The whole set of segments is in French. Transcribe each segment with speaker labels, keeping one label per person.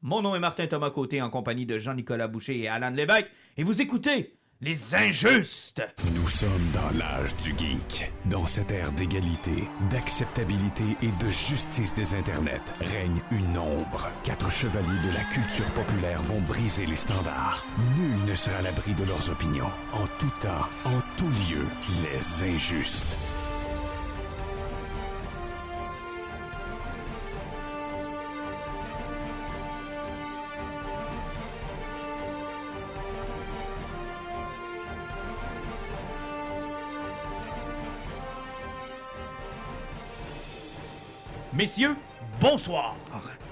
Speaker 1: Mon nom est Martin Thomas Côté en compagnie de Jean-Nicolas Boucher et Alan Lévesque et vous écoutez Les Injustes.
Speaker 2: Nous sommes dans l'âge du geek. Dans cette ère d'égalité, d'acceptabilité et de justice des internets, règne une ombre. 4 chevaliers de la culture populaire vont briser les standards. Nul ne sera à l'abri de leurs opinions. En tout temps, en tout lieu, les Injustes.
Speaker 1: Messieurs, bonsoir.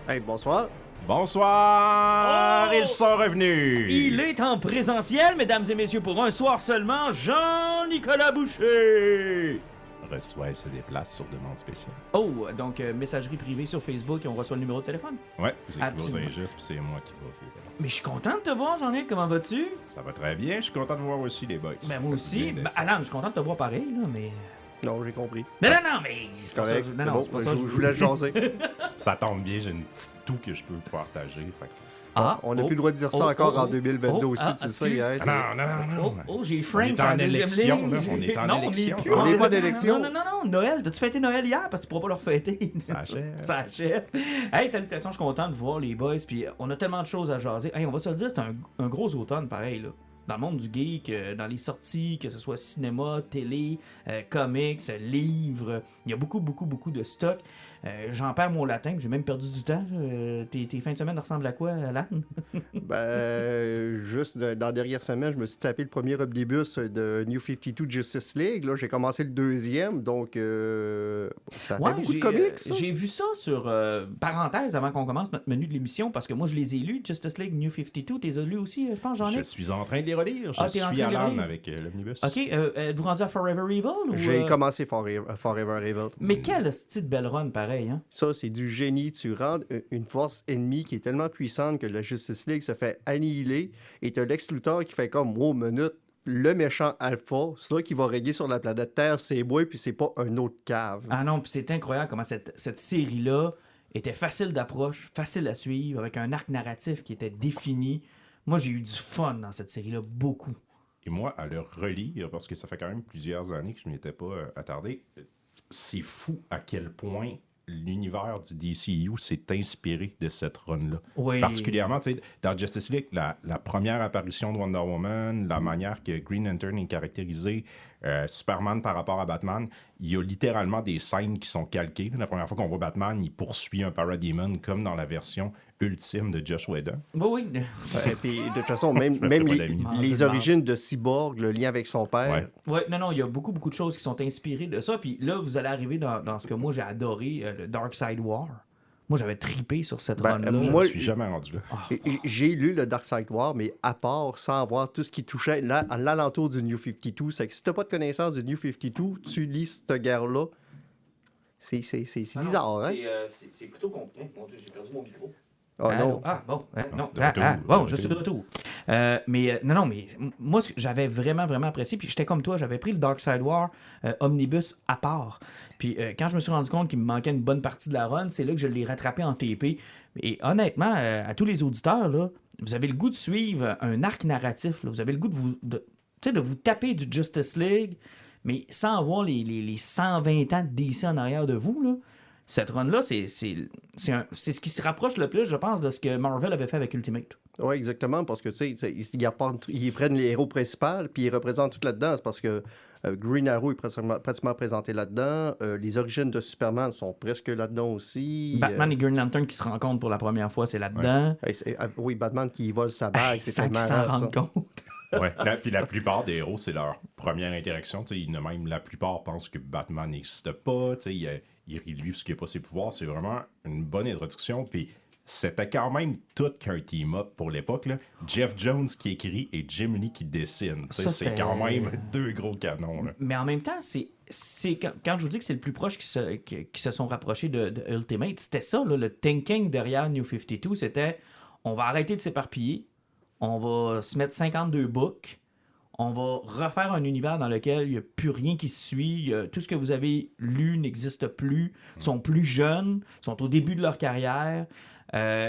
Speaker 3: Hey, bonsoir.
Speaker 4: Bonsoir!
Speaker 1: Oh!
Speaker 4: Ils sont revenus!
Speaker 1: Il est en présentiel, mesdames et messieurs, pour un soir seulement, Jean-Nicolas Boucher.
Speaker 4: Reçoit et se déplace sur demande spéciale.
Speaker 1: Oh, donc messagerie privée sur Facebook et on reçoit le numéro de téléphone.
Speaker 4: Ouais, vous écrivez aux
Speaker 1: Absolument.
Speaker 4: Injustes, puis c'est moi qui va faire.
Speaker 1: Mais je suis content de te voir, Jean-Nic, comment vas-tu?
Speaker 4: Ça va très bien, je suis content de voir aussi les boys.
Speaker 1: Ben moi aussi. Ben, Alan, je suis content de te voir pareil, là, mais...
Speaker 3: Non, j'ai compris.
Speaker 1: Non, mais... C'est pas ça,
Speaker 3: Correct.
Speaker 1: non,
Speaker 3: C'est bon.
Speaker 1: c'est pas
Speaker 3: Je
Speaker 1: ça.
Speaker 3: voulais jaser.
Speaker 4: Ça tombe bien, j'ai une petite toux que je peux partager. Fait que...
Speaker 3: On n'a plus le droit de dire ça encore en 2022 aussi, tu sais.
Speaker 1: excuse.
Speaker 3: Hein,
Speaker 4: Ah, non.
Speaker 1: J'ai
Speaker 4: On
Speaker 1: Frank
Speaker 4: est
Speaker 1: sur la
Speaker 4: en
Speaker 1: deuxième
Speaker 4: élection,
Speaker 1: ligne.
Speaker 4: là. On est en
Speaker 1: Non,
Speaker 4: élection.
Speaker 1: on est plus
Speaker 3: On n'est pas en élection.
Speaker 1: Non, Noël. T'as-tu fêté Noël hier? Parce que tu pourras pas le refêter.
Speaker 4: Ça achève.
Speaker 1: Ça achève. Hey, salutations, je suis content de voir les boys. Puis on a tellement de choses à jaser. Hey, on va se le dire, c'est un gros automne pareil, là. Dans le monde du geek, dans les sorties, que ce soit cinéma, télé, comics, livres, il y a beaucoup de stock. J'en perds mon latin, puis j'ai même perdu du temps. Tes fins de semaine ressemblent à quoi, Alan?
Speaker 3: Juste dans la dernière semaine, je me suis tapé le premier omnibus de New 52 Justice League. Là, j'ai commencé le deuxième, donc ça fait beaucoup de comics. Ça.
Speaker 1: J'ai vu ça sur parenthèse avant qu'on commence notre menu de l'émission, parce que moi je les ai lus, Justice League New 52. T'es lu aussi, je pense,
Speaker 4: Je
Speaker 1: Jean-Nic?
Speaker 4: suis en train de les relire. Je
Speaker 1: t'es en train
Speaker 4: suis
Speaker 1: de les
Speaker 4: Alan
Speaker 1: relire?
Speaker 4: avec l'omnibus.
Speaker 1: Ok, êtes-vous rendu à Forever Evil? Ou,
Speaker 3: J'ai commencé Forever Evil.
Speaker 1: Mais quelle style belle run pareil, hein?
Speaker 3: Ça, c'est du génie. Tu rends une force ennemie qui est tellement puissante que la Justice League se fait annihiler et t'as Lex Luthor qui fait comme, oh, minute, le méchant alpha, c'est là qui va régner sur la planète Terre, c'est moi, puis c'est pas un autre cave.
Speaker 1: Ah non, puis c'est incroyable comment cette série-là était facile d'approche, facile à suivre, avec un arc narratif qui était défini. Moi, j'ai eu du fun dans cette série-là, beaucoup.
Speaker 4: Et moi, à le relire, parce que ça fait quand même plusieurs années que je ne m'y étais pas attardé, c'est fou à quel point l'univers du DCU s'est inspiré de cette run-là.
Speaker 1: Oui.
Speaker 4: Particulièrement, tu sais, dans Justice League, la première apparition de Wonder Woman, la manière que Green Lantern est caractérisé, Superman par rapport à Batman, il y a littéralement des scènes qui sont calquées. La première fois qu'on voit Batman, il poursuit un Parademon comme dans la version ultime de Joss Whedon.
Speaker 1: Oui.
Speaker 3: Et puis, de toute façon, même
Speaker 4: me fais pas
Speaker 3: les,
Speaker 4: d'amis.
Speaker 3: les origines de Cyborg, le lien avec son père.
Speaker 4: Ouais.
Speaker 1: Ouais, il y a beaucoup de choses qui sont inspirées de ça. Puis là, vous allez arriver dans ce que moi j'ai adoré, le Dark Side War. Moi, j'avais tripé sur cette run-là.
Speaker 4: Je
Speaker 3: Moi,
Speaker 4: ne suis jamais rendu là.
Speaker 3: J'ai lu le Dark Side War, mais à part, sans voir tout ce qui touchait à l'alentour du New 52, c'est que si t'as pas de connaissance du New 52, tu lis cette guerre-là. C'est bizarre, hein?
Speaker 1: C'est plutôt compliqué. Mon Dieu, j'ai perdu mon micro.
Speaker 3: Oh non.
Speaker 1: Bon, je suis de retour. Mais moi, j'avais vraiment apprécié. Puis j'étais comme toi, j'avais pris le Dark Side War Omnibus à part. Puis quand je me suis rendu compte qu'il me manquait une bonne partie de la run, c'est là que je l'ai rattrapé en TP. Et honnêtement, à tous les auditeurs, là, vous avez le goût de suivre un arc narratif. Là. Vous avez le goût de vous taper du Justice League, mais sans avoir les 120 ans de DC en arrière de vous, là. Cette run-là, c'est ce qui se rapproche le plus, je pense, de ce que Marvel avait fait avec Ultimate.
Speaker 3: Oui, exactement, parce que, tu sais, ils prennent les héros principaux, puis ils représentent tout là-dedans. C'est parce que Green Arrow est pratiquement présenté là-dedans. Les origines de Superman sont presque là-dedans aussi.
Speaker 1: Batman et Green Lantern qui se rencontrent pour la première fois, c'est là-dedans.
Speaker 3: Oui, Batman qui vole sa bague, c'est
Speaker 1: Sans
Speaker 3: tellement
Speaker 1: qu'ils s'en
Speaker 3: rare,
Speaker 1: rendent
Speaker 3: ça.
Speaker 1: compte.
Speaker 4: Ouais. Puis la plupart des héros, c'est leur première interaction. Même la plupart pensent que Batman n'existe pas. Il rit lui parce qu'il n'a pas ses pouvoirs. C'est vraiment une bonne introduction. Puis c'était quand même tout qu'un team-up pour l'époque. Là. Jeff Jones qui écrit et Jim Lee qui dessine. C'est quand même deux gros canons. Là.
Speaker 1: Mais en même temps, c'est quand je vous dis que c'est le plus proche qui se sont rapprochés de Ultimate, c'était ça, là, le thinking derrière New 52, c'était on va arrêter de s'éparpiller, on va se mettre 52 books, On va refaire un univers dans lequel il n'y a plus rien qui se suit. Tout ce que vous avez lu n'existe plus. Ils sont plus jeunes, sont au début de leur carrière.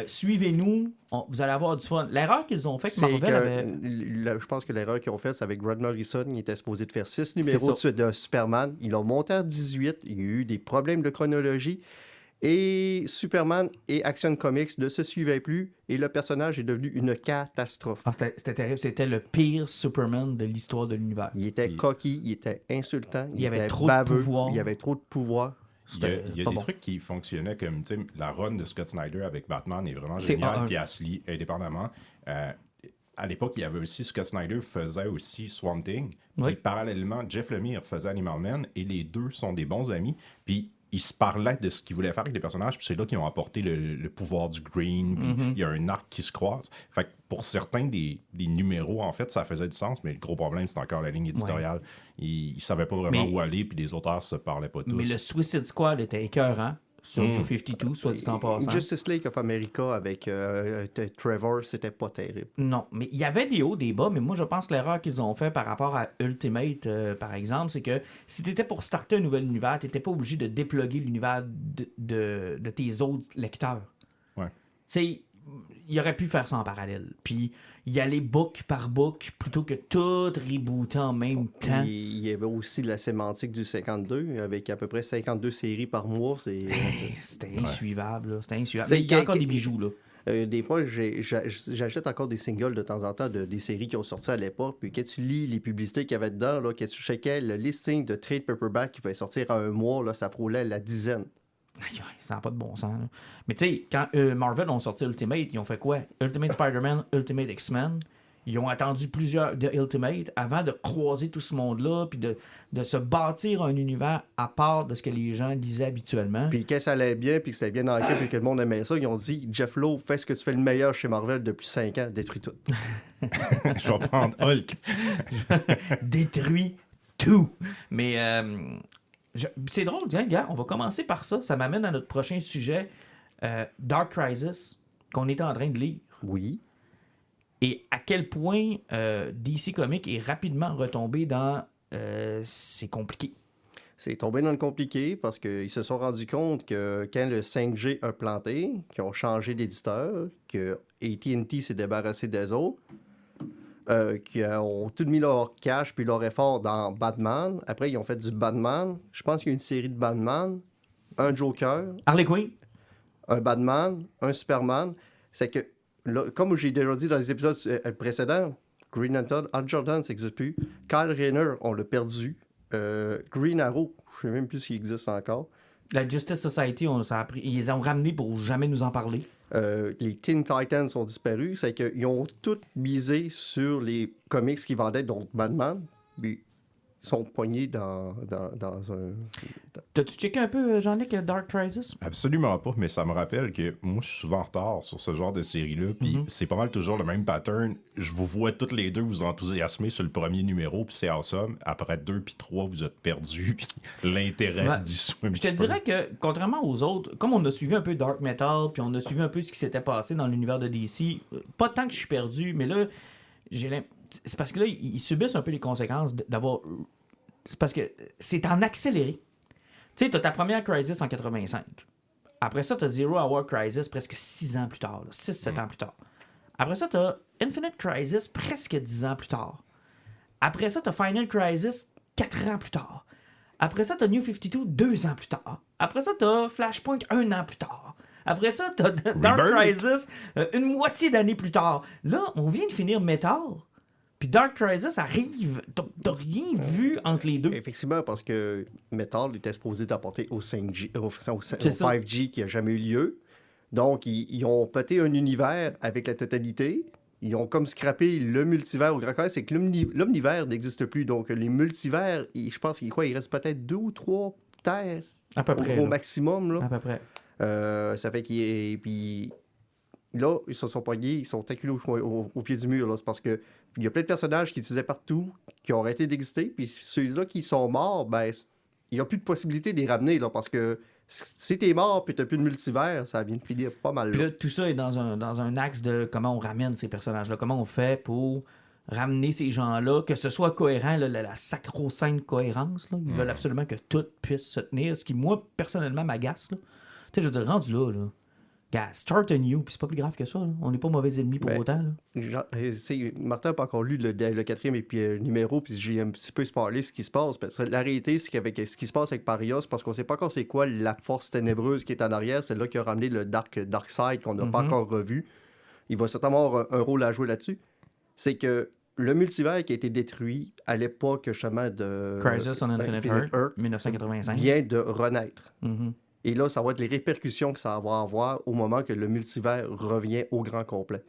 Speaker 1: Suivez-nous, vous allez avoir du fun. L'erreur qu'ils ont faite, Marvel avait...
Speaker 3: Je pense que l'erreur qu'ils ont faite, c'est avec Grant Morrison. Il était supposé de faire 6 numéros de Superman. Ils l'ont monté à 18. Il y a eu des problèmes de chronologie. Et Superman et Action Comics ne se suivaient plus. Et le personnage est devenu une catastrophe.
Speaker 1: C'était terrible. C'était le pire Superman de l'histoire de l'univers.
Speaker 3: Il était coquille, il était insultant, il
Speaker 1: avait
Speaker 3: était
Speaker 1: trop
Speaker 3: baveux,
Speaker 1: de pouvoir.
Speaker 3: il avait trop de pouvoir.
Speaker 4: Il y a des trucs qui fonctionnaient comme, tu sais, la run de Scott Snyder avec Batman est vraiment
Speaker 1: C'est
Speaker 4: géniale, puis elle se lit indépendamment. À l'époque, il y avait aussi, Scott Snyder faisait aussi Swamp Thing, puis parallèlement, Jeff Lemire faisait Animal Man, et les deux sont des bons amis, puis ils se parlaient de ce qu'ils voulaient faire avec les personnages, puis c'est là qu'ils ont apporté le pouvoir du Green, puis il y a un arc qui se croise. Fait que pour certains des numéros, en fait, ça faisait du sens, mais le gros problème, c'est encore la ligne éditoriale. Ils savaient pas vraiment où aller, puis les auteurs se parlaient pas tous.
Speaker 1: Mais le Suicide Squad était écœurant sur New 52, soit dit en passant.
Speaker 3: Justice League of America avec Trevor, c'était pas terrible.
Speaker 1: Non, mais il y avait des hauts, des bas, mais moi je pense que l'erreur qu'ils ont fait par rapport à Ultimate, par exemple, c'est que si t'étais pour starter un nouvel univers, t'étais pas obligé de déploguer l'univers de tes autres lecteurs.
Speaker 4: Ouais.
Speaker 1: C'est... Il aurait pu faire ça en parallèle. Puis y aller book par book plutôt que tout rebooter en même temps.
Speaker 3: Il y avait aussi la sémantique du 52 avec à peu près 52 séries par mois.
Speaker 1: C'était insuivable. Là. C'était insuivable. Mais il y a encore des bijoux. Là.
Speaker 3: Des fois, j'achète encore des singles de temps en temps des séries qui ont sorti à l'époque. Puis quand tu lis les publicités qu'il y avait dedans, là, quand tu checkais le listing de trade paperback qui va sortir à un mois, là, ça frôlait la dizaine.
Speaker 1: Aïe, ça n'a pas de bon sens. Là. Mais tu sais, quand Marvel ont sorti Ultimate, ils ont fait quoi? Ultimate Spider-Man, Ultimate X-Men. Ils ont attendu plusieurs de Ultimate avant de croiser tout ce monde-là, puis de se bâtir un univers à part de ce que les gens lisaient habituellement.
Speaker 3: Puis quand ça allait bien, puis que c'était bien ancré, puis que le monde aimait ça, ils ont dit « Jeff Lowe, fais ce que tu fais le meilleur chez Marvel depuis 5 ans, détruis tout. »
Speaker 4: Je vais prendre Hulk.
Speaker 1: Détruis tout. Mais... c'est drôle, tiens, gars, on va commencer par ça. Ça m'amène à notre prochain sujet, Dark Crisis, qu'on est en train de lire.
Speaker 3: Oui.
Speaker 1: Et à quel point DC Comics est rapidement retombé dans c'est compliqué.
Speaker 3: C'est tombé dans le compliqué parce qu'ils se sont rendus compte que quand le 5G a planté, qu'ils ont changé d'éditeur, que AT&T s'est débarrassé des autres, qui ont tout mis leur cash puis leur effort dans Batman. Après, ils ont fait du Batman. Je pense qu'il y a une série de Batman, un Joker,
Speaker 1: Harley Quinn.
Speaker 3: un Batman, un Superman. C'est que, là, comme j'ai déjà dit dans les épisodes précédents, Green Lantern, Hal Jordan, ça n'existe plus. Kyle Rayner, on l'a perdu. Green Arrow, je ne sais même plus s'il existe encore.
Speaker 1: La Justice Society, ils les ont ramenés pour jamais nous en parler.
Speaker 3: Les Teen Titans sont disparus. C'est qu'ils ont tous misé sur les comics qui vendaient, donc Batman. Puis ils sont poignés dans un...
Speaker 1: T'as-tu checké un peu, Jean-Luc, Dark Crisis?
Speaker 4: Absolument pas, mais ça me rappelle que moi, je suis souvent en retard sur ce genre de série-là, puis c'est pas mal toujours le même pattern. Je vous vois toutes les deux vous enthousiasmer sur le premier numéro, puis c'est awesome. Après 2 puis 3, vous êtes perdus, puis l'intérêt se dissout un petit peu.
Speaker 1: Je te dirais que, contrairement aux autres, comme on a suivi un peu Dark Metal, puis on a suivi un peu ce qui s'était passé dans l'univers de DC, pas tant que je suis perdu, mais là, c'est parce que là, ils subissent un peu les conséquences d'avoir... C'est parce que c'est en accéléré. Tu sais, t'as ta première Crisis en 85. Après ça, t'as Zero Hour Crisis presque 6 ans plus tard. 6-7 ans plus tard. Après ça, t'as Infinite Crisis presque 10 ans plus tard. Après ça, t'as Final Crisis 4 ans plus tard. Après ça, t'as New 52 2 ans plus tard. Après ça, t'as Flashpoint 1 an plus tard. Après ça, t'as Dark Crisis une moitié d'année plus tard. Là, on vient de finir Metal. Puis Dark Crisis arrive. T'as rien vu entre les deux.
Speaker 3: Effectivement, parce que Metal était supposé d'apporter au 5G, au 5G qui n'a jamais eu lieu. Donc, ils ont pété un univers avec la totalité. Ils ont comme scrappé le multivers au grand cas. C'est que l'omnivers n'existe plus. Donc, les multivers, je pense qu'il reste peut-être 2 ou 3 terres
Speaker 1: à peu près,
Speaker 3: au maximum. Là.
Speaker 1: À peu près.
Speaker 3: Ça fait qu'il puis là, ils se sont pognés, ils sont acculés au pied du mur. Là. C'est parce que il y a plein de personnages qui utilisaient partout, qui ont arrêté d'exister. Puis ceux-là qui sont morts, ben, il n'y a plus de possibilité de les ramener. Là, parce que si t'es mort et t'as plus de multivers, ça vient de finir pas mal.
Speaker 1: Puis là, tout ça est dans un axe de comment on ramène ces personnages-là. Comment on fait pour ramener ces gens-là, que ce soit cohérent, là, la sacro-sainte cohérence. Là. Ils veulent absolument que tout puisse se tenir, ce qui, moi, personnellement, m'agace. Là. Tu sais, je veux dire, rendu là, gars, start a new, puis c'est pas plus grave que ça. Là. On n'est pas mauvais ennemis pour autant. Là.
Speaker 3: Martin n'a pas encore lu le 4e et puis, numéro, puis j'ai un petit peu spoilé ce qui se passe. Parce que la réalité, c'est qu'avec ce qui se passe avec Pariah, parce qu'on sait pas encore c'est quoi la force ténébreuse qui est en arrière, c'est là qui a ramené le Dark Side qu'on n'a pas encore revu. Il va certainement avoir un rôle à jouer là-dessus. C'est que le multivers qui a été détruit à l'époque justement de
Speaker 1: Crisis on Infinite Earth, 1985,
Speaker 3: vient de renaître.
Speaker 1: Mm-hmm.
Speaker 3: Et là, ça va être les répercussions que ça va avoir au moment que le multivers revient au grand complet.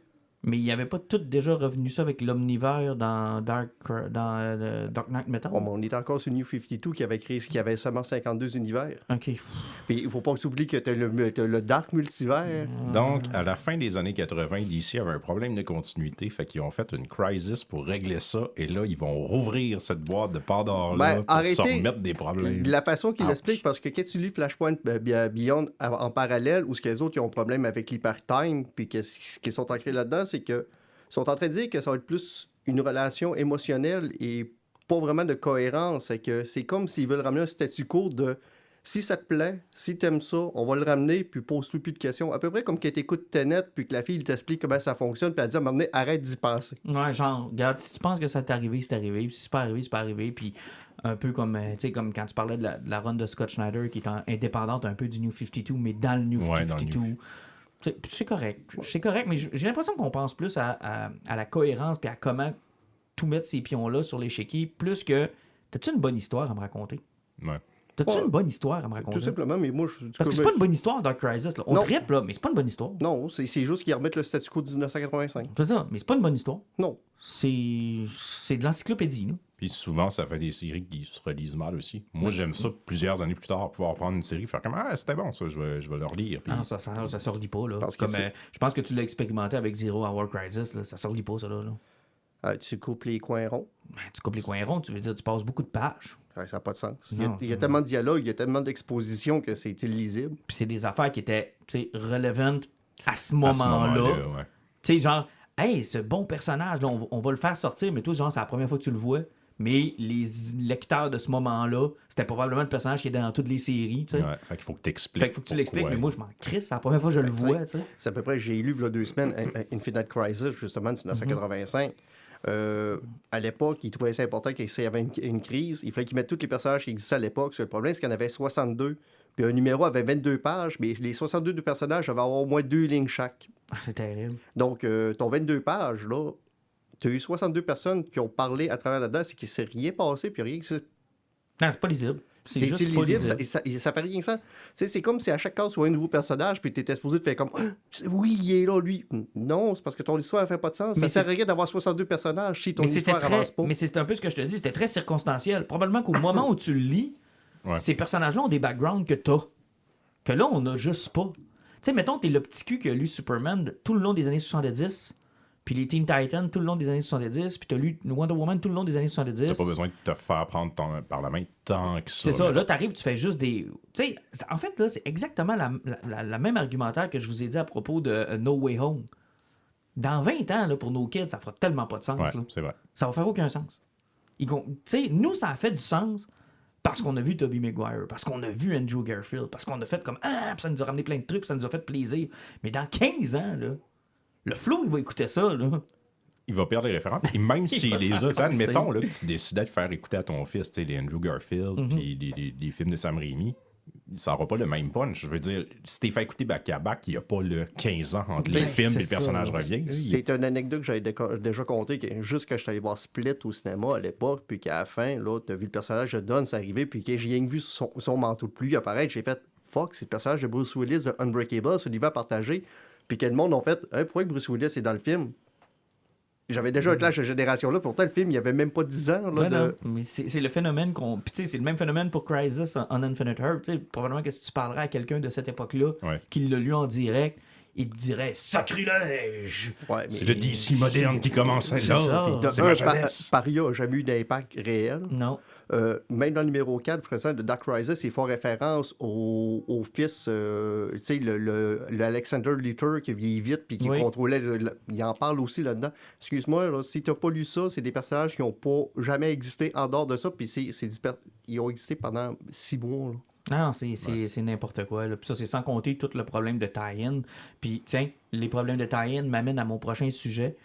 Speaker 1: Mais il n'y avait pas tout déjà revenu ça avec l'omnivers dans Dark Knight Metal?
Speaker 3: Bon, on est encore sur New 52 qui avait seulement 52 univers.
Speaker 1: OK.
Speaker 3: Puis il ne faut pas s'oublier que tu as le Dark Multivers.
Speaker 4: Donc, à la fin des années 80, DC avait un problème de continuité, fait qu'ils ont fait une crisis pour régler ça, et là, ils vont rouvrir cette boîte de Pandore-là pour se remettre des problèmes.
Speaker 3: De la façon qu'il l'explique, parce que quand tu lis Flashpoint Beyond en parallèle, ou ce que les autres qui ont un problème avec l'hyper-time, puis qu'ils sont ancrés là-dedans, c'est que sont en train de dire que ça va être plus une relation émotionnelle et pas vraiment de cohérence. C'est comme s'ils veulent ramener un statu quo de si ça te plaît, si t'aimes ça, on va le ramener, puis pose-toi plus de questions. À peu près comme quand t'écoutes Tenet, puis que la fille t'explique comment ça fonctionne, puis elle dit à un moment donné, arrête d'y penser.
Speaker 1: Ouais, genre, regarde, si tu penses que ça t'est arrivé, c'est arrivé, puis si c'est pas arrivé, c'est pas arrivé, puis un peu comme, tu sais, comme quand tu parlais de la run de Scott Schneider, qui est indépendante un peu du New 52, mais dans le New 52. C'est correct, mais j'ai l'impression qu'on pense plus à la cohérence puis à comment tout mettre ces pions-là sur l'échiquier, plus que t'as-tu une bonne histoire à me raconter?
Speaker 4: Ouais.
Speaker 1: T'as-tu une bonne histoire à me raconter?
Speaker 3: Tout simplement, mais moi...
Speaker 1: Parce que c'est pas une bonne histoire, Dark Crisis. Là. On trippe, là, mais c'est pas une bonne histoire.
Speaker 3: Non, c'est juste qu'ils remettent le statu quo de 1985.
Speaker 1: C'est ça, mais c'est pas une bonne histoire.
Speaker 3: Non.
Speaker 1: C'est de l'encyclopédie, là.
Speaker 4: Puis souvent, ça fait des séries qui se relisent mal aussi. Moi, j'aime ça plusieurs années plus tard, pouvoir prendre une série et faire comme « Ah, c'était bon, ça, je vais le relire. »
Speaker 1: Puis... Non, ça se relit pas, là. Je pense que tu l'as expérimenté avec Zero Hour Crisis, là. Ça se relit pas, ça, là.
Speaker 3: Tu coupes les coins ronds.
Speaker 1: Ben, tu coupes les coins ronds, tu veux dire, tu passes beaucoup de pages.
Speaker 3: Ouais, ça n'a pas de sens. Il y a tellement de dialogue, il y a tellement d'exposition que c'est illisible.
Speaker 1: Puis c'est des affaires qui étaient relevant à ce moment-là.
Speaker 4: Ouais.
Speaker 1: Tu sais, genre, hey, ce bon personnage, là, on va le faire sortir, mais toi, genre, c'est la première fois que tu le vois. Mais les lecteurs de ce moment-là, c'était probablement le personnage qui est dans toutes les séries. T'sais.
Speaker 4: Ouais, fait qu'il faut que tu expliques.
Speaker 1: Fait qu'il faut que tu l'expliques, mais moi, je m'en crisse. C'est la première fois que je le vois. T'sais.
Speaker 3: C'est à peu près, j'ai lu il y a 2 semaines Infinite Crisis, justement, de 1985. À l'époque, ils trouvaient ça important qu'il y avait une crise. Il fallait qu'ils mettent tous les personnages qui existaient à l'époque. Le problème, c'est qu'il y en avait 62. Puis un numéro avait 22 pages, mais les 62 personnages avaient au moins 2 lignes chaque.
Speaker 1: C'est terrible.
Speaker 3: Donc, ton 22 pages, là, tu as eu 62 personnes qui ont parlé à travers là-dedans, c'est qu'il ne s'est rien passé, puis rien que
Speaker 1: non, c'est pas lisible. C'est juste
Speaker 3: illisible,
Speaker 1: pas lisible.
Speaker 3: Ça fait rien que ça. C'est comme si à chaque case, tu vois un nouveau personnage, puis tu étais supposé te faire comme oui, il est là, lui. Non, c'est parce que ton histoire ne fait pas de sens. Ça sert à rien d'avoir 62 personnages si ton histoire n'avance pas.
Speaker 1: Mais c'est un peu ce que je te dis, c'était très circonstanciel. Probablement qu'au moment où tu le lis, ces personnages-là ont des backgrounds que t'as. Que là, on n'a juste pas. Tu sais, mettons, t'es le petit cul qui a lu Superman tout le long des années 70. Puis les Teen Titans tout le long des années 70, puis t'as lu Wonder Woman tout le long des années 70.
Speaker 4: T'as pas besoin de te faire prendre par la main tant que ça.
Speaker 1: C'est ça, là t'arrives, tu fais juste des... Tu sais, en fait, là, c'est exactement la même argumentaire que je vous ai dit à propos de No Way Home. Dans 20 ans, là, pour nos kids, ça fera tellement pas de sens.
Speaker 4: Ouais,
Speaker 1: là.
Speaker 4: c'est vrai.
Speaker 1: Ça va faire aucun sens. Tu sais, nous, ça a fait du sens parce qu'on a vu Tobey Maguire, parce qu'on a vu Andrew Garfield, parce qu'on a fait comme « Ah! » Puis ça nous a ramené plein de trucs, puis ça nous a fait plaisir. Mais dans 15 ans, là... Le Flo, il va écouter ça, là.
Speaker 4: Il va perdre les références. Et même si les autres, admettons là, que tu décidais de faire écouter à ton fils les Andrew Garfield puis les films de Sam Raimi, ça n'aura pas le même punch. Je veux dire, si t'es fait écouter back-à-back, il n'y a pas le 15 ans entre les films et le personnage revient.
Speaker 3: C'est une anecdote que j'avais déjà contée, juste quand je suis allé voir Split au cinéma à l'époque, puis qu'à la fin, là, t'as vu le personnage de Don s'arriver, puis que j'ai rien vu son manteau de pluie apparaître, j'ai fait « Fuck, c'est le personnage de Bruce Willis de Unbreakable, ce livre partagé. » Puis que le monde a fait pourquoi Bruce Willis est dans le film? J'avais déjà un clash de génération-là. Pourtant, le film, il n'y avait même pas 10 ans. Là,
Speaker 1: non. Mais c'est le phénomène qu'on... Puis tu sais, c'est le même phénomène pour Crisis on Infinite Earth. Probablement que si tu parlerais à quelqu'un de cette époque-là, qui l'a lu en direct, il te dirait sacrilège.
Speaker 3: Ouais,
Speaker 4: C'est le DC moderne qui commence
Speaker 1: c'est
Speaker 4: là.
Speaker 1: ça.
Speaker 4: puis
Speaker 3: De
Speaker 4: C'est
Speaker 3: un,
Speaker 4: ma jeunesse.
Speaker 3: Paria n'a jamais eu d'impact réel.
Speaker 1: Non.
Speaker 3: Même dans le numéro 4, présent de Dark Rises, ils font référence au fils, tu sais, le Alexander Luthor qui vieillit vite puis qui
Speaker 1: Oui.
Speaker 3: contrôlait. Il en parle aussi là-dedans. Excuse-moi, là, si tu n'as pas lu ça, c'est des personnages qui n'ont pas jamais existé en dehors de ça, puis ils ont existé pendant 6 mois. Là.
Speaker 1: Non, c'est n'importe quoi. Là. Puis ça, c'est sans compter tout le problème de tie-in. Puis, tiens, les problèmes de tie-in m'amènent à mon prochain sujet.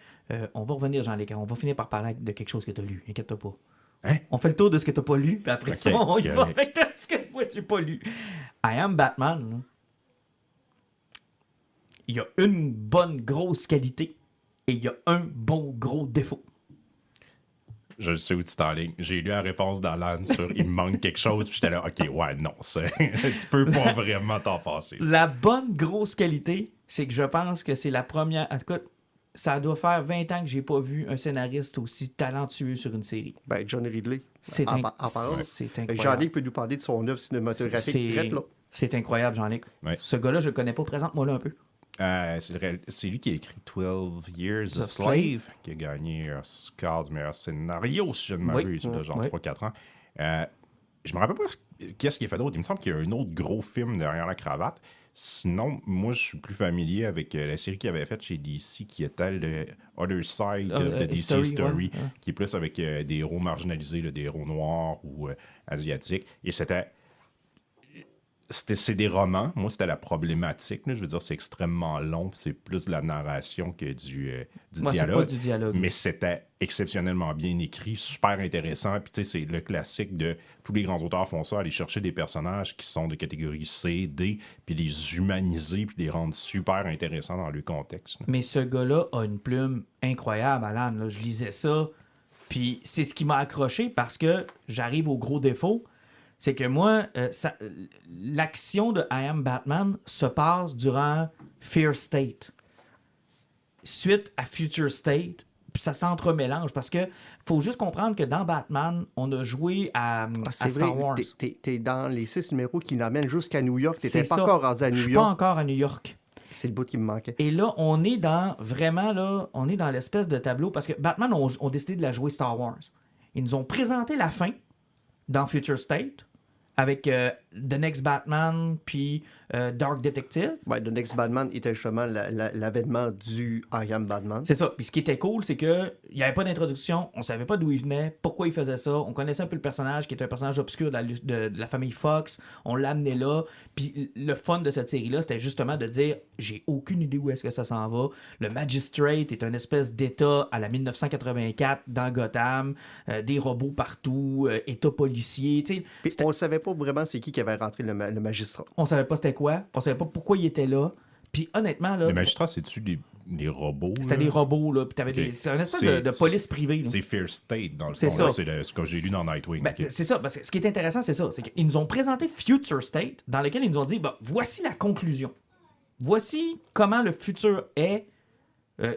Speaker 1: On va revenir, Jean-Luc. On va finir par parler de quelque chose que tu as lu. Inquiète-toi pas.
Speaker 4: Hein?
Speaker 1: On fait le tour de ce que tu n'as pas lu, puis après
Speaker 4: Ok,
Speaker 1: ça, on
Speaker 4: c'est
Speaker 1: y va
Speaker 4: correct.
Speaker 1: avec ce que moi, j'ai pas lu. I Am Batman, là. Il y a une bonne grosse qualité et il y a un bon gros défaut.
Speaker 4: Je sais où tu t'enlignes. J'ai lu la réponse d'Alan sur il me manque quelque chose, puis j'étais là, ok, ouais, non, tu peux pas vraiment t'en passer.
Speaker 1: La bonne grosse qualité, c'est que je pense que c'est la première... En tout cas, ça doit faire 20 ans que j'ai pas vu un scénariste aussi talentueux sur une série.
Speaker 3: Ben, John Ridley.
Speaker 1: C'est
Speaker 3: En
Speaker 1: inc-
Speaker 3: parlant.
Speaker 1: c'est incroyable.
Speaker 3: Jean-Luc peut nous parler de son œuvre cinématographique. Drette, là.
Speaker 1: C'est incroyable, Jean-Luc.
Speaker 4: Ouais.
Speaker 1: Ce gars-là, je le connais pas. Présente-moi là un peu.
Speaker 4: C'est lui qui a écrit 12 Years a
Speaker 1: The
Speaker 4: Slave, qui a gagné un Oscar du meilleur scénario, si je ne m'abuse, là, genre
Speaker 1: Oui.
Speaker 4: 3-4 ans. Je me rappelle pas qu'est-ce qu'il a fait d'autre. Il me semble qu'il y a un autre gros film derrière la cravate. Sinon, moi, je suis plus familier avec la série qu'il avait faite chez DC, qui était le Other Side of the DC Story,
Speaker 1: ouais.
Speaker 4: qui est plus avec des héros marginalisés, là, des héros noirs ou asiatiques. Et c'est des romans. Moi, c'était la problématique. Là. Je veux dire, c'est extrêmement long. C'est plus de la narration que du
Speaker 1: Moi, c'est
Speaker 4: dialogue.
Speaker 1: pas du dialogue.
Speaker 4: Mais c'était exceptionnellement bien écrit, super intéressant. Puis, tu sais, c'est le classique de tous les grands auteurs font ça, aller chercher des personnages qui sont de catégorie C, D, puis les humaniser, puis les rendre super intéressants dans le contexte. Là.
Speaker 1: Mais ce gars-là a une plume incroyable, Alan. Là. Je lisais ça, puis c'est ce qui m'a accroché parce que j'arrive au gros défaut. C'est que moi, l'action de I Am Batman se passe durant Fear State. Suite à Future State, puis ça s'entremélange parce que faut juste comprendre que dans Batman, on a joué à
Speaker 3: C'est
Speaker 1: Star
Speaker 3: vrai,
Speaker 1: Wars.
Speaker 3: t'es dans les 6 numéros qui l'amènent jusqu'à New York. T'étais
Speaker 1: C'est
Speaker 3: pas
Speaker 1: ça.
Speaker 3: encore rendu à
Speaker 1: Je
Speaker 3: New
Speaker 1: suis pas
Speaker 3: York.
Speaker 1: encore à New York.
Speaker 3: C'est le bout qui me manquait.
Speaker 1: Et là, on est dans vraiment là, on est dans l'espèce de tableau parce que Batman ont décidé de la jouer Star Wars. Ils nous ont présenté la fin dans Future State avec The Next Batman puis Dark Detective.
Speaker 3: Ouais, The Next Batman était justement l'avènement du I Am Batman.
Speaker 1: C'est ça. Puis ce qui était cool, c'est que il n'y avait pas d'introduction, on savait pas d'où il venait, pourquoi il faisait ça. On connaissait un peu le personnage qui était un personnage obscur de la famille Fox. On l'a amené là. Puis le fun de cette série-là, c'était justement de dire j'ai aucune idée où est-ce que ça s'en va. Le Magistrate est une espèce d'état à la 1984 dans Gotham, des robots partout, état policier. Tu sais,
Speaker 3: Puis on savait pas vraiment c'est qui avait rentré le magistrat.
Speaker 1: on savait pas c'était quoi, on savait pas pourquoi il était là. Puis honnêtement, là,
Speaker 4: Les magistrats, c'est-tu des robots?
Speaker 1: c'était
Speaker 4: là?
Speaker 1: des robots, là. Puis t'avais
Speaker 4: Ok.
Speaker 1: c'est une espèce
Speaker 4: C'est-
Speaker 1: de police privée. là.
Speaker 4: C'est Fear State, dans le
Speaker 1: C'est
Speaker 4: fond.
Speaker 1: ça.
Speaker 4: là. C'est ce que j'ai lu dans Nightwing.
Speaker 1: Ben,
Speaker 4: ok.
Speaker 1: c'est ça, parce que ce qui est intéressant, c'est ça. C'est qu'ils nous ont présenté Future State, dans lequel ils nous ont dit voici la conclusion. Voici comment le futur est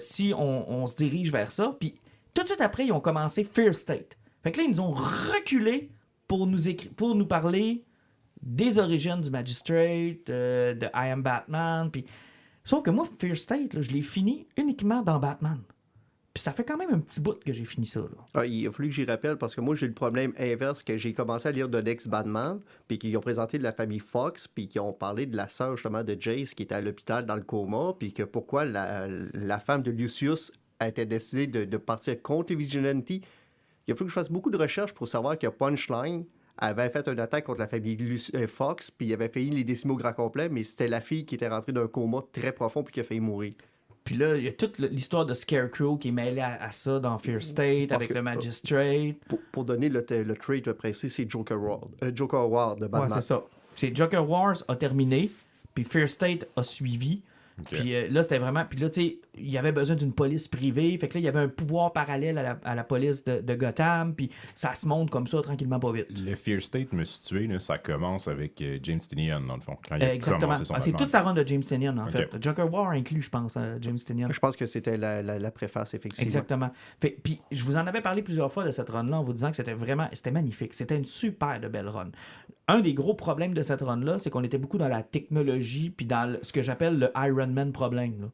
Speaker 1: si on se dirige vers ça. Puis tout de suite après, ils ont commencé Fear State. Fait que là, ils nous ont reculé pour nous parler des origines du Magistrate, de I Am Batman. Puis... Sauf que moi, Fear State, là, je l'ai fini uniquement dans Batman. Puis ça fait quand même un petit bout que j'ai fini ça. Là.
Speaker 3: Ah, il a fallu que j'y rappelle parce que moi, j'ai le problème inverse que j'ai commencé à lire The Next Batman, puis qu'ils ont présenté de la famille Fox, puis qu'ils ont parlé de la sœur justement de Jace qui était à l'hôpital dans le coma, puis que pourquoi la femme de Lucius a été décidée de partir contre les Vigilantes. Il a fallu que je fasse beaucoup de recherches pour savoir que Punchline avait fait une attaque contre la famille Fox, puis il avait failli les décimer au grand complet, mais c'était la fille qui était rentrée d'un coma très profond puis qui a failli mourir.
Speaker 1: Puis là, il y a toute l'histoire de Scarecrow qui est mêlée à ça dans Fear State,
Speaker 3: Parce
Speaker 1: avec
Speaker 3: que-
Speaker 1: le Magistrate.
Speaker 3: Pour donner le trait précis, c'est Joker War de
Speaker 1: Ouais,
Speaker 3: Batman.
Speaker 1: c'est ça. C'est Joker Wars a terminé, puis Fear State a suivi.
Speaker 4: Ok.
Speaker 1: Puis là, c'était vraiment... Puis là, tu sais, il y avait besoin d'une police privée. Fait que là, il y avait un pouvoir parallèle à la police de Gotham. Puis ça se monte comme ça, tranquillement, pas vite.
Speaker 4: Le Fear State me situé, là, ça commence avec James Tynion, dans le fond. Quand il a
Speaker 1: Exactement.
Speaker 4: commencé son
Speaker 1: Ah, c'est
Speaker 4: Batman.
Speaker 1: toute sa run de James Tynion, en
Speaker 4: Ok.
Speaker 1: fait. Joker War inclut, je pense, James Tynion.
Speaker 3: Je pense que c'était la préface, effectivement.
Speaker 1: Exactement. Puis je vous en avais parlé plusieurs fois de cette run-là en vous disant que c'était magnifique. C'était une super de belle run. Un des gros problèmes de cette run-là, c'est qu'on était beaucoup dans la technologie puis dans ce que j'appelle le high Iron Man problème, là.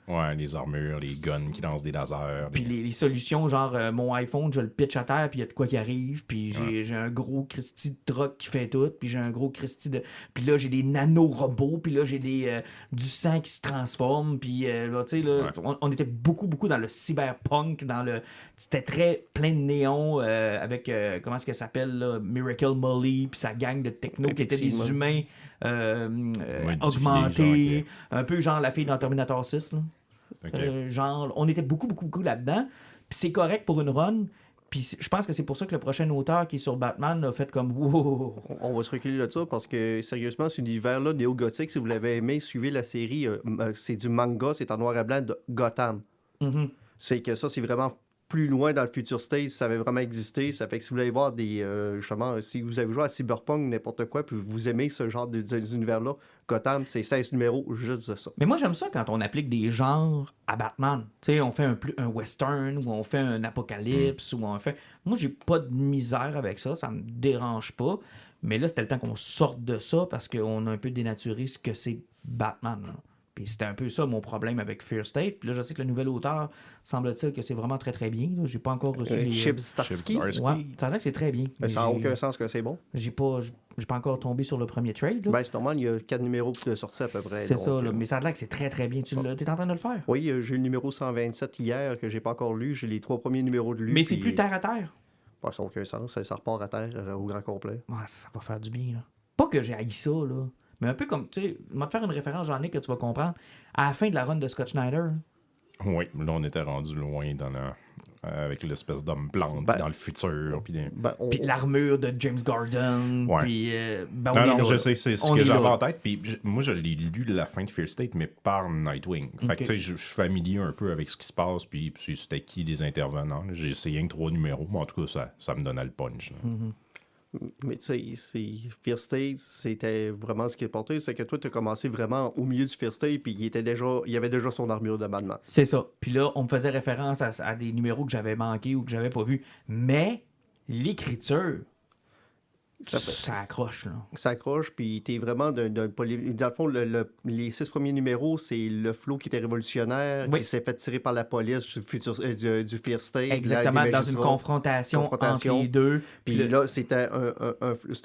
Speaker 4: Ouais, les armures, les guns qui lancent des lasers.
Speaker 1: Puis les solutions, genre mon iPhone, je le pitch à terre, puis il y a de quoi qui arrive, puis j'ai un gros Christy de truck qui fait tout, puis j'ai un gros Christy de... Puis là, j'ai des nanorobots, puis là, j'ai du sang qui se transforme, puis là, tu sais, là, on était beaucoup dans le cyberpunk, c'était très plein de néons, avec, comment est-ce qu'elle s'appelle, là, Miracle Molly, puis sa gang de techno qui étaient des humains augmentés, un peu genre la fille dans Terminator 6, là.
Speaker 4: Okay.
Speaker 1: Genre, on était beaucoup là-dedans. Puis c'est correct pour une run. Puis je pense que c'est pour ça que le prochain auteur qui est sur Batman a fait comme wow.
Speaker 3: On va se reculer là-dessus parce que sérieusement, cet univers-là néo-gothique, si vous l'avez aimé, suivez la série. C'est du manga, c'est en noir et blanc de Gotham.
Speaker 1: Mm-hmm.
Speaker 3: C'est que ça, c'est vraiment plus loin dans le future state, ça avait vraiment existé. Ça fait que si vous voulez voir des. Justement, si vous avez joué à Cyberpunk, n'importe quoi, puis vous aimez ce genre d'univers-là, Gotham, c'est 16 numéros juste de ça.
Speaker 1: Mais moi, j'aime ça quand on applique des genres à Batman. Tu sais, on fait un western, ou on fait un apocalypse, ou on fait... Moi, j'ai pas de misère avec ça, ça me dérange pas. Mais là, c'était le temps qu'on sorte de ça, parce qu'on a un peu dénaturé ce que c'est Batman, là. Puis c'était un peu ça mon problème avec Fear State. Puis là, je sais que le nouvel auteur, semble-t-il que c'est vraiment très très bien. Là. J'ai pas encore reçu les...
Speaker 3: Chip Starsky.
Speaker 1: Ouais, ça a l'air que c'est très bien.
Speaker 3: Ça n'a aucun sens que c'est bon.
Speaker 1: J'ai pas encore tombé sur le premier trade. Là.
Speaker 3: Ben, c'est normal, il y a 4 numéros de sortie à peu près.
Speaker 1: C'est ça, là, mais ça a l'air que c'est très très bien. T'es en train de le faire?
Speaker 3: Oui, j'ai eu le numéro 127 hier que j'ai pas encore lu. J'ai les 3 premiers numéros de lu.
Speaker 1: Mais c'est plus terre à terre.
Speaker 3: Ben, ça n'a aucun sens. Ça repart à terre au grand complet.
Speaker 1: Ouais, ça va faire du bien. Là. Pas que j'ai haï ça, là. Mais un peu comme, tu sais, je vais te faire une référence, Jean-Nic, que tu vas comprendre. À la fin de la run de Scott Schneider.
Speaker 4: Oui, là, on était rendu loin dans avec l'espèce d'homme plante dans le futur. Puis
Speaker 1: l'armure de James Gordon.
Speaker 4: Ouais.
Speaker 1: Puis,
Speaker 4: non, je sais, c'est ce que j'avais en tête. Puis moi, je l'ai lu la fin de Fear State, mais par Nightwing. Fait que, tu sais, je suis familier un peu avec ce qui se passe, puis c'était qui les intervenants. J'ai essayé un 3 numéros, mais en tout cas, ça me donnait le punch.
Speaker 3: Mais tu sais, Fear State, c'était vraiment ce qui est porté. C'est que toi, tu as commencé vraiment au milieu du Fear State, puis il y avait déjà son armure de Batman.
Speaker 1: C'est ça. Puis là, on me faisait référence à des numéros que j'avais manqués ou que j'avais pas vus. Mais l'écriture, ça accroche, là.
Speaker 3: Ça accroche, puis t'es vraiment dans le fond, les 6 premiers numéros, c'est le flow qui était révolutionnaire, qui s'est fait tirer par la police du Fear State.
Speaker 1: Exactement, dans une confrontation entre les deux.
Speaker 3: Puis là, c'était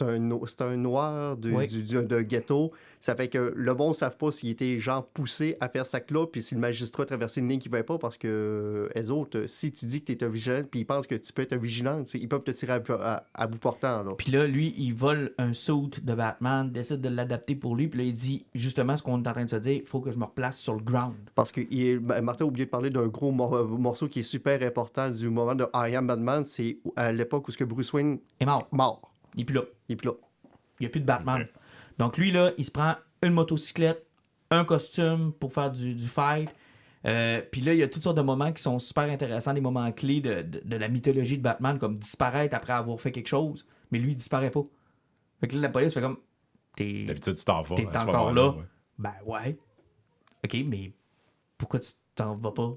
Speaker 3: un noir d'un ghetto. Ça fait que le monde ne savent pas s'il était genre poussé à faire ça là, puis si le magistrat traversait une ligne qu'il ne veut pas, parce que les autres, si tu dis que tu es un vigilant, puis ils pensent que tu peux être un vigilant, ils peuvent te tirer à bout portant. Là.
Speaker 1: Puis là, lui, il vole un suit de Batman, décide de l'adapter pour lui, puis là, il dit justement ce qu'on est en train de se dire, il faut que je me replace sur le ground.
Speaker 3: Parce que Martin a oublié de parler d'un gros morceau qui est super important du moment de I Am Batman, c'est à l'époque où Bruce Wayne
Speaker 1: est mort. Il est plus là. Il n'y a plus de Batman. Okay. Donc lui, là, il se prend une motocyclette, un costume pour faire du fight. Puis là, il y a toutes sortes de moments qui sont super intéressants, des moments clés de la mythologie de Batman, comme disparaître après avoir fait quelque chose, mais lui, il disparaît pas. Fait que là, la police fait comme...
Speaker 4: D'habitude, tu t'en vas.
Speaker 1: T'es encore là. Ouais. Ben ouais. OK, mais pourquoi tu t'en vas pas?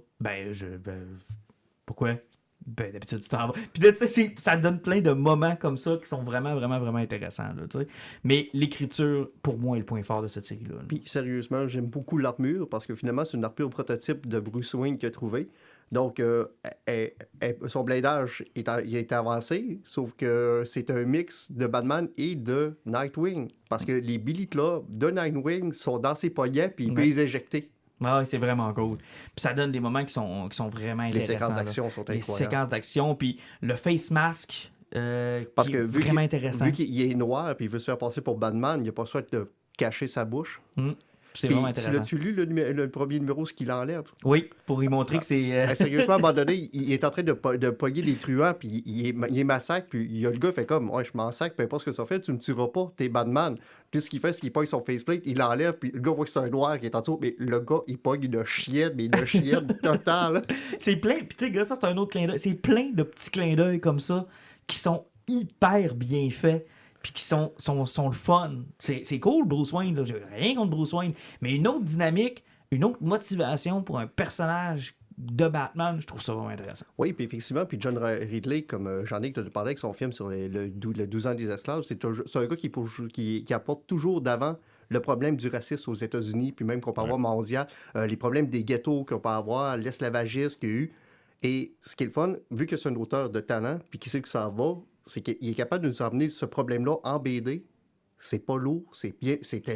Speaker 1: Pourquoi? Ben, d'habitude, tu t'en vas. Puis là, tu sais, ça donne plein de moments comme ça qui sont vraiment, vraiment, vraiment intéressants. Là, tu sais. Mais l'écriture, pour moi, est le point fort de cette série-là.
Speaker 3: Puis, sérieusement, j'aime beaucoup l'armure parce que finalement, c'est une armure prototype de Bruce Wayne qu'il a trouvé. Donc, son blindage est avancé, sauf que c'est un mix de Batman et de Nightwing. Parce que les Billy Club de Nightwing sont dans ses poignets puis il peut les éjecter.
Speaker 1: Ah, c'est vraiment cool. Puis ça donne des moments qui sont vraiment intéressants.
Speaker 3: Les séquences d'action sont incroyables.
Speaker 1: Les séquences d'action, puis le face mask, parce que vraiment intéressant.
Speaker 3: Vu qu'il est noir et il veut se faire passer pour Batman, il n'a pas besoin de cacher sa bouche.
Speaker 1: C'est vraiment intéressant.
Speaker 3: L'as-tu lu le premier numéro, ce qu'il enlève?
Speaker 1: Oui, pour lui montrer que c'est...
Speaker 3: Sérieusement, à un moment donné, il est en train de pogner les truands, puis il est massacre, puis il y a le gars fait comme, ouais, je massacre, peu importe ce que ça fait, tu me tueras pas, t'es Batman. Puis ce qu'il fait, c'est qu'il pogne son faceplate, il l'enlève, puis le gars voit que c'est un noir qui est en dessous, mais le gars, il pogne une chienne, mais une chienne totale.
Speaker 1: C'est plein, puis tu sais, gars, ça c'est un autre clin d'œil. C'est plein de petits clins d'œil comme ça, qui sont hyper bien faits. Puis qui sont le fun. C'est cool, Bruce Wayne. Là. J'ai rien contre Bruce Wayne. Mais une autre dynamique, une autre motivation pour un personnage de Batman, je trouve ça vraiment intéressant.
Speaker 3: Oui, puis effectivement, puis John Ridley, comme Jean-Nic te parlait avec son film sur le 12 ans des esclaves, c'est un gars qui apporte toujours d'avant le problème du racisme aux États-Unis, puis même qu'on peut avoir mondial, les problèmes des ghettos qu'on peut avoir, l'esclavagisme qu'il y a eu. Et ce qui est le fun, vu que c'est un auteur de talent, puis qui sait que ça va, c'est qu'il est capable de nous emmener ce problème-là en BD. C'est pas lourd, c'est bien, c'est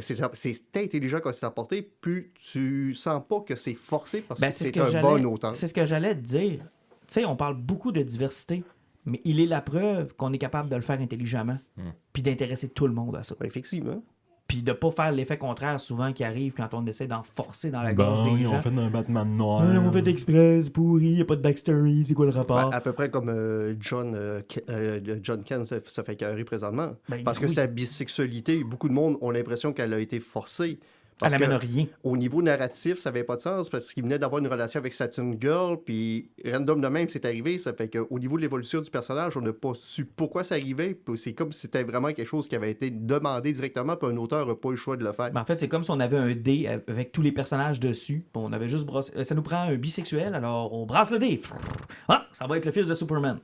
Speaker 3: intelligent quand c'est apporté, puis tu sens pas que c'est forcé parce que c'est un bon auteur.
Speaker 1: C'est ce que j'allais te dire. Tu sais, on parle beaucoup de diversité, mais il est la preuve qu'on est capable de le faire intelligemment, puis d'intéresser tout le monde à ça.
Speaker 3: Effectivement.
Speaker 1: Puis de pas faire l'effet contraire souvent qui arrive quand on essaie d'en forcer dans la gorge des gens.
Speaker 5: Ils ont fait un Batman noir.
Speaker 1: Ils ont fait exprès, c'est pourri, il n'y a pas de backstory, c'est quoi le rapport?
Speaker 3: À peu près comme John Kent se fait carrer présentement. Parce que sa bisexualité, beaucoup de monde ont l'impression qu'elle a été forcée.
Speaker 1: Elle n'amène rien.
Speaker 3: Au niveau narratif, ça n'avait pas de sens parce qu'il venait d'avoir une relation avec Saturn Girl, puis random de même, c'est arrivé. Ça fait qu'au niveau de l'évolution du personnage, on n'a pas su pourquoi ça arrivait. Puis c'est comme si c'était vraiment quelque chose qui avait été demandé directement, puis un auteur n'a pas eu le choix de le faire.
Speaker 1: En fait, c'est comme si on avait un dé avec tous les personnages dessus. Puis on avait juste brossé. Ça nous prend un bisexuel, alors on brasse le dé. Ah, ça va être le fils de Superman.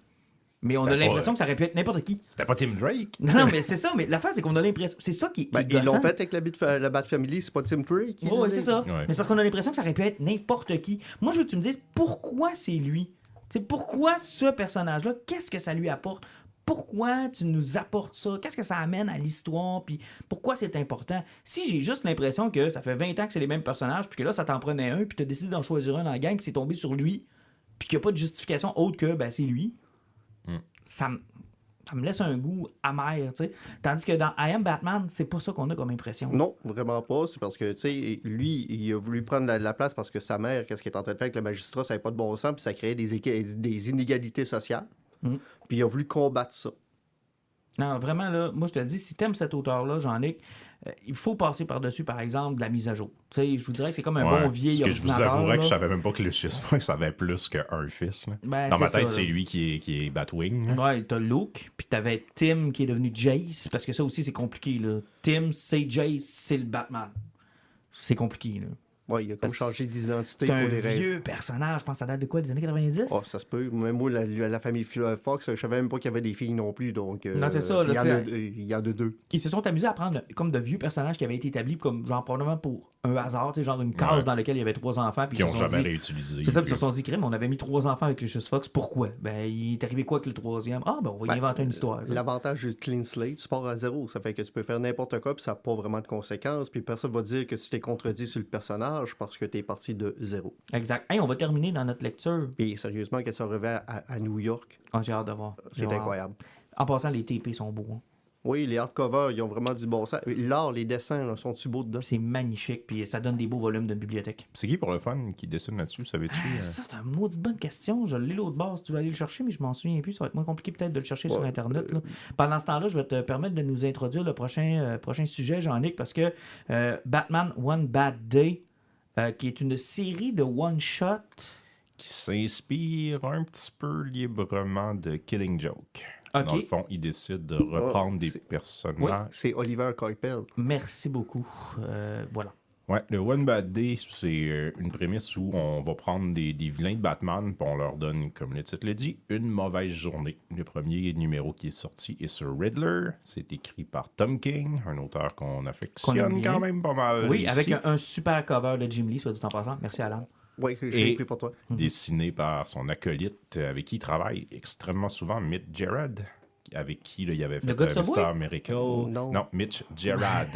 Speaker 1: Mais on a l'impression que ça aurait pu être n'importe qui.
Speaker 4: C'était pas Tim Drake.
Speaker 1: Non, mais c'est ça. Mais l'affaire, c'est qu'on a l'impression... C'est ça qui est
Speaker 3: ils l'ont fait avec la Bat Family, c'est pas Tim Drake.
Speaker 1: Oui, c'est ça.
Speaker 4: Ouais.
Speaker 1: Mais c'est parce qu'on a l'impression que ça aurait pu être n'importe qui. Moi, je veux que tu me dises pourquoi c'est lui. T'sais, pourquoi ce personnage-là? Qu'est-ce que ça lui apporte? Pourquoi tu nous apportes ça? Qu'est-ce que ça amène à l'histoire? Puis pourquoi c'est important? Si j'ai juste l'impression que ça fait 20 ans que c'est les mêmes personnages, puis que là, ça t'en prenait un, puis tu as décidé d'en choisir un dans la gang, puis c'est tombé sur lui, puis qu'il n'y a pas de justification autre que c'est lui, ça me laisse un goût amer, tu sais. Tandis que dans I Am Batman, c'est pas ça qu'on a comme impression.
Speaker 3: Non, vraiment pas. C'est parce que, tu sais, lui, il a voulu prendre la place parce que sa mère, qu'est-ce qu'elle est en train de faire avec le magistrat, ça n'avait pas de bon sens, puis ça créait des inégalités sociales. Puis il a voulu combattre ça.
Speaker 1: Non, vraiment, là, moi, je te le dis, si t'aimes cet auteur-là, Jean-Nic, il faut passer par-dessus, par exemple, de la mise à jour. Tu sais, je vous dirais que c'est comme un bon vieil ordinateur.
Speaker 4: Je vous avouerais que
Speaker 1: là.
Speaker 4: je savais même pas que Lucius Fox avait plus qu'un fils. Là. Dans ma tête, c'est lui qui est Batwing. Là.
Speaker 1: Ouais, t'as Luke, puis t'avais Tim qui est devenu Jace, parce que ça aussi, c'est compliqué, là. Tim, c'est Jace, c'est le Batman. C'est compliqué, là.
Speaker 3: Ouais, il a comme changé d'identité
Speaker 1: pour
Speaker 3: les
Speaker 1: rêves. C'est un
Speaker 3: rêves.
Speaker 1: vieux personnage, je pense que ça date de quoi, des années 90?
Speaker 3: Oh, ça se peut. Même moi, la famille Fox, je savais même pas qu'il y avait des filles non plus. Donc,
Speaker 1: non, c'est ça. Là,
Speaker 3: il y en a deux.
Speaker 1: Ils se sont amusés à prendre comme de vieux personnages qui avaient été établis comme genre probablement pour un hasard, tu sais, genre une case dans laquelle il y avait 3 enfants. Puis
Speaker 4: qui n'ont jamais réutilisé.
Speaker 1: C'est ça, puis ils se sont dit, crème, on avait mis 3 enfants avec Lucius Fox. Pourquoi? Ben, il est arrivé quoi avec le 3e? Ah, ben, on va y inventer une histoire.
Speaker 3: L'avantage du clean slate, tu pars à zéro. Ça fait que tu peux faire n'importe quoi, puis ça n'a pas vraiment de conséquences. Puis personne va dire que tu t'es contredit sur le personnage parce que tu es parti de zéro.
Speaker 1: Exact. Hey, on va terminer dans notre lecture.
Speaker 3: Puis sérieusement, qu'elle se revêt à New York.
Speaker 1: Ah, j'ai hâte de voir.
Speaker 3: C'est incroyable.
Speaker 1: En passant, les TP sont beaux. Hein.
Speaker 3: Oui, les hardcovers, ils ont vraiment du bon sens. L'art, les dessins, là, sont-tu beaux dedans?
Speaker 1: C'est magnifique, puis ça donne des beaux volumes d'une bibliothèque.
Speaker 4: C'est qui pour le fun qui dessine là-dessus, savais-tu?
Speaker 1: Ça, c'est une maudite bonne question. Je l'ai l'autre base, tu vas aller le chercher, mais je m'en souviens plus. Ça va être moins compliqué peut-être de le chercher sur Internet. Là. Pendant ce temps-là, je vais te permettre de nous introduire le prochain sujet, Jean-Nic, parce que Batman One Bad Day, qui est une série de one-shot...
Speaker 4: qui s'inspire un petit peu librement de Killing Joke.
Speaker 1: Okay.
Speaker 4: Dans le fond, il décide de reprendre des personnages.
Speaker 3: Oui, c'est Oliver Coipel.
Speaker 1: Merci beaucoup. Voilà.
Speaker 4: Ouais, le One Bad Day, c'est une prémisse où on va prendre des vilains de Batman puis on leur donne, comme le titre le dit, une mauvaise journée. Le premier numéro qui est sorti est sur Riddler. C'est écrit par Tom King, un auteur qu'on affectionne quand même pas mal.
Speaker 1: Oui,
Speaker 4: ici.
Speaker 1: avec un super cover de Jim Lee, soit dit en passant. Merci, Alan.
Speaker 3: Oui, je l'ai pris pour toi.
Speaker 4: Dessiné par son acolyte avec qui il travaille extrêmement souvent, Mitch Gerard, avec qui là, il avait fait Mr. Miracle. Non, Mitch Gerard.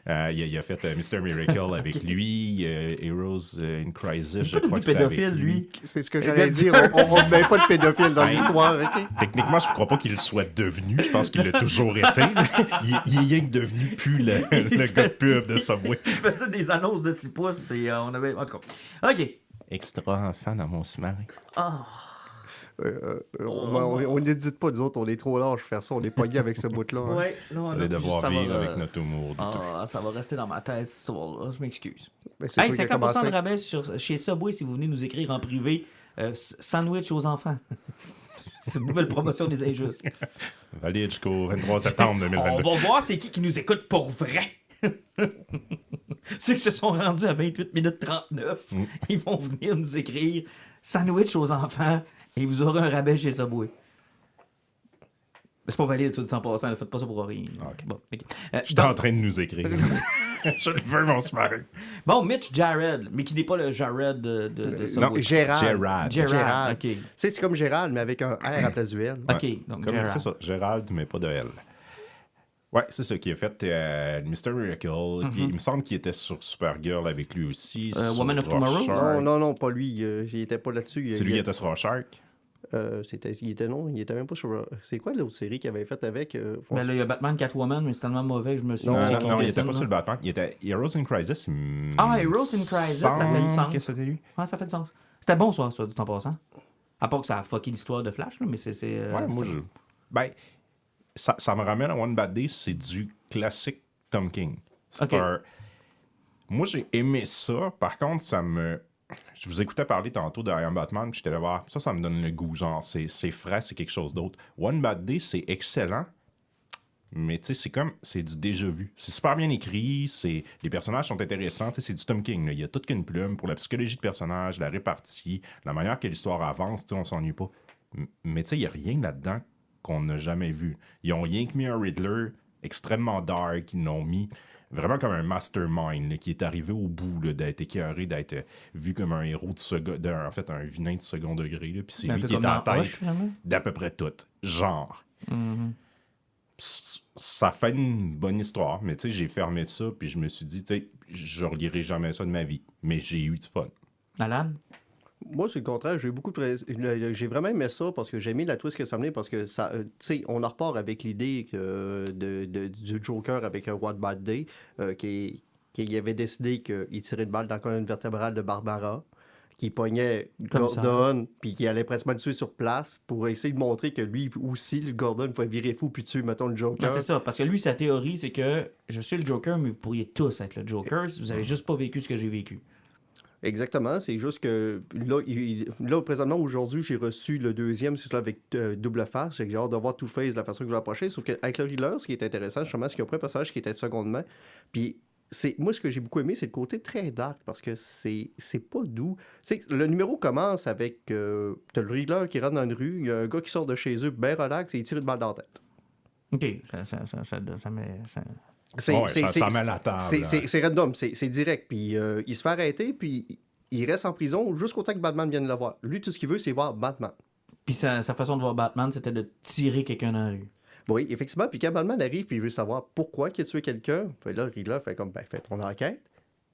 Speaker 4: Il a fait Mr. Miracle avec lui, Heroes in Crisis, je crois que c'est avec lui.
Speaker 3: C'est ce que j'allais dire, on ne met pas de pédophile dans l'histoire, OK?
Speaker 4: Techniquement, je ne crois pas qu'il le soit devenu, je pense qu'il l'a toujours été. Il est rien que devenu plus le gars de pub de Subway.
Speaker 1: Il faisait des annonces de 6 pouces et on avait... En tout cas, OK.
Speaker 4: Extra enfant dans mon sous-marin.
Speaker 3: On n'hésite pas, nous autres, on est trop large pour faire ça, on est pognés avec ce bout-là. Hein.
Speaker 1: Ouais, non,
Speaker 4: allez devoir vivre avec notre humour.
Speaker 1: Ça va rester dans ma tête, cette histoire-là, je m'excuse.
Speaker 3: Hey,
Speaker 1: 50% de rabais chez Subway si vous venez nous écrire en privé sandwich aux enfants. C'est une nouvelle promotion des Injustes.
Speaker 4: Valide jusqu'au 23 septembre 2022.
Speaker 1: On va voir c'est qui nous écoute pour vrai. Ceux qui se sont rendus à 28 minutes 39, ils vont venir nous écrire sandwich aux enfants et vous aurez un rabais chez Subway. Mais c'est pas valide, tout en passant, ne faites pas ça pour rien.
Speaker 4: Okay.
Speaker 1: Bon, okay.
Speaker 4: Je suis en train de nous écrire. Je le veux, mon sous-marin.
Speaker 1: Bon, Mitch Jared, mais qui n'est pas le Jared de
Speaker 3: Non,
Speaker 1: Subway.
Speaker 3: Gérald.
Speaker 1: Gérald, OK.
Speaker 3: C'est comme Gérald, mais avec un R à la place du L.
Speaker 1: OK, donc
Speaker 4: Comme,
Speaker 1: Gérald.
Speaker 4: c'est ça, Gérald, mais pas de L. Ouais, c'est ça qui a fait Mr. Miracle. Puis il me semble qu'il était sur Supergirl avec lui aussi. sur
Speaker 1: Woman of Tomorrow?
Speaker 4: Rorschach.
Speaker 3: Non, pas lui. Il était pas là-dessus.
Speaker 4: C'est lui qui était sur Rorschach.
Speaker 3: Il était même pas sur. C'est quoi l'autre série qu'il avait faite avec
Speaker 1: Ben là, il y a Batman, Catwoman, mais c'est tellement mauvais que je me suis
Speaker 3: Non,
Speaker 1: dit
Speaker 4: Non,
Speaker 1: qu'il
Speaker 4: il était
Speaker 1: dessine,
Speaker 4: pas
Speaker 1: là.
Speaker 4: sur le Batman. Il était Heroes in Crisis.
Speaker 1: Heroes in Crisis, ça fait du sens.
Speaker 4: Que c'était lui.
Speaker 1: Ouais, ça fait du sens. C'était bon, ça, du temps passant. À part que ça a fucké l'histoire de Flash, là, mais c'est...
Speaker 4: Ouais, moi, Ben, ça me ramène à One Bad Day, c'est du classique Tom King. C'est
Speaker 1: Ok.
Speaker 4: Moi, j'ai aimé ça. Par contre, je vous écoutais parler tantôt de I Am Batman, puis j'étais là voir. Ça me donne le goût. Genre, c'est frais, c'est quelque chose d'autre. One Bad Day, c'est excellent. Mais tu sais, c'est du déjà vu. C'est super bien écrit, les personnages sont intéressants, tu sais, c'est du Tom King. Là. Il y a toute qu'une plume pour la psychologie de personnage, la répartie, la manière que l'histoire avance, tu sais, on s'ennuie pas. Mais tu sais, il n'y a rien là-dedans qu'on n'a jamais vu. Ils ont rien que mis un Riddler extrêmement dark, ils l'ont mis vraiment comme un mastermind là, qui est arrivé au bout là, d'être écœuré, d'être vu comme un héros en fait un vilain de second degré. Là, puis c'est
Speaker 1: Un
Speaker 4: lui
Speaker 1: peu
Speaker 4: qui est
Speaker 1: comme
Speaker 4: en
Speaker 1: dans
Speaker 4: tête
Speaker 1: Hush, finalement.
Speaker 4: d'à peu près tout. Genre. Ça fait une bonne histoire, mais tu sais, j'ai fermé ça, puis je me suis dit, tu sais, je relirai jamais ça de ma vie. Mais j'ai eu du fun.
Speaker 1: Alan?
Speaker 3: Moi, c'est le contraire. J'ai vraiment aimé ça parce que j'ai aimé la twist que ça menait parce que ça, tu sais, on en repart avec l'idée du Joker avec un One Bad Day qui avait décidé qu'il tirait une balle dans la colonne vertébrale de Barbara, qui pognait
Speaker 1: Comme ça.
Speaker 3: Gordon, puis qui allait presque le tuer sur place pour essayer de montrer que lui aussi, le Gordon, pouvait virer fou puis tuer, mettons, le Joker.
Speaker 1: Non, c'est ça, parce que lui, sa théorie, c'est que je suis le Joker, mais vous pourriez tous être le Joker. Vous avez juste pas vécu ce que j'ai vécu.
Speaker 3: Exactement, c'est juste que là présentement, aujourd'hui, j'ai reçu le deuxième, c'est celui avec double face. J'ai hâte de voir Two-Face de la façon qu'il va approcher. Sauf qu'avec le Riddler, ce qui est intéressant, justement, c'est qu'il y a un personnage qui était secondement. Puis, moi, ce que j'ai beaucoup aimé, c'est le côté très dark parce que c'est pas doux. Tu sais, le numéro commence avec t'as le Riddler qui rentre dans une rue, il y a un gars qui sort de chez eux, bien relax, et il tire une balle dans la tête.
Speaker 1: OK, ça met...
Speaker 4: Ça met la table.
Speaker 3: C'est random, c'est direct. Puis il se fait arrêter, puis il reste en prison jusqu'au temps que Batman vienne le voir. Lui, tout ce qu'il veut, c'est voir Batman.
Speaker 1: Puis sa façon de voir Batman, c'était de tirer quelqu'un dans la rue.
Speaker 3: Oui, effectivement. Puis quand Batman arrive, puis il veut savoir pourquoi il a tué quelqu'un, puis là, Riddler fait comme, fais ton enquête.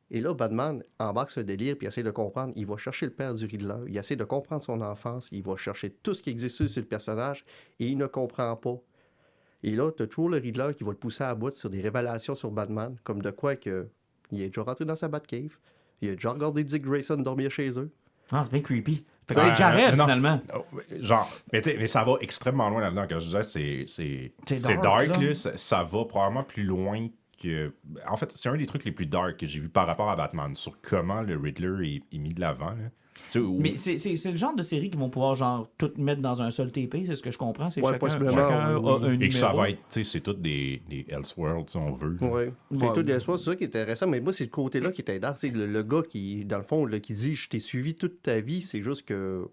Speaker 3: Et là, Batman embarque ce délire, puis essaie de comprendre. Il va chercher le père du Riddler. Il essaie de comprendre son enfance. Il va chercher tout ce qui existe sur le personnage, et il ne comprend pas. Et là, t'as toujours le Riddler qui va le pousser à bout sur des révélations sur Batman, comme de quoi que il est déjà rentré dans sa Batcave. Il a déjà regardé Dick Grayson dormir chez eux.
Speaker 1: Ah, c'est bien creepy. Fait que
Speaker 4: Ouais,
Speaker 1: c'est Jared,
Speaker 4: non.
Speaker 1: finalement.
Speaker 4: Genre, mais ça va extrêmement loin là-dedans. Quand je disais, c'est dark,
Speaker 1: là.
Speaker 4: là, ça va probablement plus loin que. En fait, c'est un des trucs les plus dark que j'ai vu par rapport à Batman, sur comment le Riddler est mis de l'avant. Là. Tu sais,
Speaker 1: Mais c'est le genre de série qui vont pouvoir genre tout mettre dans un seul TP, c'est ce que je comprends. C'est que
Speaker 3: Ouais,
Speaker 1: chacun
Speaker 3: possiblement,
Speaker 1: a
Speaker 3: oui.
Speaker 1: un numéro.
Speaker 4: et que ça va être, tu sais, c'est tout des Elseworlds, si on veut.
Speaker 3: Oui. C'est
Speaker 1: Ouais.
Speaker 3: tout des soirs, c'est ça qui est intéressant. Mais moi, c'est le côté-là qui est intéressant. C'est le gars qui, dans le fond, là, qui dit je t'ai suivi toute ta vie. C'est juste que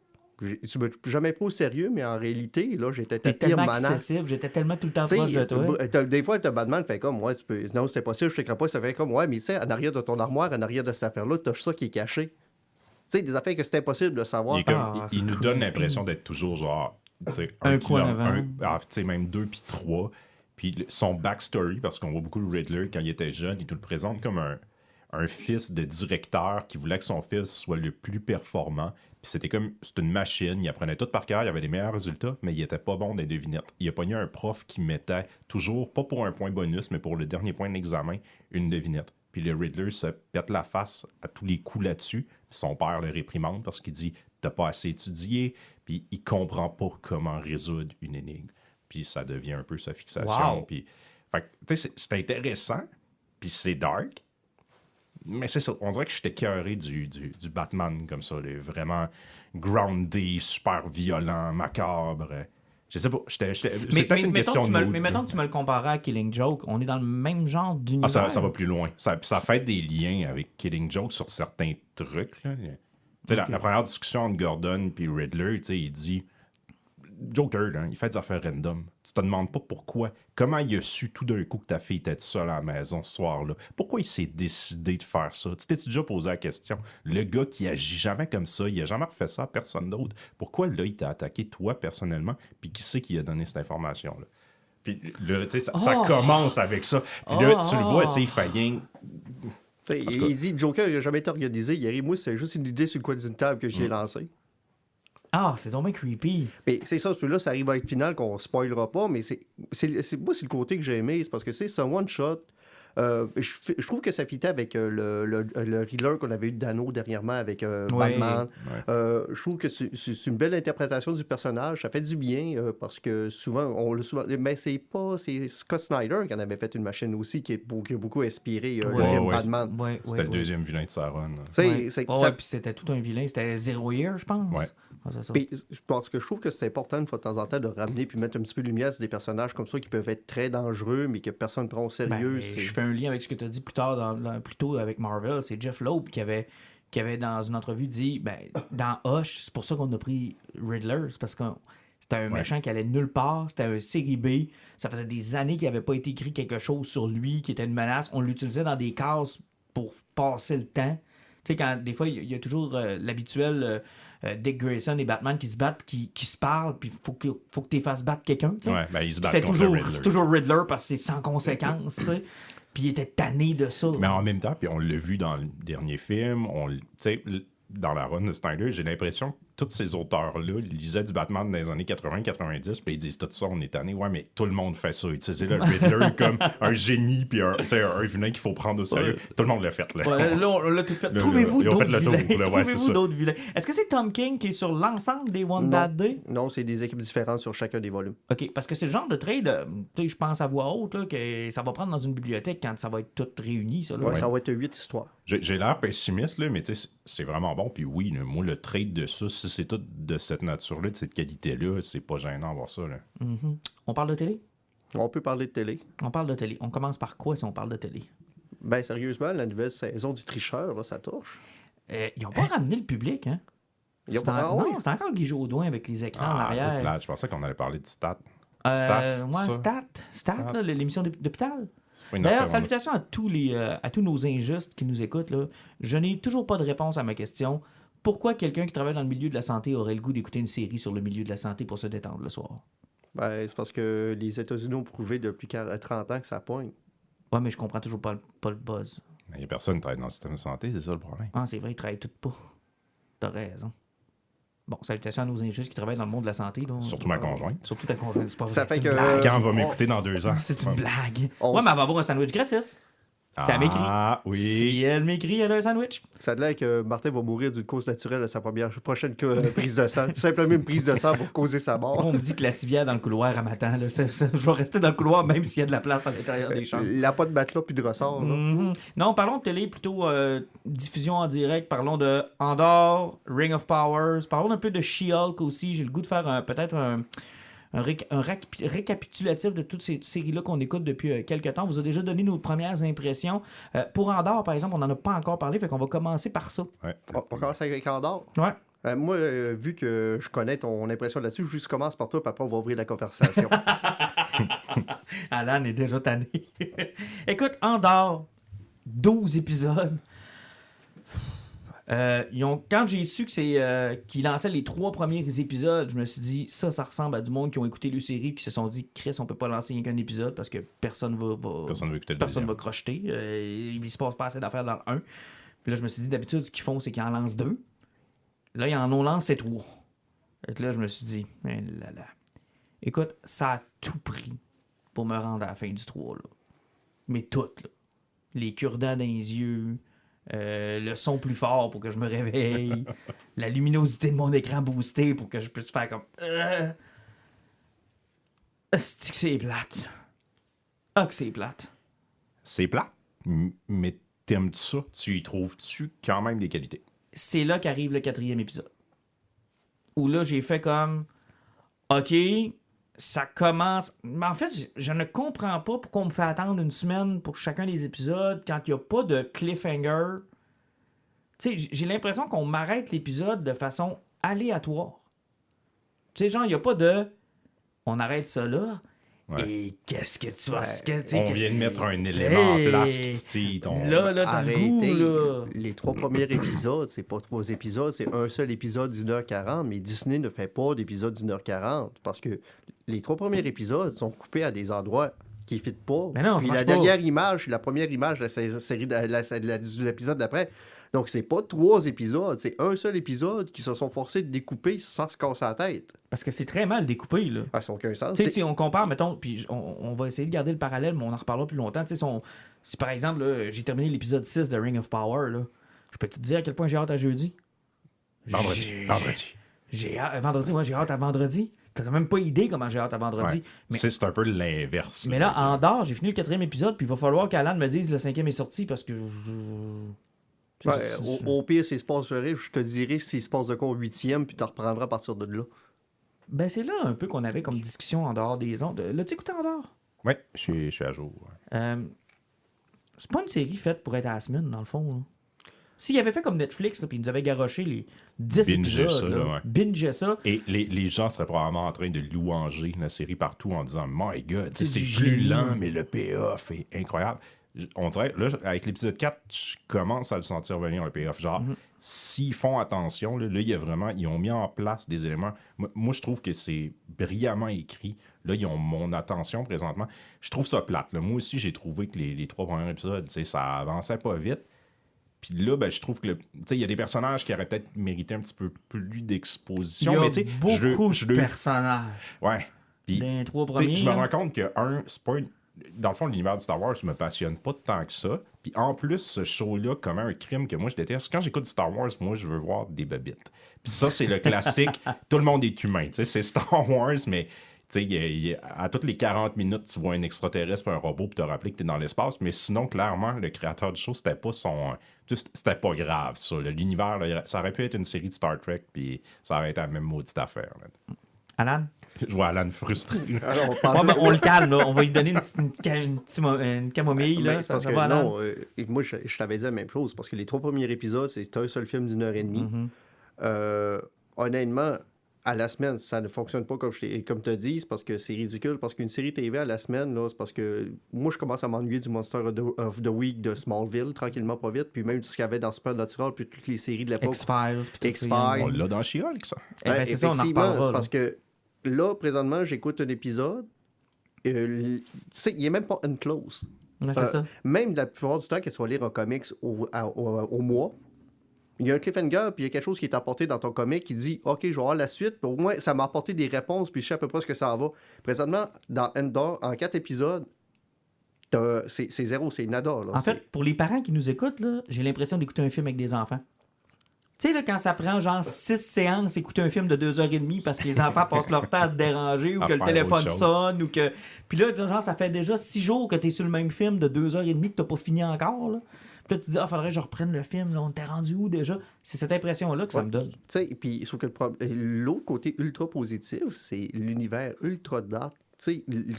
Speaker 3: tu m'as jamais pris au sérieux, mais en réalité, là, j'étais ta
Speaker 1: T'es
Speaker 3: pire
Speaker 1: tellement
Speaker 3: menace.
Speaker 1: accessible, j'étais tellement tout le temps
Speaker 3: Tu sais,
Speaker 1: proche de toi.
Speaker 3: des fois, Batman fait comme, ouais, non, c'est possible, je te crois pas, ça fait comme, ouais, mais tu sais, en arrière de ton armoire, en arrière de cette affaire-là, t'as ça qui est caché. Tu sais, des affaires que c'est impossible de savoir.
Speaker 4: Il nous donne l'impression d'être toujours genre, tu sais,
Speaker 1: Un coin avant.
Speaker 4: tu sais, même 2 puis 3. Puis son backstory, parce qu'on voit beaucoup le Riddler quand il était jeune, il nous le présente comme un fils de directeur qui voulait que son fils soit le plus performant. Puis c'était une machine, il apprenait tout par cœur, il avait les meilleurs résultats, mais il était pas bon des devinettes. Il a pogné un prof qui mettait toujours, pas pour un point bonus, mais pour le dernier point de l'examen, une devinette. Puis le Riddler se pète la face à tous les coups là-dessus. Puis son père le réprimande parce qu'il dit « T'as pas assez étudié », puis il comprend pas comment résoudre une énigme. Puis ça devient un peu sa fixation.
Speaker 1: Wow.
Speaker 4: Puis, fait que, tu sais, c'est intéressant, puis c'est dark, mais c'est ça. On dirait que j'étais cœuré du Batman comme ça, là, vraiment groundé, super violent, macabre. Je sais pas, c'est peut-être une question de mood.
Speaker 1: Mais mettons que tu me le comparais à Killing Joke, on est dans le même genre d'univers.
Speaker 4: Ça va plus loin. Ça fait des liens avec Killing Joke sur certains trucs. Là. Tu sais, la première discussion entre Gordon et Riddler, tu sais, il dit Joker, là, il fait des affaires random. Tu te demandes pas pourquoi. Comment il a su tout d'un coup que ta fille était seule à la maison ce soir-là? Pourquoi il s'est décidé de faire ça? Tu t'es déjà posé la question? Le gars qui agit jamais comme ça, il a jamais refait ça à personne d'autre. Pourquoi là, il t'a attaqué toi personnellement? Puis qui c'est qui a donné cette information-là? Puis là, tu sais, ça commence avec ça. Puis là, tu le vois, tu sais, il fait rien.
Speaker 3: Il dit Joker, il n'a jamais été organisé. Il arrive, moi, c'est juste une idée sur le coin d'une table que j'ai lancée.
Speaker 1: Ah, c'est donc bien creepy.
Speaker 3: Mais c'est ça, là, ça arrive avec le final qu'on spoilera pas, mais moi, c'est le côté que j'ai aimé. C'est parce que c'est un one-shot. Je trouve que ça fitait avec le Riddler qu'on avait eu de Dano dernièrement avec Batman. Je trouve que c'est une belle interprétation du personnage. Ça fait du bien parce que souvent, mais c'est Scott Snyder qui en avait fait une machine aussi qui a beaucoup inspiré le film Batman.
Speaker 4: C'était le deuxième vilain de Sauron.
Speaker 1: Puis c'était tout un vilain. C'était Zero Year, je pense.
Speaker 4: Ouais.
Speaker 1: C'est ça.
Speaker 3: Puis, parce que je trouve que c'est important une fois de temps en temps de ramener puis mettre un petit peu de lumière sur des personnages comme ça qui peuvent être très dangereux mais que personne ne prend au sérieux.
Speaker 1: Je fais un lien avec ce que tu as dit plus tôt avec Marvel. C'est Jeff Loeb qui avait dans une entrevue dit dans Hush, c'est pour ça qu'on a pris Riddler. C'est parce que c'était un méchant qui allait nulle part. C'était un série B. Ça faisait des années qu'il n'avait pas été écrit quelque chose sur lui qui était une menace. On l'utilisait dans des cases pour passer le temps. Tu sais, quand des fois, il y a toujours l'habituel Dick Grayson et Batman qui se battent, qui se parlent, puis faut que tu fasses battre quelqu'un.
Speaker 4: Ouais, ils se battent
Speaker 1: c'est toujours Riddler parce que c'est sans conséquence, tu sais. Puis il était tanné de ça.
Speaker 4: Mais en même temps, puis on l'a vu dans le dernier film, dans la run de Snyder, j'ai l'impression que tous ces auteurs-là lisaient du Batman dans les années 80-90, puis ils disent tout ça, on est tanné. Ouais, mais tout le monde fait ça. Utiliser le Riddler comme un génie, puis un vilain qu'il faut prendre au sérieux. Tout le monde l'a fait. Là,
Speaker 1: on l'a tout fait. Trouvez-vous d'autres vilains.
Speaker 4: Trouvez-vous
Speaker 1: d'autres vilains. Est-ce que c'est Tom King qui est sur l'ensemble des One Bad Day?
Speaker 3: Non, c'est des équipes différentes sur chacun des volumes.
Speaker 1: OK, parce que c'est le genre de trade, je pense à voix haute, là, que ça va prendre dans une bibliothèque quand ça va être tout réuni. Ça, là.
Speaker 3: Ça va être 8 histoires.
Speaker 4: J'ai l'air pessimiste, là, mais c'est vraiment bon. Puis oui, moi, le trade de ça, si c'est tout de cette nature-là, de cette qualité-là, c'est pas gênant de voir ça. Là.
Speaker 1: Mm-hmm. On parle de télé?
Speaker 3: On peut parler de télé.
Speaker 1: On parle de télé. On commence par quoi si on parle de télé?
Speaker 3: Ben sérieusement, la nouvelle saison du Tricheur, là, ça touche.
Speaker 1: Ils n'ont pas ramené le public, hein? C'est encore Guy Jodoin avec les écrans en arrière.
Speaker 4: C'est plate. Je pensais qu'on allait parler de Stat.
Speaker 1: Stat, là, l'émission d'hôpital. D'ailleurs, salutations à tous nos injustes qui nous écoutent. Là. Je n'ai toujours pas de réponse à ma question. Pourquoi quelqu'un qui travaille dans le milieu de la santé aurait le goût d'écouter une série sur le milieu de la santé pour se détendre le soir?
Speaker 3: Ben, c'est parce que les États-Unis ont prouvé depuis 30 ans que ça pogne.
Speaker 1: Ouais, mais je comprends toujours pas le buzz.
Speaker 4: Il n'y a personne qui travaille dans le système de santé, c'est ça le problème.
Speaker 1: Ah, c'est vrai, ils travaillent tous pas. T'as raison. Bon, salutations à nos injustes qui travaillent dans le monde de la santé. Là.
Speaker 4: Surtout ma conjointe.
Speaker 1: Surtout ta conjointe, c'est pas vrai.
Speaker 3: Ça fait
Speaker 1: c'est
Speaker 3: que...
Speaker 1: une blague.
Speaker 4: Quand on va m'écouter dans 2 ans.
Speaker 1: C'est une blague. Ouais, mais elle va avoir un sandwich gratis. Si elle m'écrit.
Speaker 4: Ah, oui.
Speaker 1: Si elle m'écrit, elle a un sandwich.
Speaker 3: Ça a l'air que Martin va mourir d'une cause naturelle à sa prochaine prise de sang. Tout simplement une prise de sang pour causer sa mort.
Speaker 1: On me dit que la civière dans le couloir, elle m'attend. Je vais rester dans le couloir même s'il y a de la place à l'intérieur des chambres.
Speaker 3: Il n'a pas de matelas puis de ressort. Là.
Speaker 1: Mm-hmm. Non, parlons de télé, plutôt diffusion en direct. Parlons de Andor, Ring of Powers. Parlons un peu de She-Hulk aussi. J'ai le goût de faire peut-être un récapitulatif de toutes ces séries-là qu'on écoute depuis quelques temps. On vous a déjà donné nos premières impressions. Pour Andor, par exemple, on n'en a pas encore parlé, fait qu'on va commencer par ça.
Speaker 4: Ouais.
Speaker 3: On commence avec Andor?
Speaker 1: Ouais.
Speaker 3: Moi, vu que je connais ton impression là-dessus, je commence par toi, puis après, on va ouvrir la conversation.
Speaker 1: Alan est déjà tanné. Écoute, Andor, 12 épisodes. Quand j'ai su que qu'ils lançaient les 3 premiers épisodes, je me suis dit, ça ressemble à du monde qui ont écouté le série et qui se sont dit, Chris, on peut pas lancer rien qu'un épisode parce que personne va crocheter. Il se passe pas assez d'affaires dans le 1. Puis là, je me suis dit, d'habitude, ce qu'ils font, c'est qu'ils en lancent 2. Là, ils en ont lancé 3. Et là, je me suis dit, écoute, ça a tout pris pour me rendre à la fin du 3. Là. Mais tout, là. Les cure-dents dans les yeux. Le son plus fort pour que je me réveille, la luminosité de mon écran boostée pour que je puisse faire comme c'est plate. Ah que c'est plate.
Speaker 4: C'est plate, mais t'aimes ça? Tu y trouves-tu quand même des qualités?
Speaker 1: C'est là qu'arrive le 4e épisode. Où là j'ai fait comme OK, ça commence. Mais en fait, je ne comprends pas pourquoi on me fait attendre une semaine pour chacun des épisodes quand il n'y a pas de cliffhanger. Tu sais, j'ai l'impression qu'on m'arrête l'épisode de façon aléatoire. Tu sais, genre, il n'y a pas de... On arrête ça là.
Speaker 4: Ouais.
Speaker 1: Et qu'est-ce que tu vas...
Speaker 4: On vient de mettre un élément en place qui titille ton...
Speaker 1: Là, t'as le goût, là.
Speaker 3: Les 3 premiers épisodes, c'est pas 3 épisodes, c'est un seul épisode d'1h40, mais Disney ne fait pas d'épisode d'1h40 parce que les 3 premiers épisodes sont coupés à des endroits qui ne fitent pas.
Speaker 1: Mais non,
Speaker 3: puis
Speaker 1: ça
Speaker 3: la
Speaker 1: marche pas.
Speaker 3: dernière image, la première image de la série de l'épisode d'après. Donc, c'est pas 3 épisodes, c'est un seul épisode qui se sont forcés de découper sans se casser la tête.
Speaker 1: Parce que c'est très mal découpé, là.
Speaker 3: Ah, ça n'a aucun sens.
Speaker 1: Tu sais, si on compare, mettons, puis on va essayer de garder le parallèle, mais on en reparlera plus longtemps. Tu sais, si par exemple, là, j'ai terminé l'épisode 6 de Ring of Power, là, je peux te dire à quel point j'ai hâte à jeudi?
Speaker 4: Vendredi.
Speaker 1: Vendredi, moi, j'ai hâte à vendredi. T'as même pas idée comment j'ai hâte à vendredi.
Speaker 4: Ouais.
Speaker 1: Mais,
Speaker 4: C'est un peu l'inverse.
Speaker 1: mais là, en dehors, j'ai fini le 4e épisode, puis il va falloir qu'Alan me dise le 5e est sorti parce que...
Speaker 3: Ouais, au pire, s'il se passe je te dirai s'il se passe de quoi au 8e, puis tu reprendras à partir de là.
Speaker 1: Ben, c'est là un peu qu'on avait comme discussion en dehors des ondes. L'as-tu écouté en dehors?
Speaker 4: Oui, je suis à jour.
Speaker 1: C'est pas une série faite pour être à la semaine, dans le fond. Là. S'il avait fait comme Netflix, là, puis il nous avait garoché les 10
Speaker 4: Bingeait
Speaker 1: épisodes,
Speaker 4: ça,
Speaker 1: là,
Speaker 4: ouais.
Speaker 1: bingeait ça.
Speaker 4: Et les gens seraient probablement en train de louanger la série partout en disant « My God,
Speaker 1: C'est
Speaker 4: c'est
Speaker 1: du
Speaker 4: plus
Speaker 1: génie.
Speaker 4: lent, mais le payoff est incroyable. » On dirait, là, avec l'épisode 4, je commence à le sentir venir, le payoff. Genre, s'ils font attention, là, ils ont mis en place des éléments. Moi, je trouve que c'est brillamment écrit. Là, ils ont mon attention présentement. Je trouve ça plate. Là. Moi aussi, j'ai trouvé que les 3 premiers épisodes, ça avançait pas vite. Puis là, ben, je trouve que il y a des personnages qui auraient peut-être mérité un petit peu plus d'exposition.
Speaker 1: Il y a
Speaker 4: mais, tu sais,
Speaker 1: beaucoup de personnages.
Speaker 4: Ouais. Puis,
Speaker 1: Dans les 3
Speaker 4: tu sais,
Speaker 1: premiers.
Speaker 4: je me
Speaker 1: là.
Speaker 4: rends compte que, c'est pas dans le fond, l'univers de Star Wars me passionne pas tant que ça. Puis en plus, ce show-là commet un crime que moi, je déteste. Quand j'écoute Star Wars, moi, je veux voir des babites. Puis ça, c'est le classique. Tout le monde est humain. Tu sais, c'est Star Wars, mais... Tu sais, à toutes les 40 minutes, tu vois un extraterrestre et un robot pour te rappeler que tu es dans l'espace. Mais sinon, clairement, le créateur du show, c'était pas son... C'était pas grave, ça. L'univers, là, ça aurait pu être une série de Star Trek, puis ça aurait été la même maudite affaire. Là.
Speaker 1: Alan?
Speaker 4: Je vois Alan frustré.
Speaker 3: Alors,
Speaker 1: Ouais, ben, on le calme, là. On va lui donner une camomille, là.
Speaker 3: Ben,
Speaker 1: Ça
Speaker 3: parce que
Speaker 1: va, Alan?
Speaker 3: non, moi, je t'avais dit la même chose, parce que les 3 premiers épisodes, c'est un seul film d'1h30. Honnêtement, à la semaine, ça ne fonctionne pas comme tu as dit, c'est parce que c'est ridicule, parce qu'une série TV à la semaine, là, c'est parce que moi, je commence à m'ennuyer du Monster of the Week de Smallville, tranquillement, pas vite, puis même tout ce qu'il y avait dans Supernatural, puis toutes les séries de l'époque.
Speaker 1: X-Files. puis tout
Speaker 3: X-Files.
Speaker 1: ça.
Speaker 4: On l'a dans She-Hulk, ça.
Speaker 1: Eh ben, c'est ça, on en
Speaker 3: effectivement,
Speaker 1: reparlera.
Speaker 3: c'est
Speaker 1: là.
Speaker 3: parce que là, présentement, j'écoute un épisode, tu sais, il n'est même pas unclose.
Speaker 1: Ouais, c'est ça.
Speaker 3: Même la plupart du temps, que tu vas lire un comics au mois, il y a un cliffhanger, puis il y a quelque chose qui est apporté dans ton comic qui dit « OK, je vais avoir la suite. » Au moins, ça m'a apporté des réponses, puis je sais à peu près ce que ça en va. Présentement, dans Endor, en 4 épisodes, c'est zéro, c'est nada. Là.
Speaker 1: En fait, pour les parents qui nous écoutent, là, j'ai l'impression d'écouter un film avec des enfants. Tu sais, là, quand ça prend genre 6 séances, écouter un film de 2h30 parce que les enfants passent leur temps à se déranger ou
Speaker 4: À
Speaker 1: que le
Speaker 4: faire
Speaker 1: téléphone
Speaker 4: autre chose.
Speaker 1: sonne ou que... Puis là, genre, ça fait déjà 6 jours que t'es sur le même film de 2h30 que t'as pas fini encore, là. Puis là, tu te dis, faudrait que je reprenne le film, là, on t'est rendu où déjà? C'est cette impression-là que ça me donne.
Speaker 3: Tu sais, puis sauf que l'autre côté ultra positif, c'est l'univers ultra dark. Tu sais, le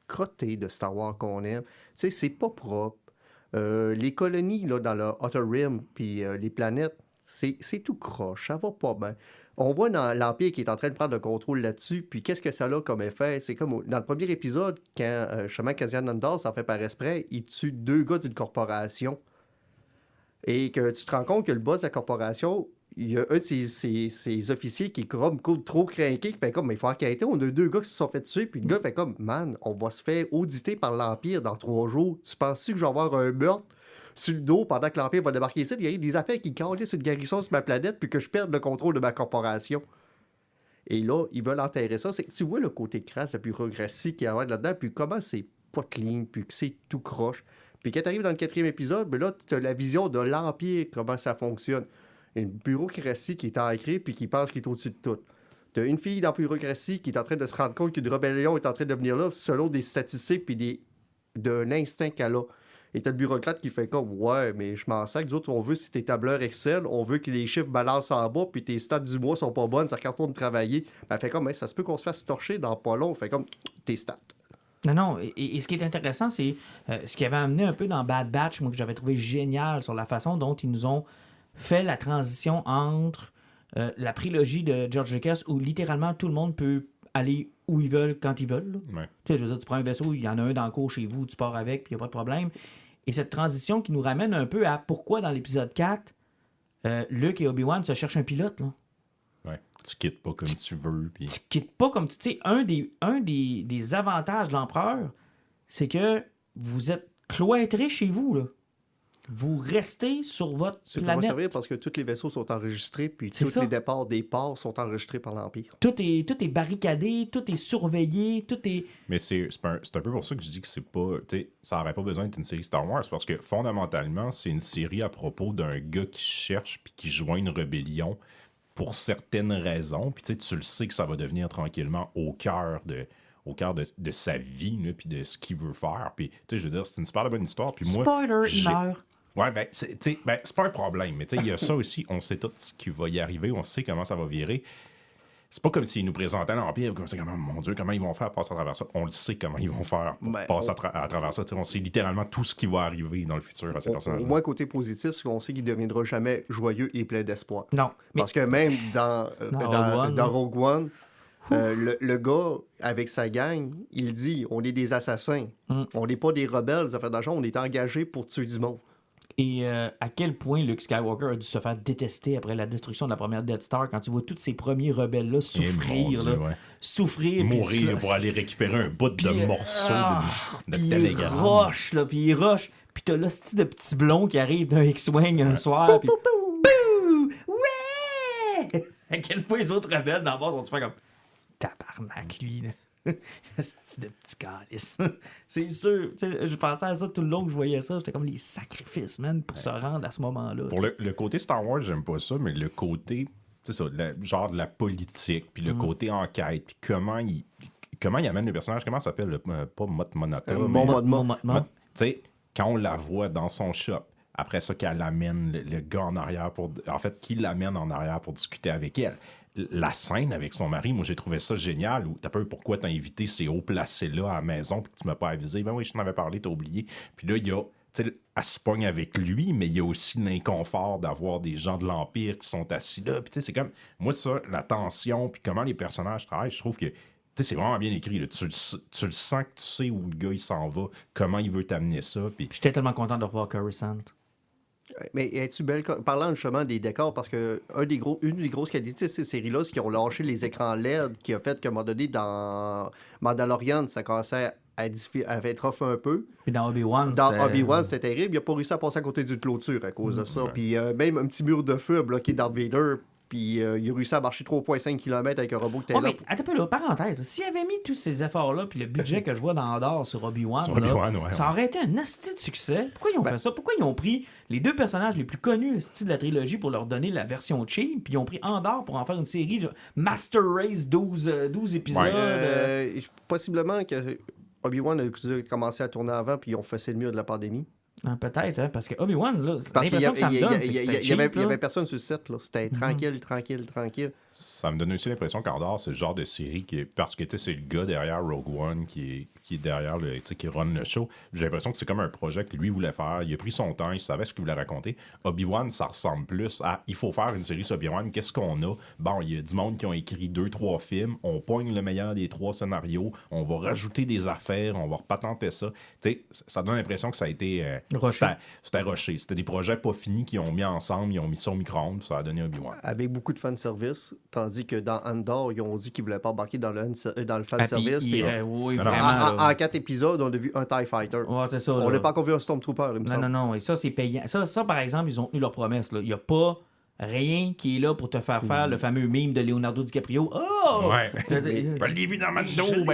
Speaker 3: crotté de Star Wars qu'on aime. Tu sais, c'est pas propre. Les colonies là, dans le Outer Rim, puis les planètes, c'est tout croche, ça va pas bien. On voit dans l'Empire qui est en train de prendre le contrôle là-dessus, puis qu'est-ce que ça a comme effet? C'est comme dans le premier épisode, quand justement Cassian Andor s'en fait par esprit, il tue 2 gars d'une corporation. Et que tu te rends compte que le boss de la corporation, il y a un de ses officiers qui est comme trop craqué, qui fait comme, mais il faut enquêter, on a 2 gars qui se sont fait tuer, puis le gars fait comme, man, on va se faire auditer par l'Empire dans 3 jours. Tu penses-tu que je vais avoir un meurtre sur le dos pendant que l'Empire va débarquer ici? Il y a des affaires qui calissent une garnison sur ma planète, puis que je perde le contrôle de ma corporation. Et là, ils veulent enterrer ça. C'est que tu vois le côté crasse, la bureaucratie qu'il y a là-dedans, puis comment c'est pas clean, puis que c'est tout croche. Puis quand tu arrives dans le 4e épisode, ben là, tu as la vision de l'Empire, comment ça fonctionne. Une bureaucratie qui est ancrée, puis qui pense qu'il est au-dessus de tout. Tu as une fille dans la bureaucratie qui est en train de se rendre compte qu'une rébellion est en train de venir là, selon des statistiques, puis d'un instinct qu'elle a. Et t'as le bureaucrate qui fait comme, ouais, mais je m'en sers que nous autres, on veut, si tes tableurs Excel, on veut que les chiffres balancent en bas, puis tes stats du mois sont pas bonnes, ça retourne travailler. Ben, elle fait comme, ça se peut qu'on se fasse torcher dans pas long. Fait comme, tes stats.
Speaker 1: Non, et ce qui est intéressant, c'est ce qui avait amené un peu dans Bad Batch, moi, que j'avais trouvé génial sur la façon dont ils nous ont fait la transition entre la prélogie de George Lucas où littéralement tout le monde peut aller où ils veulent, quand ils veulent.
Speaker 4: Ouais.
Speaker 1: Tu sais, je veux dire, tu prends un vaisseau, il y en a un dans le cours chez vous, tu pars avec, puis il n'y a pas de problème. Et cette transition qui nous ramène un peu à pourquoi dans l'épisode 4, Luke et Obi-Wan se cherchent un pilote. Là.
Speaker 4: Ouais. Tu quittes pas comme tu veux. Puis...
Speaker 1: Tu quittes pas comme tu sais. Un des avantages de l'empereur, c'est que vous êtes cloîtrés chez vous. Là. Vous restez sur votre
Speaker 3: C'est
Speaker 1: planète.
Speaker 3: servir parce que tous les vaisseaux sont enregistrés, puis
Speaker 1: C'est
Speaker 3: tous
Speaker 1: ça.
Speaker 3: les départs des ports sont enregistrés par l'Empire.
Speaker 1: Tout est barricadé, tout est surveillé, tout est...
Speaker 4: Mais c'est un peu pour ça que je dis que c'est pas. Tu sais, ça n'aurait pas besoin d'être une série Star Wars parce que fondamentalement, c'est une série à propos d'un gars qui cherche puis qui joint une rébellion pour certaines raisons. Puis tu le sais que ça va devenir tranquillement au cœur de sa vie, puis de ce qu'il veut faire. Puis tu sais, je veux dire, c'est une super bonne histoire. Puis moi,
Speaker 1: Spoiler, il meurt.
Speaker 4: Ouais, c'est pas un problème. Mais tu sais, il y a ça aussi. On sait tout ce qui va y arriver. On sait comment ça va virer. C'est pas comme s'ils nous présentaient l'Empire, comme ça, mon Dieu, comment ils vont faire passer à travers ça. On le sait comment ils vont faire pour passer à travers ça. T'sais, on sait littéralement tout ce qui va arriver dans le futur à ces personnages.
Speaker 3: Au moins, côté positif, c'est qu'on sait qu'il ne deviendra jamais joyeux et plein d'espoir.
Speaker 1: Non. Mais
Speaker 3: Parce que même dans Rogue One, le gars, avec sa gang, il dit on est des assassins. On n'est pas des rebelles, des affaires d'argent, on est engagés pour tuer du monde.
Speaker 1: Et à quel point Luke Skywalker a dû se faire détester après la destruction de la première Death Star quand tu vois tous ces premiers rebelles-là souffrir.
Speaker 4: Dieu, ouais.
Speaker 1: Souffrir.
Speaker 4: Mourir pour aller récupérer un bout de morceau de télégramme.
Speaker 1: Puis il rush. Puis t'as l'hostie de petit blond qui arrive d'un X-Wing un soir. Puis Bouh! Ouais! À quel point les autres rebelles dans le bas sont faire comme tabarnak, lui, là. C'est de petit calice. C'est sûr. Je pensais à ça tout le long que je voyais ça. J'étais comme les sacrifices, man, pour se rendre à ce moment-là.
Speaker 4: Pour le côté Star Wars, j'aime pas ça, mais le côté, c'est ça, genre de la politique, puis le côté enquête, puis comment il amène le personnage, comment ça s'appelle, pas Mot Monata,
Speaker 1: Tu
Speaker 4: sais, quand on la voit dans son shop, après ça qu'elle amène le gars en arrière qu'il l'amène en arrière pour discuter avec elle. La scène avec son mari, moi j'ai trouvé ça génial. Ou t'as peur pourquoi t'as invité ces hauts placés-là à la maison puis que tu m'as pas avisé. Ben oui, je t'en avais parlé, t'as oublié. Puis là, il y a, tu sais, elle se pogne avec lui, mais il y a aussi l'inconfort d'avoir des gens de l'Empire qui sont assis là. Puis tu sais, c'est comme, moi ça, la tension, puis comment les personnages travaillent, je trouve que c'est vraiment bien écrit. Là. Tu le sens que tu sais où le gars il s'en va, comment il veut t'amener ça. Puis...
Speaker 1: J'étais tellement content de revoir Coruscant.
Speaker 3: Mais es-tu belle? Parlant justement des décors, parce que une des grosses qualités de ces séries-là, c'est qu'ils ont lâché les écrans LED, qui a fait qu'à un moment donné, dans Mandalorian, ça commençait à être off un peu.
Speaker 1: Puis dans Obi-Wan,
Speaker 3: c'était terrible. Il n'a pas réussi à passer à côté d'une clôture à cause de ça. Puis même un petit mur de feu a bloqué Darth Vader. Puis il a réussi à marcher 3,5 km avec un robot qui était là.
Speaker 1: Mais attends un peu là, parenthèse. S'il avait mis tous ces efforts-là, puis le budget que je vois dans Andorre sur Obi-Wan, ça aurait été un asti de succès. Pourquoi ils ont fait ça? Pourquoi ils ont pris les deux personnages les plus connus de la trilogie pour leur donner la version cheap, puis ils ont pris Andorre pour en faire une série de Master Race 12 épisodes?
Speaker 3: Possiblement que Obi-Wan a commencé à tourner avant, puis ils ont fait le mur de la pandémie.
Speaker 1: Peut-être, hein, parce que Obi-Wan, là, l'impression que ça me donne, c'est que c'était cheap.
Speaker 3: Il y avait personne sur le set, là. C'était tranquille.
Speaker 4: Ça me donne aussi l'impression qu'Andorre, c'est le genre de série parce que c'est le gars derrière Rogue One qui est derrière qui run le show. J'ai l'impression que c'est comme un projet que lui voulait faire. Il a pris son temps, il savait ce qu'il voulait raconter. Obi-Wan, ça ressemble plus à il faut faire une série sur Obi-Wan. Qu'est-ce qu'on a? Bon, il y a du monde qui ont écrit 2-3 films. On pogne le meilleur des 3 scénarios. On va rajouter des affaires. On va repatenter ça. Tu sais, ça donne l'impression que ça a été... C'était rushé. C'était des projets pas finis qu'ils ont mis ensemble. Ils ont mis ça au micro-ondes. Ça a donné Obi-Wan.
Speaker 3: Avec beaucoup de fanservice. Tandis que dans Andor, ils ont dit qu'ils voulaient pas embarquer dans le fanservice.
Speaker 1: Oui, vraiment.
Speaker 3: En 4 épisodes, on a vu un TIE Fighter.
Speaker 1: Ouais, c'est ça.
Speaker 3: On n'a pas encore vu un Stormtrooper, il me semble.
Speaker 1: Non. Et ça, c'est payant. Ça, par exemple, ils ont tenu leur promesse. Là. Il n'y a pas rien qui est là pour te faire faire le fameux meme de Leonardo DiCaprio. Oh!
Speaker 4: Ouais. Je l'ai vu dans ma dos.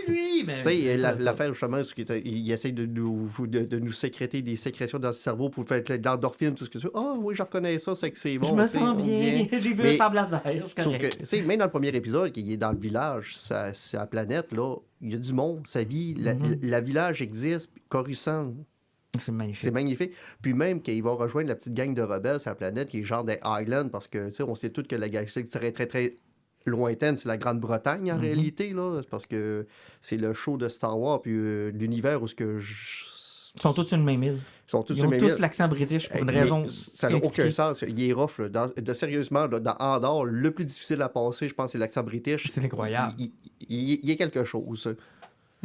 Speaker 1: lui, mais...
Speaker 3: Tu sais, l'affaire, justement, c'est qu'il essaie de nous sécréter des sécrétions dans le cerveau pour faire de l'endorphine, tout ce que tu veux. Ah oui, je reconnais ça, c'est que c'est bon.
Speaker 1: Je me sens bien. J'ai vu un sable laser.
Speaker 3: Sauf que, tu sais, même dans le premier épisode, qui est dans le village, sur la planète, là, il y a du monde, sa vie, la village existe, Coruscant.
Speaker 1: C'est magnifique.
Speaker 3: C'est magnifique. Puis même qu'il va rejoindre la petite gang de rebelles sur la planète, qui est genre des Highlands, parce que, tu sais, on sait tous que la galaxie très, très, très lointaine, c'est la Grande-Bretagne, en réalité, là. C'est parce que c'est le show de Star Wars, puis l'univers où ce que
Speaker 1: Ils sont tous sur une même île.
Speaker 3: Ils
Speaker 1: Ils ont tous l'accent british pour une raison.
Speaker 3: Ça n'a aucun sens. Il est rough. Là. Sérieusement, là, dans Andorre, le plus difficile à passer, je pense, c'est l'accent british.
Speaker 1: C'est incroyable.
Speaker 3: Il y a quelque chose.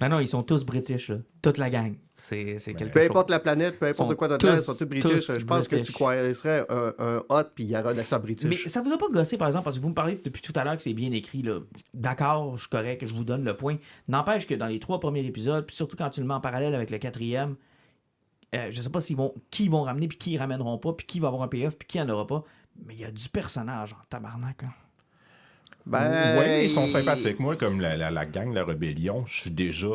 Speaker 1: Non, ils sont tous british, là. Toute la gang. C'est quelque chose.
Speaker 3: Peu importe la planète, peu importe quoi d'autre, ils sont tous british. Je pense
Speaker 1: british.
Speaker 3: que tu croiserais un hot puis il y aura un accent british.
Speaker 1: Mais ça vous a pas gossé, par exemple, parce que vous me parlez depuis tout à l'heure que c'est bien écrit, là. D'accord, je suis correct, je vous donne le point. N'empêche que dans les 3 premiers épisodes, puis surtout quand tu le mets en parallèle avec le 4e, je sais pas qui ils vont ramener, puis qui ils ramèneront pas, puis qui va avoir un payoff, puis qui en aura pas. Mais il y a du personnage en tabarnak, là.
Speaker 4: Oui, ils sont sympathiques. Moi, comme la gang, la rébellion, je suis déjà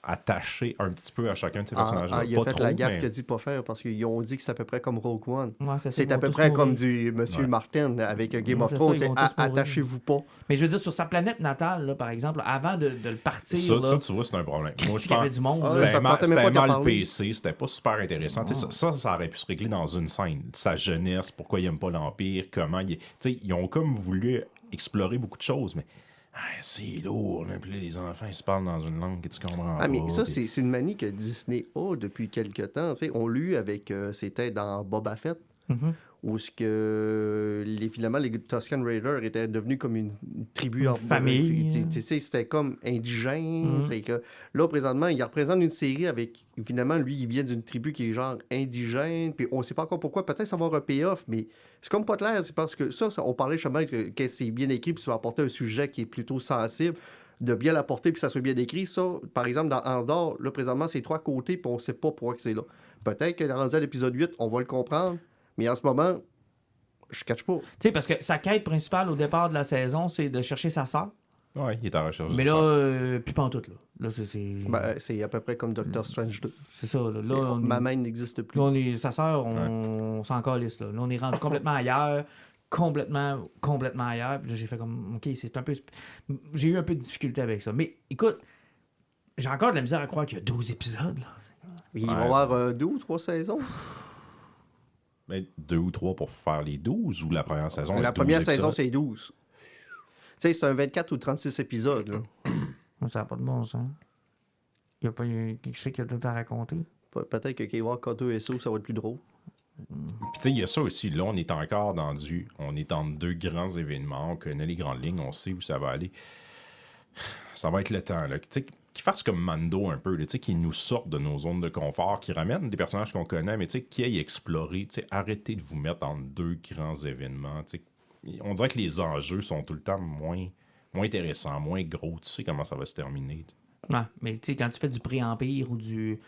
Speaker 4: attaché un petit peu à chacun de ces personnages-là.
Speaker 3: Il a fait la gaffe qu'il a dit pas faire parce qu'ils ont dit que c'est à peu près comme Rogue One.
Speaker 1: Ouais,
Speaker 3: c'est à peu près comme du Monsieur Martin avec Game of Thrones. C'est attachez-vous pas.
Speaker 1: Mais je veux dire, sur sa planète natale, là, par exemple, avant de le partir.
Speaker 4: Ça, tu vois, c'est un problème.
Speaker 1: Moi, je pense du monde.
Speaker 4: C'était mal PC, c'était pas super intéressant. Ça aurait pu se régler dans une scène. Sa jeunesse, pourquoi il aime pas l'Empire, comment. Ils ont comme voulu explorer beaucoup de choses, mais. C'est lourd, là. Puis là, les enfants, ils se parlent dans une langue que tu comprends pas.
Speaker 3: Mais ça, c'est une manie que Disney a depuis quelque temps. T'sais, on l'a eu avec... c'était dans Boba Fett, où finalement, les Tusken Raiders étaient devenus comme une tribu en
Speaker 1: famille.
Speaker 3: C'était comme indigène. C'est que là, présentement, il représente une série avec... Finalement, lui, il vient d'une tribu qui est genre indigène. Puis on sait pas encore pourquoi. Peut-être ça va avoir un payoff, mais c'est comme pas clair. C'est parce que ça on parlait justement que c'est bien écrit, puis ça va apporter un sujet qui est plutôt sensible, de bien l'apporter, puis que ça soit bien écrit. Ça, par exemple, dans Andorre, là, présentement, c'est 3 côtés, puis on sait pas pourquoi c'est là. Peut-être que rendu à l'épisode 8, on va le comprendre. Mais en ce moment, je catch pas.
Speaker 1: Tu sais, parce que sa quête principale au départ de la saison, c'est de chercher sa sœur.
Speaker 4: Ouais, il est en recherche.
Speaker 1: Mais là, plus pantoute, là. Là,
Speaker 3: c'est à peu près comme Doctor Strange 2.
Speaker 1: C'est ça, là.
Speaker 3: Ma main n'existe plus.
Speaker 1: Là, sa sœur, on s'en calisse, là. Là, on est rendu complètement ailleurs. Complètement ailleurs. Puis là, j'ai fait comme, OK, c'est un peu... J'ai eu un peu de difficulté avec ça. Mais, écoute, j'ai encore de la misère à croire qu'il y a 12 épisodes, là.
Speaker 3: Il va y avoir 2 ou 3 saisons.
Speaker 4: Mais 2 ou 3 pour faire les 12 ou la première saison?
Speaker 3: La première saison, c'est 12. Tu sais, c'est un 24 ou 36 épisodes. Là.
Speaker 1: Ça n'a pas de bon sens. Il n'y a pas qui sait qui a tout à raconter.
Speaker 3: Peut-être que K-Walk K2SO, ça va être plus drôle.
Speaker 4: Puis tu sais, il y a ça aussi. Là, on est encore on est entre 2 grands événements. On connaît les grandes lignes. On sait où ça va aller. Ça va être le temps, là. Tu sais, qu'ils fassent comme Mando un peu, tu sais, qu'ils nous sortent de nos zones de confort, qu'ils ramènent des personnages qu'on connaît, mais tu sais, qu'ils aillent explorer, tu sais, arrêtez de vous mettre entre 2 grands événements, tu sais. On dirait que les enjeux sont tout le temps moins intéressants, moins gros, tu sais comment ça va se terminer. T'sais.
Speaker 1: Ouais, mais tu sais, quand tu fais du pré-empire ou du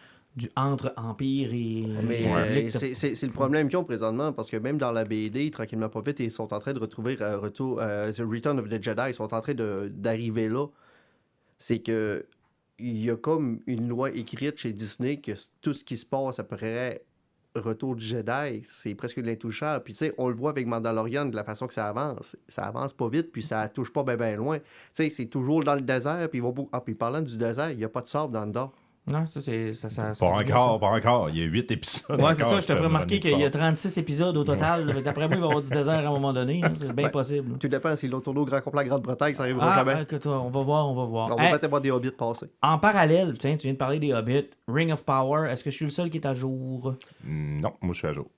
Speaker 1: entre-empire et...
Speaker 3: Mais c'est le problème qu'ils ont présentement, parce que même dans la BD, tranquillement pas vite, ils sont en train de retrouver Return of the Jedi, ils sont en train d'arriver là. C'est que il y a comme une loi écrite chez Disney que tout ce qui se passe après Retour du Jedi, c'est presque de l'intouchable. Puis tu sais, on le voit avec Mandalorian de la façon que ça avance. Ça avance pas vite, puis ça touche pas bien loin. Tu sais, c'est toujours dans le désert, puis puis parlant du désert, il n'y a pas de sable dans le dos.
Speaker 1: Non, ça, c'est...
Speaker 4: Pas encore. Il y a 8 épisodes.
Speaker 1: Ouais, c'est ça. Je te ferais remarquer qu'il y a 36 épisodes au total. D'après moi, il va y avoir du désert à un moment donné. Hein. C'est bien possible.
Speaker 3: Tout dépend. Si l'autre tournoi grand complet Grande-Bretagne, ça arrivera jamais.
Speaker 1: Écoute, on va voir.
Speaker 3: On va peut-être voir des Hobbits passer.
Speaker 1: En parallèle, tiens, tu viens de parler des Hobbits. Ring of Power, est-ce que je suis le seul qui est à jour?
Speaker 4: Non, moi, je suis à jour.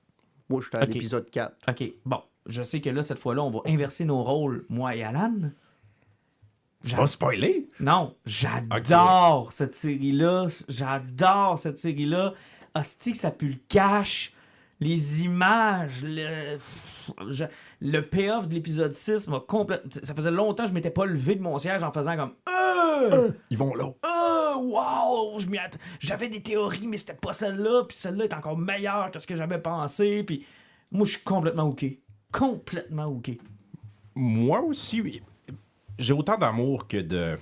Speaker 3: Moi, je suis à l'épisode 4.
Speaker 1: OK. Bon, je sais que là, cette fois-là, on va inverser nos rôles, moi et Alan.
Speaker 4: Tu vas spoiler?
Speaker 1: Non, j'adore cette série-là. Hostie que ça pue le cash. Les images, le payoff de l'épisode 6 m'a complètement... Ça faisait longtemps que je m'étais pas levé de mon siège en faisant comme...
Speaker 4: Ils vont là.
Speaker 1: Wow! J'avais des théories, mais c'était pas celle-là. Puis celle-là est encore meilleure que ce que j'avais pensé. Puis moi, je suis complètement hooké. Complètement hooké.
Speaker 4: Moi aussi, oui. J'ai autant d'amour que de...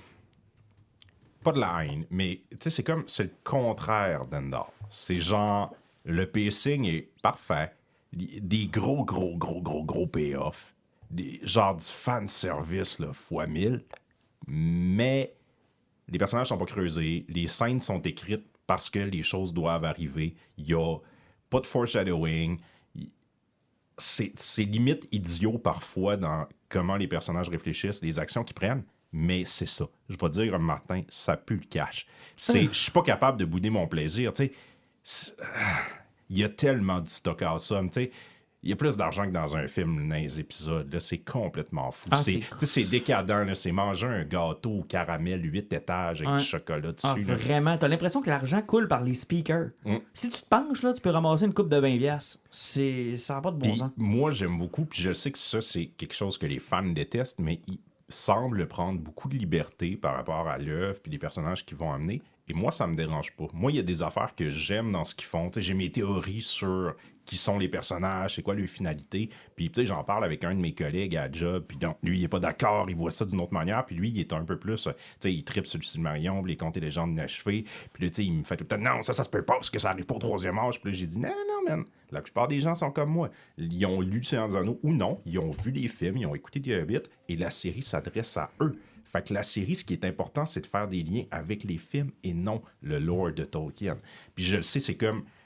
Speaker 4: Pas de la haine, mais tu sais, c'est le contraire d'Endor. C'est genre, le pacing est parfait, des gros payoffs, genre du fanservice, là, fois 1000, mais les personnages sont pas creusés, les scènes sont écrites parce que les choses doivent arriver, il y a pas de foreshadowing, c'est limite idiot parfois dans comment les personnages réfléchissent, les actions qu'ils prennent, mais c'est ça. Je vais dire un matin, ça pue le cash. Je suis pas capable de bouder mon plaisir. Tu sais, il y a tellement de stock awesome, tu sais. Il y a plus d'argent que dans un film dans les épisodes. Là, c'est complètement fou. C'est décadent. Là, c'est manger un gâteau au caramel 8 étages avec du chocolat dessus. Là.
Speaker 1: Vraiment. T'as l'impression que l'argent coule par les speakers. Si tu te penches, là, tu peux ramasser une coupe de 20$. Ça n'a pas de bon sens.
Speaker 4: Moi, j'aime beaucoup. Puis je sais que ça, c'est quelque chose que les fans détestent, mais ils semblent prendre beaucoup de liberté par rapport à l'œuvre puis les personnages qu'ils vont amener. Et moi, ça me dérange pas. Moi, il y a des affaires que j'aime dans ce qu'ils font. T'sais, j'ai mes théories sur qui sont les personnages, c'est quoi leur finalité. Puis, j'en parle avec un de mes collègues à job. Puis, donc, lui, il est pas d'accord, il voit ça d'une autre manière. Puis, lui, il est un peu plus. Il tripe sur le Silmarillion, les contes et légendes inachevées. Puis, là, il me fait tout le temps, non, ça se peut pas parce que ça arrive pas au 3e âge. Puis, là, j'ai dit, non, man. La plupart des gens sont comme moi. Ils ont lu Seigneur des Anneaux ou non. Ils ont vu les films, ils ont écouté The Hobbit. Et la série s'adresse à eux. Fait que la série, ce qui est important, c'est de faire des liens avec les films et non le lore de Tolkien. Puis je le sais,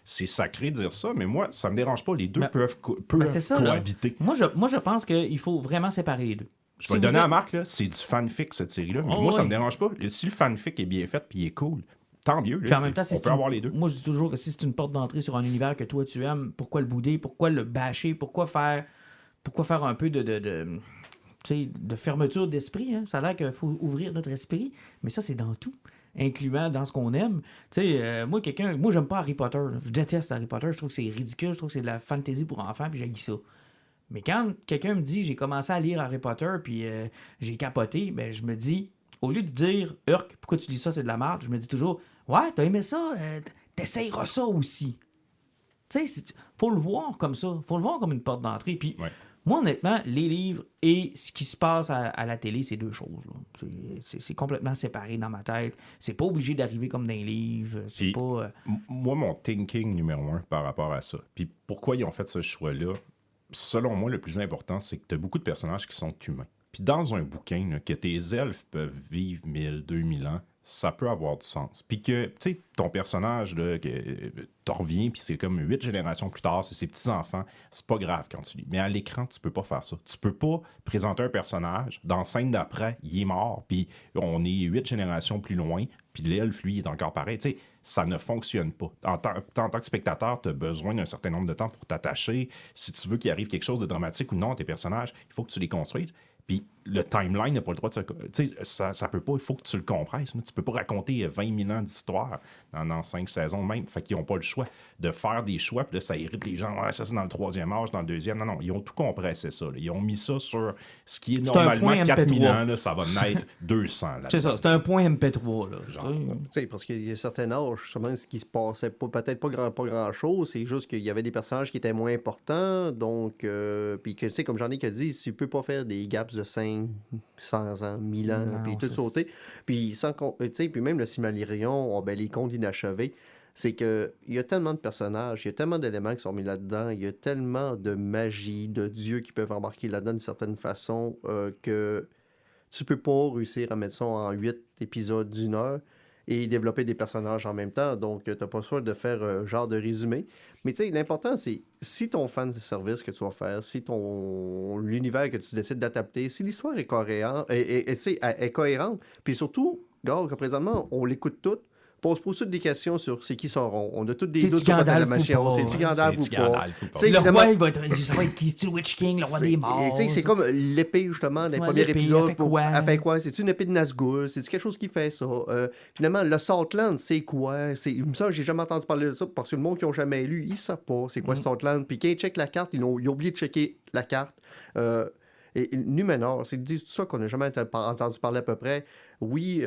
Speaker 4: c'est sacré de dire ça, mais moi, ça me dérange pas. Les deux peuvent cohabiter.
Speaker 1: Moi, je pense qu'il faut vraiment séparer les deux.
Speaker 4: Je vais le donner à Marc, là, c'est du fanfic, cette série-là. Mais moi, ça me dérange pas. Si le fanfic est bien fait puis il est cool, tant mieux. Là,
Speaker 1: en même temps,
Speaker 4: on peut avoir les deux.
Speaker 1: Moi, je dis toujours que si c'est une porte d'entrée sur un univers que toi, tu aimes, pourquoi le bouder? Pourquoi le bâcher? Pourquoi faire un peu de fermeture d'esprit, hein? Ça a l'air qu'il faut ouvrir notre esprit, mais ça, c'est dans tout, incluant dans ce qu'on aime. Moi, j'aime pas Harry Potter. Là. Je déteste Harry Potter. Je trouve que c'est ridicule. Je trouve que c'est de la fantasy pour enfants, puis j'haïs ça. Mais quand quelqu'un me dit j'ai commencé à lire Harry Potter, puis j'ai capoté, ben je me dis, au lieu de dire « Urk, pourquoi tu lis ça, c'est de la merde », je me dis toujours « Ouais, t'as aimé ça, t'essayeras ça aussi. » Tu sais, faut le voir comme ça. Faut le voir comme une porte d'entrée. Puis moi, honnêtement, les livres et ce qui se passe à la télé, c'est deux choses. Là. C'est complètement séparé dans ma tête. C'est pas obligé d'arriver comme dans les livres. C'est pas...
Speaker 4: Moi, mon thinking numéro 1 par rapport à ça, puis pourquoi ils ont fait ce choix-là, selon moi, le plus important, c'est que tu as beaucoup de personnages qui sont humains. Puis dans un bouquin, là, que tes elfes peuvent vivre 1000, 2000 ans, ça peut avoir du sens. Puis que, tu sais, ton personnage, là, t'en reviens, puis c'est comme 8 générations plus tard, c'est ses petits-enfants, c'est pas grave quand tu lis. Mais à l'écran, tu peux pas faire ça. Tu peux pas présenter un personnage, dans la scène d'après, il est mort, puis on est 8 générations plus loin, puis l'elfe, lui, il est encore pareil. Tu sais, ça ne fonctionne pas. En tant que spectateur, tu as besoin d'un certain nombre de temps pour t'attacher. Si tu veux qu'il arrive quelque chose de dramatique ou non à tes personnages, il faut que tu les construises. Puis le timeline n'a pas le droit de se... Tu sais, ça peut pas, il faut que tu le comprennes. Tu peux pas raconter 20 000 ans d'histoire dans 5 saisons même. Fait qu'ils n'ont pas le choix de faire des choix, puis là, ça irrite les gens. Ouais, ça, c'est dans le 3e âge, dans le 2e. Non, ils ont tout compressé ça. Là. Ils ont mis ça sur ce qui est normalement 4 000 ans. Là, ça va naître 200. Là,
Speaker 1: c'est ça, c'est un point MP3. Là,
Speaker 3: genre. Parce qu'il y a un certain âge, justement, ce qui se passait peut-être pas grand-chose. C'est juste qu'il y avait des personnages qui étaient moins importants. Donc, puis que, tu sais, comme Jean-Nic a dit, tu peux pas faire des gaps de 500 ans, 1000 ans, puis tout sauter. Puis puis même le Silmarillion, les contes inachevés, c'est que il y a tellement de personnages, il y a tellement d'éléments qui sont mis là-dedans, il y a tellement de magie, de dieux qui peuvent embarquer là-dedans d'une certaine façon que tu peux pas réussir à mettre ça en 8 épisodes d'1 heure et développer des personnages en même temps. Donc, tu n'as pas le choix de faire genre de résumé. Mais tu sais, l'important, c'est si ton fan de service que tu vas faire, si l'univers que tu décides d'adapter, si l'histoire est cohérente, puis surtout, regarde que présentement, on l'écoute toutes, on se pose toutes des questions sur c'est qui Sauron. On a toutes des doutes sur la machine. C'est-tu Gandalf ou pas?
Speaker 1: Le roi, ça va être qui? C'est-tu le Witch King, le roi des morts?
Speaker 3: C'est comme l'épée, justement, dans les premiers épisodes. Elle fait quoi? C'est-tu une épée de Nazgûl? C'est-tu quelque chose qui fait ça? Finalement, le Southland, c'est quoi? Ça, j'ai jamais entendu parler de ça parce que le monde qui n'a jamais lu, ils ne savent pas c'est quoi Southland. Puis quand ils checkent la carte, ils ont oublié de checker la carte. Et Numénor, c'est tout ça qu'on n'a jamais entendu parler à peu près. Oui,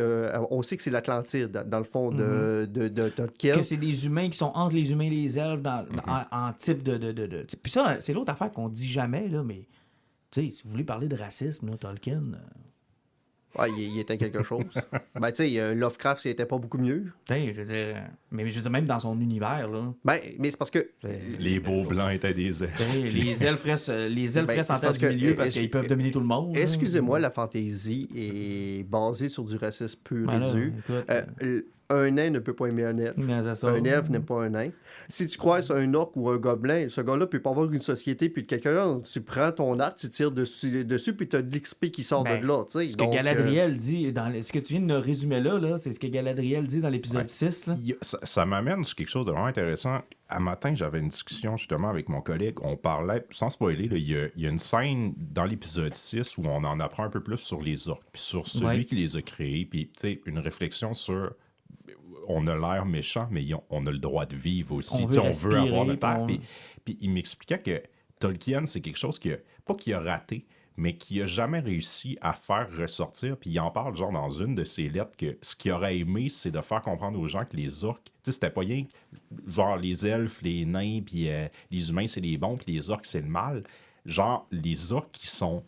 Speaker 3: on sait que c'est l'Atlantide, dans le fond, de Tolkien.
Speaker 1: Que c'est des humains qui sont entre les humains et les elfes en type de... Puis ça, c'est l'autre affaire qu'on dit jamais, là, mais si vous voulez parler de racisme, là, Tolkien...
Speaker 3: Ouais, il était quelque chose. Tu sais, Lovecraft, c'était pas beaucoup mieux.
Speaker 1: Je veux dire, même dans son univers, là.
Speaker 3: Mais c'est parce que...
Speaker 4: Les beaux blancs étaient des elfes.
Speaker 1: Les elfes restent en tête du milieu parce qu'ils peuvent dominer tout le monde.
Speaker 3: Excusez-moi, la fantaisie est basée sur du racisme pur et dur. un nain ne peut pas aimer un elfe.
Speaker 1: Mais c'est ça.
Speaker 3: Un elfe n'aime pas un nain. Si tu croises un orc ou un gobelin, ce gars-là peut pas avoir une société, puis quelqu'un là, tu prends ton arc, tu tires dessus puis tu as de l'XP qui sort
Speaker 1: Ben,
Speaker 3: de là. Tu sais.
Speaker 1: Ce
Speaker 3: Donc,
Speaker 1: que Galadriel dit, ce que tu viens de nous résumer là, c'est ce que Galadriel dit dans l'épisode 6. Là.
Speaker 4: Ça m'amène sur quelque chose de vraiment intéressant. À matin, j'avais une discussion justement avec mon collègue. On parlait, sans spoiler, là, il y a une scène dans l'épisode 6 où on en apprend un peu plus sur les orques, puis sur celui qui les a créés, puis tu sais, une réflexion sur... On a l'air méchant, mais on a le droit de vivre aussi. On veut avoir notre terre. Puis il m'expliquait que Tolkien, c'est quelque chose pas qu'il a raté, mais qu'il a jamais réussi à faire ressortir. Puis il en parle genre dans une de ses lettres que ce qu'il aurait aimé, c'est de faire comprendre aux gens que les orques, tu sais, c'était pas rien genre les elfes, les nains, puis les humains, c'est les bons, puis les orques, c'est le mal. Genre, les orques qui sont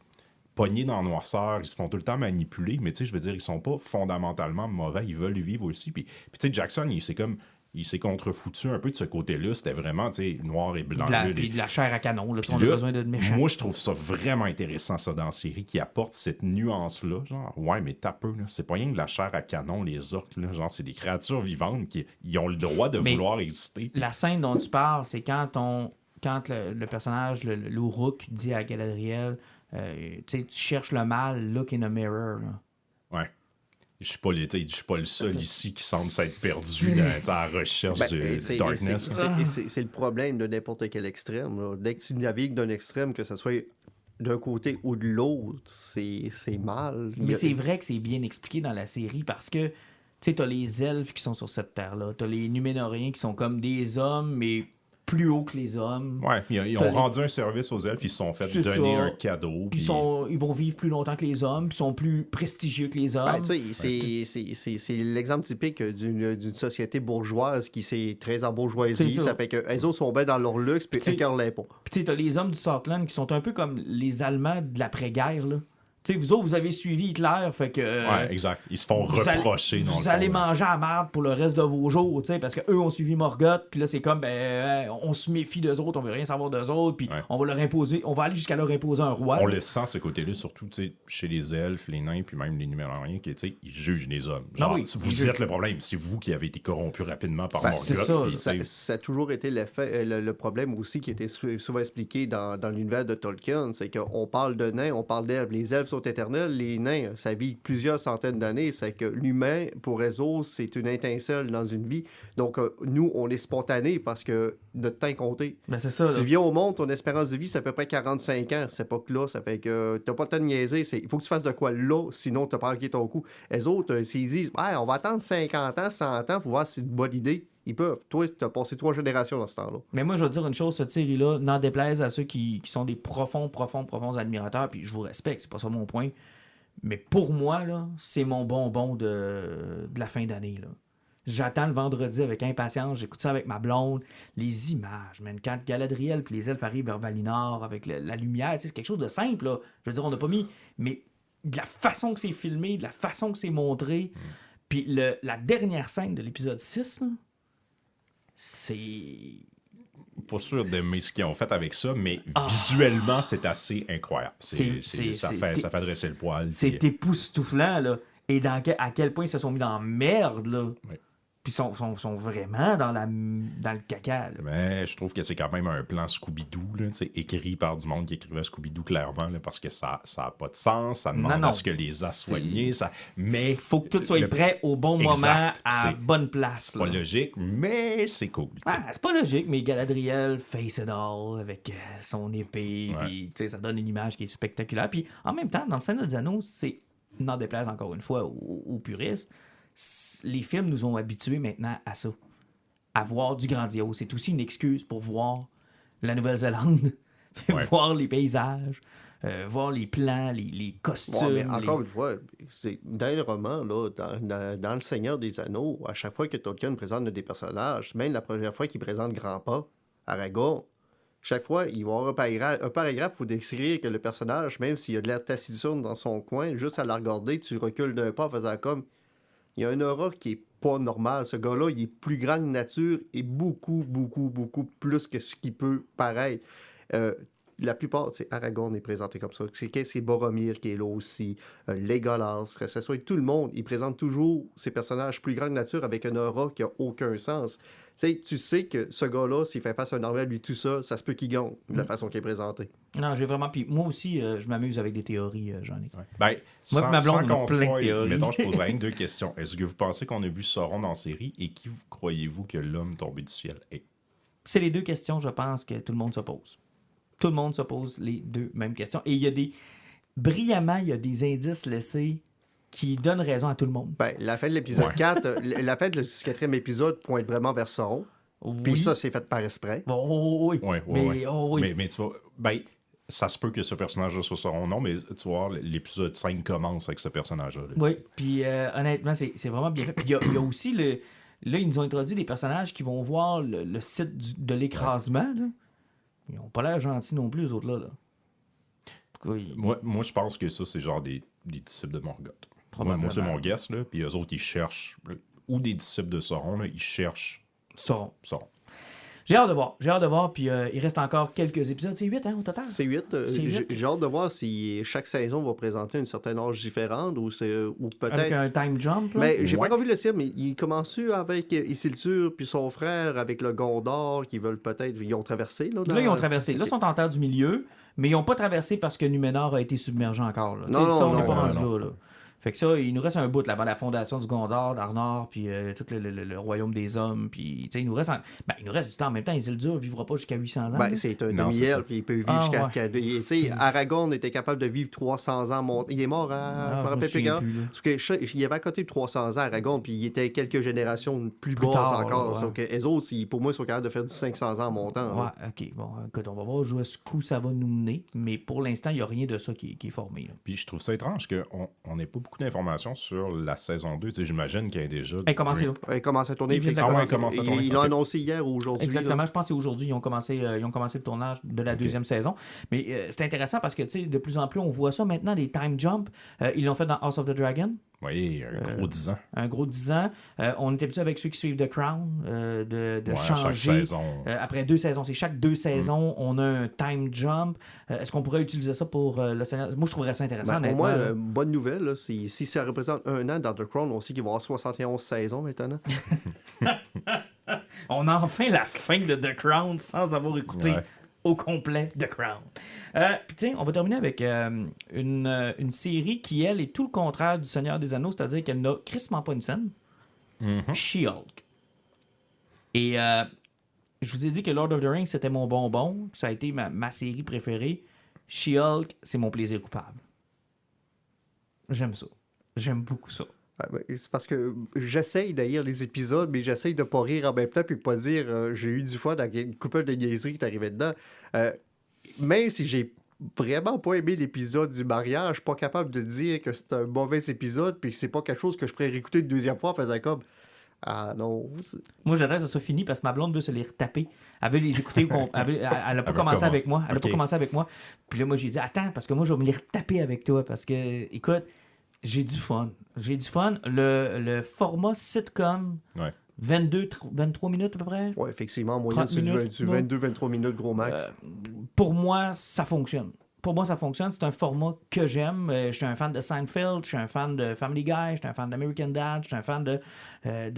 Speaker 4: pognés dans la noirceur, ils se font tout le temps manipuler, mais tu sais, je veux dire, ils sont pas fondamentalement mauvais, ils veulent vivre aussi. Puis tu sais, Jackson, il s'est contrefoutu un peu de ce côté-là. C'était vraiment, tu sais, noir et blanc.
Speaker 1: Puis de la chair à canon. Là, on a besoin de méchants.
Speaker 4: Moi, je trouve ça vraiment intéressant, ça, dans la série, qui apporte cette nuance-là. Genre, ouais, mais t'as peu, là. C'est pas rien que de la chair à canon, les orques, là. Genre, c'est des créatures vivantes qui ils ont le droit de vouloir exister.
Speaker 1: La scène dont tu parles, c'est quand le personnage, le Uruk, dit à Galadriel, tu cherches le mal, look in a mirror. Là.
Speaker 4: Ouais. Je suis pas le seul ici qui semble s'être perdu dans la recherche du darkness.
Speaker 3: C'est le problème de n'importe quel extrême. Là. Dès que tu navigues d'un extrême, que ce soit d'un côté ou de l'autre, c'est mal.
Speaker 1: Mais c'est vrai que c'est bien expliqué dans la série parce que tu sais, t'as les elfes qui sont sur cette terre-là, t'as les Numénoriens qui sont comme des hommes, mais plus haut que les hommes.
Speaker 4: Ouais, ils ont rendu un service aux elfes, ils se sont fait donner un cadeau.
Speaker 1: Puis ils vont vivre plus longtemps que les hommes, puis sont plus prestigieux que les hommes.
Speaker 3: Ben, c'est l'exemple typique d'une société bourgeoise qui s'est très embourgeoisie. Ça fait que les autres sont bien dans leur luxe, puis écœurent l'impôt.
Speaker 1: Puis tu sais, t'as les hommes du Southland qui sont un peu comme les Allemands de l'après-guerre, là. Tu sais, vous autres, vous avez suivi Hitler, fait que...
Speaker 4: ouais, exact. Ils se font reprocher.
Speaker 1: Vous allez manger à merde pour le reste de vos jours, tu sais, parce qu'eux ont suivi Morgoth, puis là, c'est comme, on se méfie d'eux autres, on veut rien savoir d'eux autres, puis on va leur imposer, on va aller jusqu'à leur imposer un roi.
Speaker 4: On le sent, ce côté-là, surtout, tu sais, chez les elfes, les nains, puis même les Numériens, qui, tu sais, ils jugent les hommes. Genre, vous êtes le problème, c'est vous qui avez été corrompu rapidement par Morgoth.
Speaker 3: Ça a toujours été le problème aussi qui était souvent expliqué dans l'univers de Tolkien, c'est qu'on parle de nains, on parle d'elfes. Les elfes sont éternels, les nains, ça vit plusieurs centaines d'années. C'est que l'humain, pour eux autres, c'est une étincelle dans une vie. Donc, nous, on est spontané parce que notre temps est compté.
Speaker 1: Ben, c'est ça,
Speaker 3: tu viens au monde, ton espérance de vie, c'est à peu près 45 ans. Cette époque-là, ça fait que t'as pas le temps de niaiser. Il faut que tu fasses de quoi là, sinon t'as pas manqué ton coup. Les autres, s'ils disent, on va attendre 50 ans, 100 ans pour voir si c'est une bonne idée, ils peuvent. Toi, tu as passé 3 générations dans ce temps-là. Mais
Speaker 1: moi, je vais te dire une chose, cette série-là, n'en déplaise à ceux qui sont des profonds admirateurs, puis je vous respecte, c'est pas ça mon point. Mais pour moi, là, c'est mon bonbon de la fin d'année. Là. J'attends le vendredi avec impatience, j'écoute ça avec ma blonde. Les images, man, quand Galadriel et les elfes arrivent vers Valinor avec la lumière, c'est quelque chose de simple. Là. Je veux dire, on n'a pas mis... Mais de la façon que c'est filmé, de la façon que c'est montré, puis la dernière scène de l'épisode 6, là, c'est...
Speaker 4: Pas sûr d'aimer ce qu'ils ont fait avec ça, mais visuellement, c'est assez incroyable. Ça fait dresser le poil.
Speaker 1: C'est époustouflant, là. Et à quel point ils se sont mis dans la merde, là. Oui. Puis ils sont vraiment dans le caca. Là.
Speaker 4: Mais je trouve que c'est quand même un plan Scooby-Doo, là, écrit par du monde qui écrivait Scooby-Doo clairement, là, parce que ça n'a pas de sens, ça demande à ce que les as soignés. Mais
Speaker 1: faut que tout soit prêt au bon moment, à bonne place.
Speaker 4: C'est pas logique, mais c'est cool.
Speaker 1: C'est pas logique, mais Galadriel face it all avec son épée, puis ça donne une image qui est spectaculaire. Puis en même temps, dans le Seigneur des Anneaux, c'est, n'en déplaise encore une fois aux puristes, les films nous ont habitués maintenant à ça, à voir du grandiose. C'est aussi une excuse pour voir la Nouvelle-Zélande, voir les paysages, voir les plans, les costumes.
Speaker 3: Ouais, mais encore une fois, dans le roman, là, dans Le Seigneur des Anneaux, à chaque fois que Tolkien présente des personnages, même la première fois qu'il présente Grandpa, Aragorn, chaque fois, il va y avoir un paragraphe pour décrire que le personnage, même s'il a de l'air taciturne dans son coin, juste à la regarder, tu recules d'un pas en faisant comme... Il y a un aura qui est pas normal. Ce gars-là, il est plus grand que nature et beaucoup, beaucoup, beaucoup plus que ce qui peut paraître. la plupart, Aragorn est présenté comme ça. C'est Boromir qui est là aussi, Legolas, que ce soit tout le monde, il présente toujours ces personnages plus grande nature avec une aura qui a aucun sens. Tu sais que ce gars-là, s'il fait face à un armée, lui tout ça, ça se peut qu'il gagne de la façon qu'il est présenté.
Speaker 1: Non, j'ai vraiment... Puis moi aussi, je m'amuse avec des théories, j'en ai.
Speaker 4: Ouais. Ben,
Speaker 1: Moi, ma blonde,
Speaker 4: sans
Speaker 1: on a plein de
Speaker 4: spoil,
Speaker 1: théories.
Speaker 4: mettons, je poserais 2 questions. Est-ce que vous pensez qu'on a vu Sauron dans la série et qui croyez-vous que l'homme tombé du ciel est?
Speaker 1: C'est les 2 questions, je pense, que tout le monde se pose. Tout le monde se pose les 2 mêmes questions. Et il y a des... Brillamment, il y a des indices laissés qui donnent raison à tout le monde.
Speaker 3: Ben, la fin de l'épisode 4, la fin du 4e épisode pointe vraiment vers Sauron.
Speaker 1: Oui.
Speaker 3: Puis ça, c'est fait par esprit.
Speaker 1: Oui.
Speaker 4: Mais tu vois, ben, ça se peut que ce personnage-là soit Sauron, non, mais tu vois, l'épisode 5 commence avec ce personnage-là.
Speaker 1: Oui, puis honnêtement, c'est vraiment bien fait. Puis il y a aussi le... Là, ils nous ont introduit des personnages qui vont voir le site de l'écrasement. Là. Ils n'ont pas l'air gentils non plus, eux autres-là. Là. Oui.
Speaker 4: Moi, je pense que ça, c'est genre des disciples de Morgoth. Moi, c'est mon guess, là. Puis eux autres, ils cherchent, ou des disciples de Sauron, là, ils cherchent
Speaker 1: Sauron.
Speaker 4: Sauron.
Speaker 1: J'ai hâte de voir, puis il reste encore quelques épisodes. C'est 8, au total?
Speaker 3: C'est 8. J'ai hâte de voir si chaque saison va présenter une certaine âge différente ou peut-être...
Speaker 1: Avec un time jump, là?
Speaker 3: Mais j'ai pas encore vu le film, mais il commence-tu avec Isildur puis son frère, avec le Gondor, qui veulent peut-être... Ils ont traversé, là?
Speaker 1: Là, ils ont traversé. Là, ils sont en terre du milieu, mais ils n'ont pas traversé parce que Numénor a été submergé encore. Là. On n'est pas rendu là. Fait que ça, il nous reste un bout là-bas, la fondation du Gondor, d'Arnor, puis tout le royaume des hommes, puis il nous reste du temps. En même temps, Isildur ne vivra pas jusqu'à 800 ans.
Speaker 3: Ben, c'est un demi-elfe, puis il peut vivre jusqu'à...
Speaker 1: Ouais.
Speaker 3: Aragorn était capable de vivre 300 ans. Il est mort à... Parce qu'il avait à côté de 300 ans, Aragorn, puis il était quelques générations plus basses encore.
Speaker 1: Ouais.
Speaker 3: Donc, eux autres, pour moi, ils sont capables de faire du 500 ans en montant.
Speaker 1: Ouais, OK. Bon, écoute, on va voir jusqu'où ça va nous mener, mais pour l'instant, il n'y a rien de ça qui est formé. Là.
Speaker 4: Puis je trouve ça étrange qu'on n'ait pas beaucoup d'informations sur la saison 2. j'imagine qu'il y a déjà...
Speaker 1: Elle commence là.
Speaker 3: Elle commence à tourner.
Speaker 4: Ils
Speaker 3: l'ont annoncé hier ou aujourd'hui.
Speaker 1: Exactement,
Speaker 3: là.
Speaker 1: Je pense que c'est aujourd'hui. Ils ont commencé le tournage de la deuxième saison. Mais c'est intéressant parce que de plus en plus, on voit ça maintenant, les time jumps. Ils l'ont fait dans House of the Dragon.
Speaker 4: Oui, un gros 10 ans.
Speaker 1: Un gros 10 ans. On est habitué avec ceux qui suivent The Crown de changer.
Speaker 4: Chaque saison.
Speaker 1: Après 2 saisons. C'est chaque 2 saisons, on a un time jump. Est-ce qu'on pourrait utiliser ça pour le Seigneur? Moi, je trouverais ça intéressant.
Speaker 3: Au moins, bonne nouvelle, là, si ça représente 1 an dans The Crown, on sait qu'il va y avoir 71 saisons maintenant.
Speaker 1: On a enfin la fin de The Crown sans avoir écouté au complet The Crown. Puis tiens, on va terminer avec une série qui, elle, est tout le contraire du Seigneur des Anneaux, c'est-à-dire qu'elle n'a crissement pas une scène. She-Hulk. Et je vous ai dit que Lord of the Rings, c'était mon bonbon. Ça a été ma série préférée. She-Hulk, c'est mon plaisir coupable. J'aime ça. J'aime beaucoup ça.
Speaker 3: C'est parce que j'essaye d'haïr les épisodes, mais j'essaye de pas rire en même temps puis pas dire j'ai eu du fun dans une couple de niaiseries qui est arrivée dedans. Même si j'ai vraiment pas aimé l'épisode du mariage, je suis pas capable de dire que c'est un mauvais épisode puis que c'est pas quelque chose que je pourrais réécouter une deuxième fois en faisant comme ah non.
Speaker 1: Moi, j'attends que ça soit fini parce que ma blonde veut se les retaper. Elle veut les écouter. Elle n'a pas commencé avec moi. Elle n'a pas commencé avec moi. Puis là, moi, j'ai dit attends, parce que moi, je vais me les retaper avec toi. Parce que, écoute, j'ai du fun. Le format sitcom, 23 minutes à peu près.
Speaker 3: Oui, effectivement, en moyenne, c'est du 22-23 minutes, gros max.
Speaker 1: Pour moi, ça fonctionne. C'est un format que j'aime. Je suis un fan de Seinfeld, je suis un fan de Family Guy, je suis un fan d'American Dad, je suis un fan de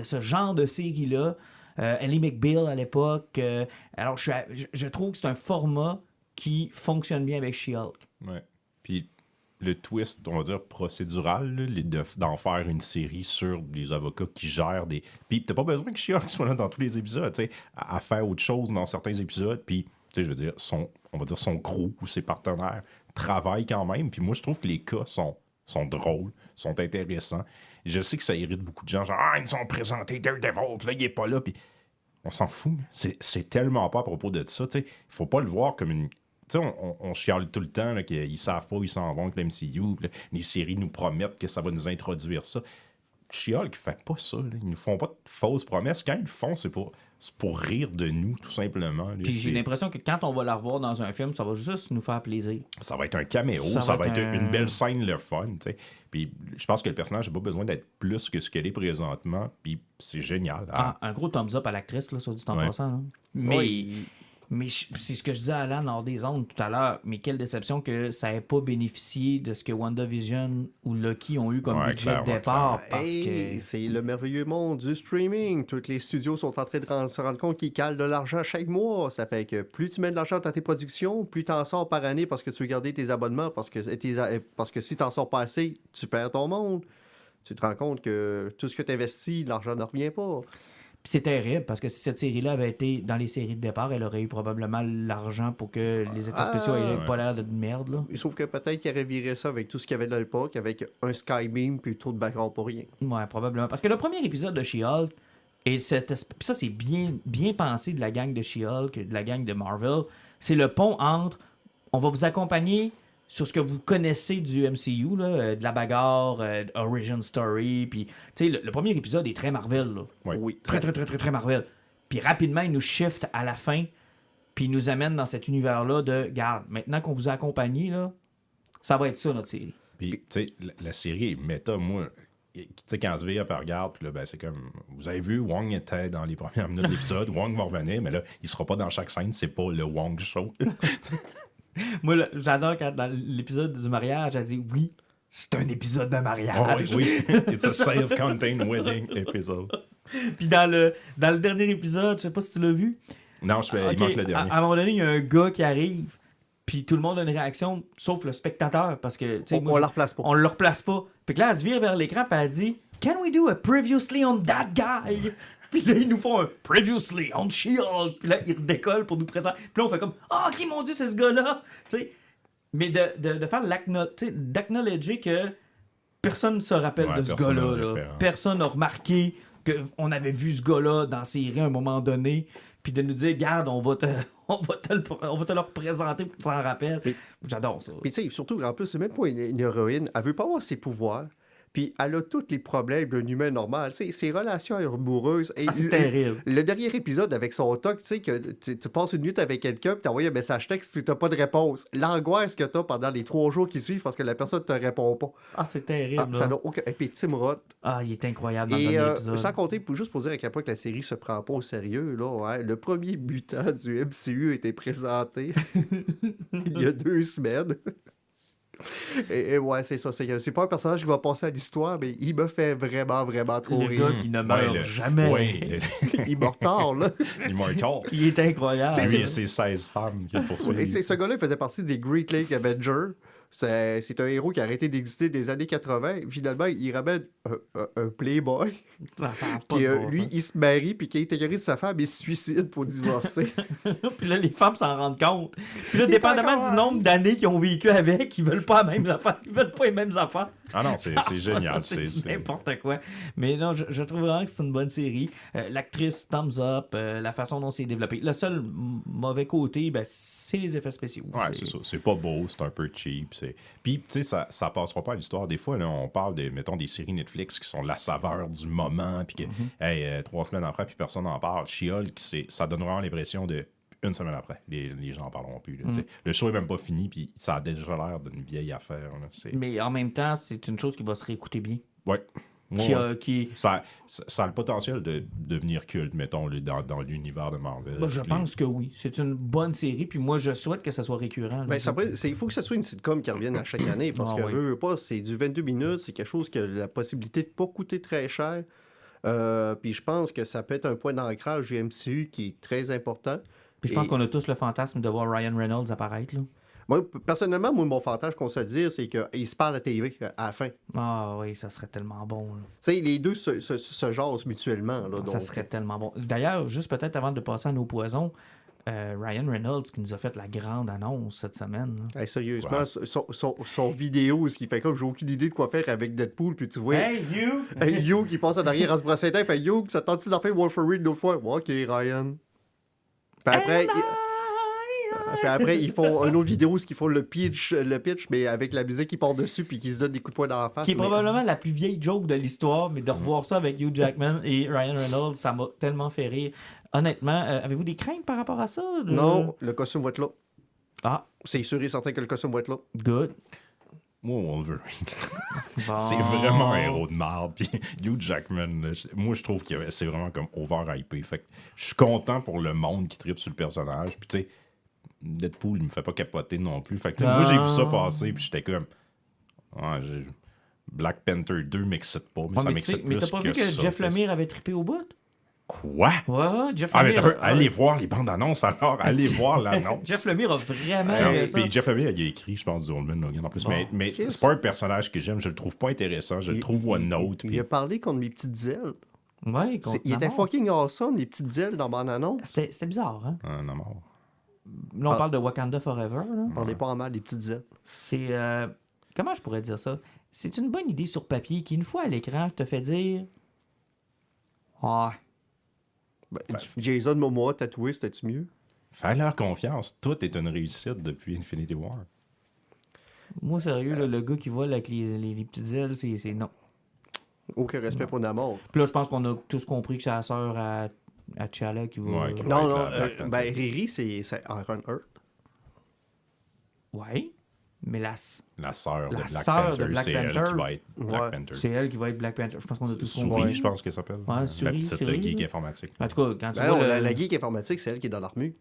Speaker 1: ce genre de série-là. Ellie McBeal à l'époque. Alors, je trouve que c'est un format qui fonctionne bien avec She-Hulk.
Speaker 4: Ouais. Puis le twist, on va dire, procédural, là, d'en faire une série sur des avocats qui gèrent des... Puis t'as pas besoin que She-Hulk soit là dans tous les épisodes, tu sais, à faire autre chose dans certains épisodes, puis, tu sais, je veux dire, son crew ou ses partenaires travaillent quand même, puis moi, je trouve que les cas sont drôles, sont intéressants. Je sais que ça irrite beaucoup de gens, genre, ils nous ont présenté Daredevil, puis là, il est pas là, puis on s'en fout, c'est tellement pas à propos de ça, tu sais, faut pas le voir comme une... Tu sais, on chiale tout le temps là, qu'ils savent pas où ils s'en vont avec l'MCU. Les séries nous promettent que ça va nous introduire ça. She-Hulk fait pas ça. Là. Ils nous font pas de fausses promesses. Quand ils le font, c'est pour rire de nous, tout simplement. Là.
Speaker 1: Puis j'ai l'impression que quand on va la revoir dans un film, ça va juste nous faire plaisir.
Speaker 4: Ça va être un caméo, ça va être une belle scène, le fun. T'sais. Puis je pense que le personnage n'a pas besoin d'être plus que ce qu'elle est présentement. Puis c'est génial.
Speaker 1: Un gros thumbs up à l'actrice, là, sur du temps passant. Hein. Mais Mais c'est ce que je disais à Alan lors des ondes tout à l'heure. Mais quelle déception que ça n'ait pas bénéficié de ce que WandaVision ou Loki ont eu comme budget de départ. Parce que
Speaker 3: c'est le merveilleux monde du streaming. Tous les studios sont en train de se rendre compte qu'ils calent de l'argent chaque mois. Ça fait que plus tu mets de l'argent dans tes productions, plus tu en sors par année parce que tu veux garder tes abonnements. Parce que si tu n'en sors pas assez, tu perds ton monde. Tu te rends compte que tout ce que tu investis, l'argent ne revient pas.
Speaker 1: Puis c'est terrible parce que si cette série-là avait été dans les séries de départ, elle aurait eu probablement l'argent pour que les effets spéciaux aient pas l'air de merde. Là.
Speaker 3: Sauf que peut-être qu'il aurait viré ça avec tout ce qu'il y avait de l'époque, avec un Skybeam puis trop de background pour rien.
Speaker 1: Ouais, probablement. Parce que le premier épisode de She-Hulk, et ça c'est bien pensé de la gang de She-Hulk, de la gang de Marvel, c'est le pont entre on va vous accompagner sur ce que vous connaissez du MCU, là, de la bagarre, Origin Story, puis tu sais, le premier épisode est très Marvel, là.
Speaker 3: Oui.
Speaker 1: Très Marvel. Puis rapidement, il nous shift à la fin, puis il nous amène dans cet univers-là de, garde, maintenant qu'on vous a accompagné, là, ça va être ça, notre série.
Speaker 4: Puis, tu sais, la série est méta, moi. Tu sais, quand SVA regarde, puis là, ben, c'est comme. Vous avez vu, Wong était dans les premières minutes de l'épisode, Wong va revenir, mais là, il sera pas dans chaque scène, c'est pas le Wong Show.
Speaker 1: Moi, là, j'adore quand dans l'épisode du mariage, elle dit oui, c'est un épisode de mariage.
Speaker 4: Oh, oui. It's a self-contained wedding episode.
Speaker 1: Puis dans le dernier épisode, je sais pas si tu l'as vu.
Speaker 4: Non, il manque le dernier.
Speaker 1: À un moment donné, il y a un gars qui arrive, puis tout le monde a une réaction, sauf le spectateur, parce que
Speaker 3: on le replace pas.
Speaker 1: On le replace pas. Puis là, elle se vire vers l'écran, puis elle dit Can we do a previously on that guy? Puis là, ils nous font un previously on She-Hulk. Puis là, ils redécollent pour nous présenter. Puis là, on fait comme oh, qui mon Dieu, c'est ce gars-là. T'sais, mais de faire d'acknowledger que personne ne se rappelle de ce gars-là. Là. Personne n'a remarqué qu'on avait vu ce gars-là dans la série à un moment donné. Puis de nous dire, regarde, on va te le représenter pour que tu t'en rappelles. J'adore ça.
Speaker 3: Puis tu sais, surtout, en plus, c'est même pas une héroïne. Elle veut pas avoir ses pouvoirs. Puis elle a tous les problèmes d'un humain normal. Tu sais, ses relations amoureuses.
Speaker 1: C'est terrible.
Speaker 3: Le dernier épisode avec son toc, tu sais, que tu passes une minute avec quelqu'un, puis t'envoies un message texte, puis t'as pas de réponse. L'angoisse que t'as pendant les 3 jours qui suivent parce que la personne te répond pas.
Speaker 1: Ah, c'est terrible.
Speaker 3: Ça n'a aucun... Et puis Tim Roth.
Speaker 1: Ah, il est incroyable dans le dernier épisode.
Speaker 3: Sans compter, juste pour dire à quel point que la série se prend pas au sérieux, là, ouais, le premier mutant du MCU a été présenté il y a 2 semaines. Et ouais, c'est ça. C'est pas un personnage qui va passer à l'histoire, mais il me fait vraiment, vraiment trop rire.
Speaker 1: Le gars qui ne meurt jamais.
Speaker 4: Ouais,
Speaker 3: Immortal, là.
Speaker 4: Immortal.
Speaker 1: Il est incroyable.
Speaker 4: Lui et ses 16 femmes qui le poursuivent.
Speaker 3: Ce gars-là, il faisait partie des Great Lake Avengers. C'est un héros qui a arrêté d'exister des années 80. Finalement, il ramène un playboy. Lui, il se marie, puis qu'il intégrise sa femme, il se suicide pour divorcer.
Speaker 1: Puis là, les femmes s'en rendent compte. Puis là, dépendamment du nombre d'années qu'ils ont vécu avec, ils veulent pas les mêmes affaires. Ils veulent pas les mêmes affaires.
Speaker 4: Ah non, c'est génial.
Speaker 1: C'est n'importe quoi. Mais non, je trouve vraiment que c'est une bonne série. L'actrice, thumbs up, la façon dont c'est développé. Le seul mauvais côté, c'est les effets spéciaux.
Speaker 4: Ouais, c'est ça. C'est pas beau, c'est un peu cheap. Puis, tu sais, ça passera pas à l'histoire. Des fois, là, on parle mettons, des séries Netflix qui sont la saveur du moment, puis que, 3 semaines après, puis personne n'en parle. She-Hulk, ça donne vraiment l'impression de une semaine après. Les gens n'en parleront plus. Là, le show est même pas fini, puis ça a déjà l'air d'une vieille affaire. Là,
Speaker 1: mais en même temps, c'est une chose qui va se réécouter bien.
Speaker 4: Ouais.
Speaker 1: Ça
Speaker 4: a le potentiel de devenir culte, mettons, dans l'univers de Marvel.
Speaker 1: Je pense que oui. C'est une bonne série, puis moi, je souhaite que ça soit récurrent.
Speaker 3: Il faut que ça soit une sitcom qui revienne à chaque année, parce que c'est du 22 minutes, c'est quelque chose qui a la possibilité de ne pas coûter très cher. Puis je pense que ça peut être un point d'ancrage du MCU qui est très important.
Speaker 1: Puis je pense qu'on a tous le fantasme de voir Ryan Reynolds apparaître, là.
Speaker 3: Moi, personnellement, mon fantasme qu'on se dire, c'est qu'ils se parlent à la TV à la fin.
Speaker 1: Ah oui, ça serait tellement bon.
Speaker 3: Tu sais, les deux se jasent mutuellement. Là,
Speaker 1: ça serait tellement bon. D'ailleurs, juste peut-être avant de passer à nos poisons, Ryan Reynolds qui nous a fait la grande annonce cette semaine.
Speaker 3: Hey, sérieusement, son vidéo, ce qui fait comme j'ai aucune idée de quoi faire avec Deadpool, puis tu vois...
Speaker 1: Hey, you!
Speaker 3: You qui passe en arrière à se brosser les dents, fait You, ça tente-tu d'en faire Wolverine une autre fois? OK, Ryan. Puis après... Puis après, ils font une autre vidéo où ils font le pitch, mais avec la musique qui part dessus puis qui se donne des coups de poing dans la face.
Speaker 1: Qui est probablement la plus vieille joke de l'histoire, mais de revoir ça avec Hugh Jackman et Ryan Reynolds, ça m'a tellement fait rire. Honnêtement, avez-vous des craintes par rapport à ça?
Speaker 3: Non, le costume va être là.
Speaker 1: Ah.
Speaker 3: C'est sûr et certain que le costume va être là.
Speaker 1: Good.
Speaker 4: Moi, Wolverine,
Speaker 1: Bon.
Speaker 4: c'est vraiment un héros de merde. Puis Hugh Jackman, là, moi, je trouve que c'est vraiment comme over-hypé. Fait que je suis content pour le monde qui tripe sur le personnage. Puis tu sais, Deadpool, il me fait pas capoter non plus. Fait que tu sais, moi, j'ai vu ça passer, puis j'étais comme... Black Panther 2 m'excite pas, mais
Speaker 1: Ouais,
Speaker 4: ça
Speaker 1: mais
Speaker 4: m'excite plus
Speaker 1: t'as pas vu que
Speaker 4: ça,
Speaker 1: Jeff
Speaker 4: tu sais.
Speaker 1: Lemire avait trippé au bout?
Speaker 4: Quoi?
Speaker 1: Ouais, Jeff
Speaker 4: Ah, mais
Speaker 1: Lemire.
Speaker 4: allez voir les bandes annonces alors, allez voir l'annonce.
Speaker 1: Jeff Lemire a vraiment
Speaker 4: Alors,
Speaker 1: aimé ça.
Speaker 4: puis Jeff Lemire, il a écrit, je pense, du Old Man Logan en plus.
Speaker 1: Bon.
Speaker 4: Mais
Speaker 3: Chris.
Speaker 4: c'est pas un personnage que j'aime, je le trouve pas intéressant, je le trouve one note.
Speaker 3: Il a parlé contre mes petites ailes.
Speaker 1: Ouais,
Speaker 3: Il était fucking awesome, les petites ailes dans mon annonce.
Speaker 1: C'était bizarre, hein?
Speaker 4: Un mort.
Speaker 1: Là, on parle de Wakanda Forever, là.
Speaker 3: Parlez pas en mal des petites ailes.
Speaker 1: C'est... comment je pourrais dire ça? C'est une bonne idée sur papier qui, une fois à l'écran, te fait dire... Ah...
Speaker 3: Jason Momoa tatoué, c'était-tu mieux?
Speaker 4: Fais-leur confiance, tout est une réussite depuis Infinity War.
Speaker 1: Moi, sérieux, là, le gars qui vole avec les petites ailes, c'est non.
Speaker 3: Aucun respect pour Namor.
Speaker 1: Puis là, je pense qu'on a tous compris que c'est la sœur à T'Challa qui va...
Speaker 4: Ouais, qui va-
Speaker 3: Non,
Speaker 4: avec
Speaker 3: non,
Speaker 4: la Black Panther.
Speaker 3: ben Riri, c'est Iron Heart.
Speaker 1: Ouais, mais
Speaker 4: La sœur de
Speaker 1: La
Speaker 4: Black
Speaker 1: sœur
Speaker 4: Panther,
Speaker 1: de Black
Speaker 4: c'est elle
Speaker 1: Panther.
Speaker 4: qui va être Black
Speaker 3: Ouais.
Speaker 4: Panther.
Speaker 1: c'est elle qui va être Black Panther. Je pense qu'on a tous
Speaker 4: Souris,
Speaker 1: compris.
Speaker 4: je pense qu'elle s'appelle.
Speaker 1: Ouais,
Speaker 4: La
Speaker 1: Souris,
Speaker 4: petite
Speaker 1: Souris,
Speaker 4: geek
Speaker 1: là.
Speaker 4: informatique.
Speaker 1: En tout cas, quand tu
Speaker 3: Ben
Speaker 1: vois
Speaker 3: non,
Speaker 1: le...
Speaker 3: la geek informatique, c'est elle qui est dans l'armure.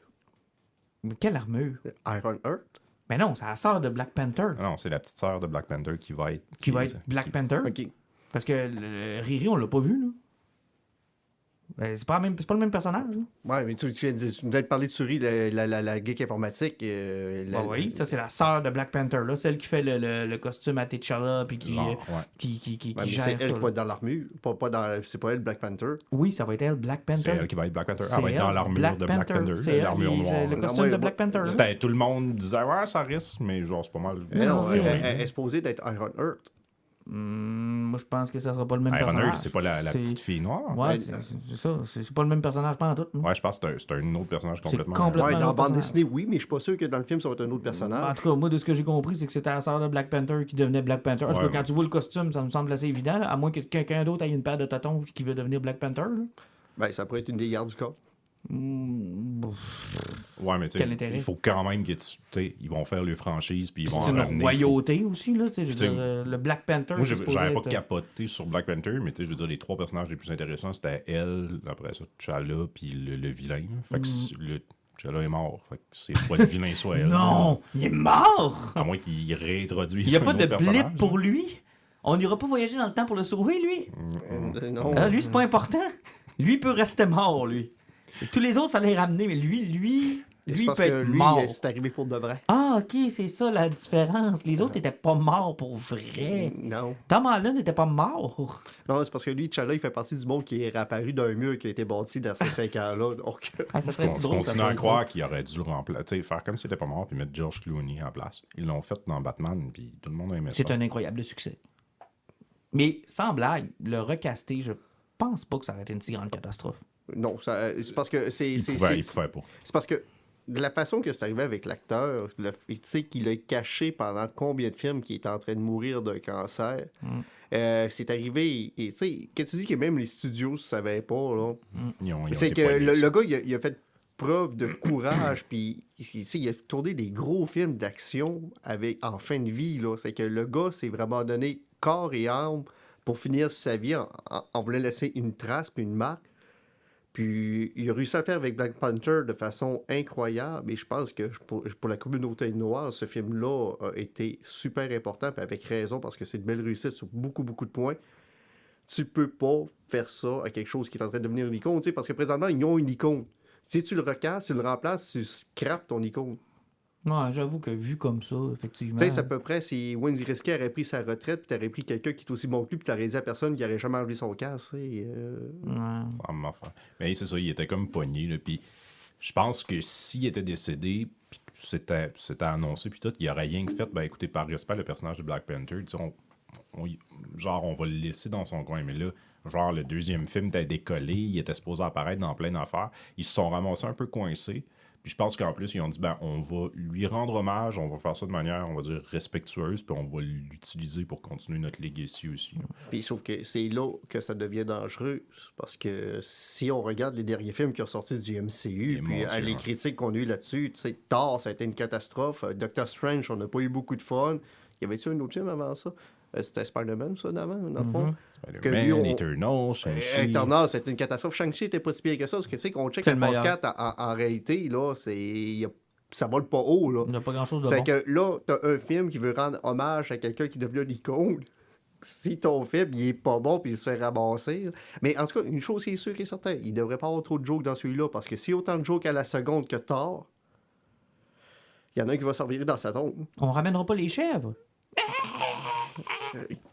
Speaker 1: Mais quelle armure?
Speaker 3: Iron Heart.
Speaker 1: Mais non, c'est la sœur de Black Panther
Speaker 4: Ah non, c'est la petite sœur de Black Panther qui va être...
Speaker 1: qui va être Black Panther.
Speaker 3: OK.
Speaker 1: Parce que Riri, on l'a pas vu, là. Ben, c'est pas le même personnage. Là.
Speaker 3: Ouais, mais tu viens de parler de Suri, la geek informatique.
Speaker 1: Oui, ça c'est la sœur de Black Panther, là, celle qui fait le costume à T'Challa puis qui,
Speaker 4: Genre, ouais.
Speaker 1: qui
Speaker 3: Ouais, mais
Speaker 1: gère
Speaker 3: c'est
Speaker 1: ça.
Speaker 3: elle qui
Speaker 1: là.
Speaker 3: va être dans l'armure. C'est pas elle Black Panther.
Speaker 1: Oui, ça va être elle, Black
Speaker 4: C'est
Speaker 1: Panther.
Speaker 4: elle qui va être Black Panther.
Speaker 1: C'est
Speaker 4: Elle va être dans
Speaker 1: elle,
Speaker 4: l'armure
Speaker 1: Black
Speaker 4: de Black
Speaker 1: Panther.
Speaker 4: Panther,
Speaker 1: C'est elle
Speaker 4: l'armure
Speaker 1: qui-
Speaker 4: noire.
Speaker 1: c'est le
Speaker 3: Non,
Speaker 1: costume
Speaker 3: moi,
Speaker 1: de Black Panther. là.
Speaker 4: C'était, tout le monde disait, ouais, ça risque, mais genre, c'est pas mal.
Speaker 3: Mais non,
Speaker 1: oui,
Speaker 3: elle est supposée d'être Iron Heart.
Speaker 1: Moi, je pense que ça sera pas le même
Speaker 4: Iron
Speaker 1: personnage.
Speaker 4: Heart, c'est pas la petite fille noire.
Speaker 1: Ouais, c'est ça. C'est pas le même personnage, pas en tout.
Speaker 4: Ouais, je pense que c'est un autre personnage complètement.
Speaker 1: complètement-
Speaker 3: Ouais,
Speaker 1: un
Speaker 3: dans
Speaker 1: autre
Speaker 3: bande
Speaker 1: personnage.
Speaker 3: dessinée, oui, mais je suis pas sûr que dans le film, ça va être un autre
Speaker 1: En
Speaker 3: personnage.
Speaker 1: tout cas, moi, de ce que j'ai compris, c'est que c'était la sœur de Black Panther qui devenait Black Panther. En tout cas,
Speaker 4: Ouais,
Speaker 1: quand
Speaker 4: ouais.
Speaker 1: tu vois le costume, ça me semble assez évident, là, à moins que quelqu'un d'autre ait une paire de tâtons qui veut devenir Black Panther. Là.
Speaker 3: Ben, ça pourrait être une des gardes du corps.
Speaker 4: Ouais, mais tu
Speaker 1: Quel
Speaker 4: sais,
Speaker 1: intérêt?
Speaker 4: il faut quand même que tu sais, ils vont faire leur franchise, puis ils vont
Speaker 1: C'est
Speaker 4: en
Speaker 1: une
Speaker 4: ramener.
Speaker 1: royauté aussi, là. Tu sais, je veux
Speaker 4: Tu sais,
Speaker 1: dire, le Black Panther.
Speaker 4: Moi,
Speaker 1: c'est supposé
Speaker 4: j'avais pas
Speaker 1: être-
Speaker 4: capoté sur Black Panther, mais tu sais, je veux dire, les trois personnages les plus intéressants, c'était elle, après ça, T'Challa, puis le vilain. Là. Fait que le T'Challa est mort. Fait que c'est soit le vilain, soit elle.
Speaker 1: Non! Il est mort!
Speaker 4: À moins qu'il réintroduise.
Speaker 1: Il n'y a
Speaker 4: un
Speaker 1: pas de
Speaker 4: autre
Speaker 1: blip
Speaker 4: personnage.
Speaker 1: pour lui? On n'ira pas voyager dans le temps pour le sauver, lui?
Speaker 3: Non.
Speaker 1: Ah, lui, c'est pas important. Lui, il peut rester mort, lui. Tous les autres, fallait les ramener, mais lui,
Speaker 3: C'est
Speaker 1: il
Speaker 3: parce
Speaker 1: peut
Speaker 3: que
Speaker 1: être
Speaker 3: lui,
Speaker 1: mort.
Speaker 3: c'est arrivé pour de vrai.
Speaker 1: Ah, ok, c'est ça la différence. Les autres n'étaient pas morts pour vrai.
Speaker 3: Non.
Speaker 1: Tom Holland n'était pas mort.
Speaker 3: Non, c'est parce que lui, T'Challa, il fait partie du monde qui est réapparu d'un mur qui a été bâti dans ces 5 ans-là. Donc,
Speaker 1: Ah, ça
Speaker 4: On
Speaker 1: serait drôle. que ça
Speaker 4: continue à
Speaker 1: soit
Speaker 4: croire
Speaker 1: ça.
Speaker 4: qu'il aurait dû le remplacer, tu sais, faire comme s'il était pas mort, puis mettre George Clooney en place. Ils l'ont fait dans Batman, puis tout le monde a aimé ça.
Speaker 1: C'est un incroyable succès. Mais sans blague, le recaster, je pense pas que ça aurait été une si grande catastrophe.
Speaker 3: non, c'est parce que
Speaker 4: Il pouvait pas.
Speaker 3: c'est parce que de la façon que c'est arrivé avec l'acteur, tu sais qu'il a caché pendant combien de films qu'il était en train de mourir d'un cancer. C'est arrivé, et tu sais, quand tu dis que même les studios ne savaient pas, là,
Speaker 4: Ils ont
Speaker 3: c'est
Speaker 4: été
Speaker 3: que
Speaker 4: pognés,
Speaker 3: le gars, il a fait preuve de courage, puis tu sais, il a tourné des gros films d'action en fin de vie, là. C'est que le gars s'est vraiment donné corps et âme pour finir sa vie en voulant laisser une trace puis une marque. Puis il a réussi à le faire avec Black Panther de façon incroyable. Et je pense que pour la communauté noire, ce film-là a été super important, puis avec raison, parce que c'est une belle réussite sur beaucoup, beaucoup de points. Tu peux pas faire ça à quelque chose qui est en train de devenir une icône, tu sais, parce que présentement, ils ont une icône. Si tu le recasses, tu le remplaces, tu scrapes ton icône.
Speaker 1: Ouais, j'avoue que vu comme ça, effectivement.
Speaker 3: Tu sais, c'est à peu près si Wayne Gretzky aurait pris sa retraite, puis t'aurais pris quelqu'un qui est aussi bon que lui, puis t'aurais dit à personne qu'il n'aurait jamais enlevé son casque, tu sais.
Speaker 1: Ouais.
Speaker 4: Ça m'a fait. Mais c'est ça, il était comme pogné, là, puis je pense que s'il était décédé, puis que c'était annoncé, puis tout, il aurait rien que fait, ben écoutez, par respect, le personnage de Black Panther, tu sais, on va le laisser dans son coin, mais là, genre, le deuxième film était décollé, il était supposé apparaître dans plein d'affaires, ils se sont ramassés un peu coincés, puis je pense qu'en plus, ils ont dit, ben, on va lui rendre hommage, on va faire ça de manière, on va dire, respectueuse, puis on va l'utiliser pour continuer notre legacy aussi. là.
Speaker 3: Puis sauf que c'est là que ça devient dangereux, parce que si on regarde les derniers films qui ont sorti du MCU,
Speaker 4: Les
Speaker 3: puis
Speaker 4: monstres,
Speaker 3: les
Speaker 4: hein.
Speaker 3: critiques qu'on a eues là-dessus, tu sais, Thor, ça a été une catastrophe, Doctor Strange, on n'a pas eu beaucoup de fun, Y avait-tu un autre film avant ça? C'était Spider-Man, ça, d'avant, dans le fond? Que lui,
Speaker 4: Spider-Man, Eternal, Shang-Chi.
Speaker 3: Eternal, c'était une catastrophe. Shang-Chi était pas si pire que ça, parce que tu sais, qu'on check
Speaker 1: C'est
Speaker 3: la
Speaker 1: le
Speaker 3: phase
Speaker 1: meilleur.
Speaker 3: 4, en réalité, là, ça vole pas haut, là.
Speaker 1: Il n'y a pas grand-chose de
Speaker 3: C'est
Speaker 1: bon.
Speaker 3: que là, t'as un film qui veut rendre hommage à quelqu'un qui devient une icône. Si ton film, il est pas bon puis il se fait ramasser. Là. Mais en tout cas, une chose, c'est sûr et certain, il devrait pas avoir trop de jokes dans celui-là, parce que si autant de jokes à la seconde que Thor, il y en a un qui va s'en virer dans sa tombe.
Speaker 1: On ramènera pas les chèvres.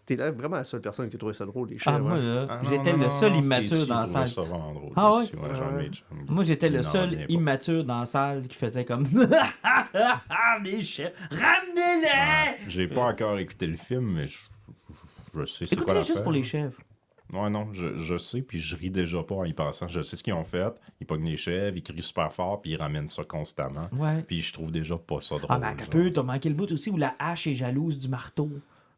Speaker 3: T'es là vraiment la seule personne qui a trouvé ça drôle, les
Speaker 1: Ah,
Speaker 3: chèvres.
Speaker 1: moi,
Speaker 3: hein.
Speaker 1: là,
Speaker 4: Ah,
Speaker 1: j'étais
Speaker 4: non,
Speaker 1: le
Speaker 4: non,
Speaker 1: seul
Speaker 4: non,
Speaker 1: immature
Speaker 4: Stacy
Speaker 1: dans la
Speaker 4: trouvait
Speaker 1: salle.
Speaker 4: ça vraiment drôle
Speaker 1: Ah
Speaker 4: aussi,
Speaker 1: ouais?
Speaker 4: ouais, j'en ai-
Speaker 1: Moi, j'étais le
Speaker 4: Non,
Speaker 1: seul
Speaker 4: reviens pas.
Speaker 1: immature dans la salle qui faisait comme les chèvres, ramenez-les!
Speaker 4: J'ai pas encore écouté le film, mais je sais c'est quoi
Speaker 1: Écoute-les
Speaker 4: l'affaire.
Speaker 1: juste pour les chèvres.
Speaker 4: Ouais, non, je sais, puis je ris déjà pas en y passant. Je sais ce qu'ils ont fait. Ils pognent les chèvres, ils crient super fort, puis ils ramènent ça constamment.
Speaker 1: Ouais.
Speaker 4: Puis je trouve déjà pas ça drôle.
Speaker 1: Ah, ben, t'as
Speaker 4: genre.
Speaker 1: peu, t'as manqué le bout aussi où la hache est jalouse du marteau.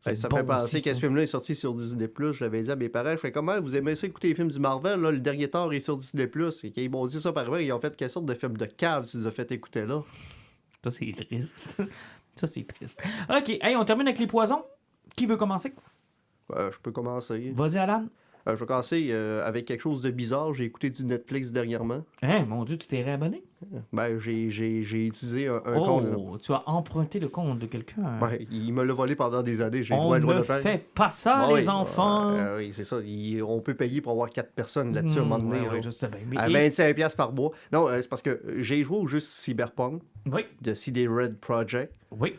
Speaker 1: C'est
Speaker 3: Ça
Speaker 1: bon
Speaker 3: fait penser
Speaker 1: aussi,
Speaker 3: que ce
Speaker 1: ça.
Speaker 3: film-là est sorti sur Disney+. Je l'avais dit à mes parents, je fais comment vous aimez ça écouter les films du Marvel, là, le dernier Thor est sur Disney+. Et qu'ils m'ont dit ça par vrai, ils ont fait quelle sorte de film de cave tu nous as fait écouter là.
Speaker 1: Ça, c'est triste. Ça, c'est triste. OK, hey, on termine avec les poisons. Qui veut commencer?
Speaker 3: Je peux commencer.
Speaker 1: Vas-y, Alan.
Speaker 3: Je vais commencer avec quelque chose de bizarre. J'ai écouté du Netflix dernièrement.
Speaker 1: Hein, mon Dieu, tu t'es réabonné?
Speaker 3: J'ai utilisé un compte. Là.
Speaker 1: Oh, tu as emprunté le compte de quelqu'un.
Speaker 3: Il me l'a volé pendant des années. J'ai
Speaker 1: On
Speaker 3: le droit
Speaker 1: ne
Speaker 3: de le faire.
Speaker 1: fait pas ça,
Speaker 3: Ouais,
Speaker 1: les enfants.
Speaker 3: oui, c'est ça. On peut payer pour avoir 4 personnes là-dessus à un moment donné.
Speaker 1: Ouais,
Speaker 3: là.
Speaker 1: je sais bien. Mais
Speaker 3: À 25$ par mois. Non, c'est parce que j'ai joué au jeu Cyberpunk
Speaker 1: Oui,
Speaker 3: de CD Red Project.
Speaker 1: oui.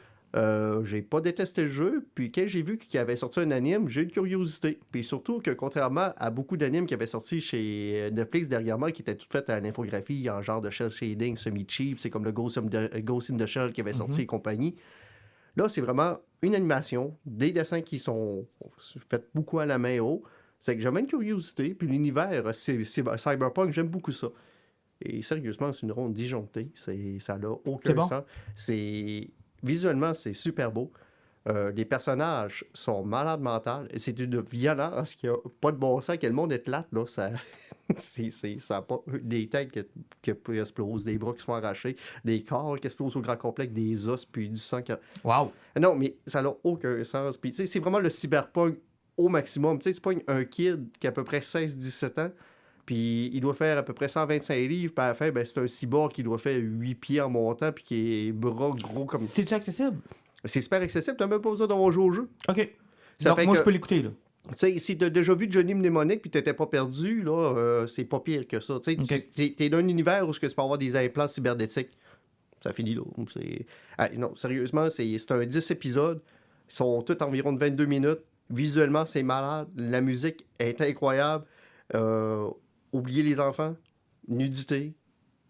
Speaker 3: J'ai pas détesté le jeu, puis quand j'ai vu qu'il avait sorti un anime, j'ai eu une curiosité. Puis surtout que contrairement à beaucoup d'animes qui avaient sorti chez Netflix dernièrement, qui étaient toutes faites à l'infographie en genre de shell shading semi-cheap, c'est comme le Ghost in the Shell qui avait sorti et compagnie. Là, c'est vraiment une animation, des dessins qui sont faits beaucoup à la main haut. C'est que j'avais une curiosité, puis l'univers, c'est Cyberpunk, j'aime beaucoup ça. Et sérieusement, c'est une ronde disjonctée, ça n'a aucun
Speaker 1: C'est bon?
Speaker 3: sens. Visuellement, c'est super beau. Les personnages sont malades mentales. C'est une violence qui a pas de bon sens. Que le monde est plate, là. Ça a pas des têtes qui explosent, des bras qui se font arracher, des corps qui explosent au grand complexe, des os, puis du sang.
Speaker 1: Wow.
Speaker 3: Non, mais ça n'a aucun sens. Puis, tu sais, c'est vraiment le cyberpunk au maximum. Tu sais, c'est pas un kid qui a à peu près 16-17 ans. Puis il doit faire à peu près 125 livres. Puis à la fin, ben, c'est un cyborg qui doit faire 8 pieds en montant. Puis qui est bras gros comme.
Speaker 1: C'est-tu accessible?
Speaker 3: C'est super accessible. T'as même pas besoin d'avoir joué au jeu.
Speaker 1: OK.
Speaker 3: Ça
Speaker 1: Donc,
Speaker 3: fait
Speaker 1: moi,
Speaker 3: que-
Speaker 1: je peux l'écouter, là.
Speaker 3: Tu sais, si t'as déjà vu Johnny Mnemonic puis t'étais pas perdu, là, c'est pas pire que ça. Tu sais,
Speaker 1: Ok.
Speaker 3: t'es dans un univers où tu peux avoir des implants cybernétiques. Ça finit là. Non, sérieusement, c'est un 10 épisodes. Ils sont tous environ de 22 minutes. Visuellement, c'est malade. La musique est incroyable. Oubliez les enfants. Nudité.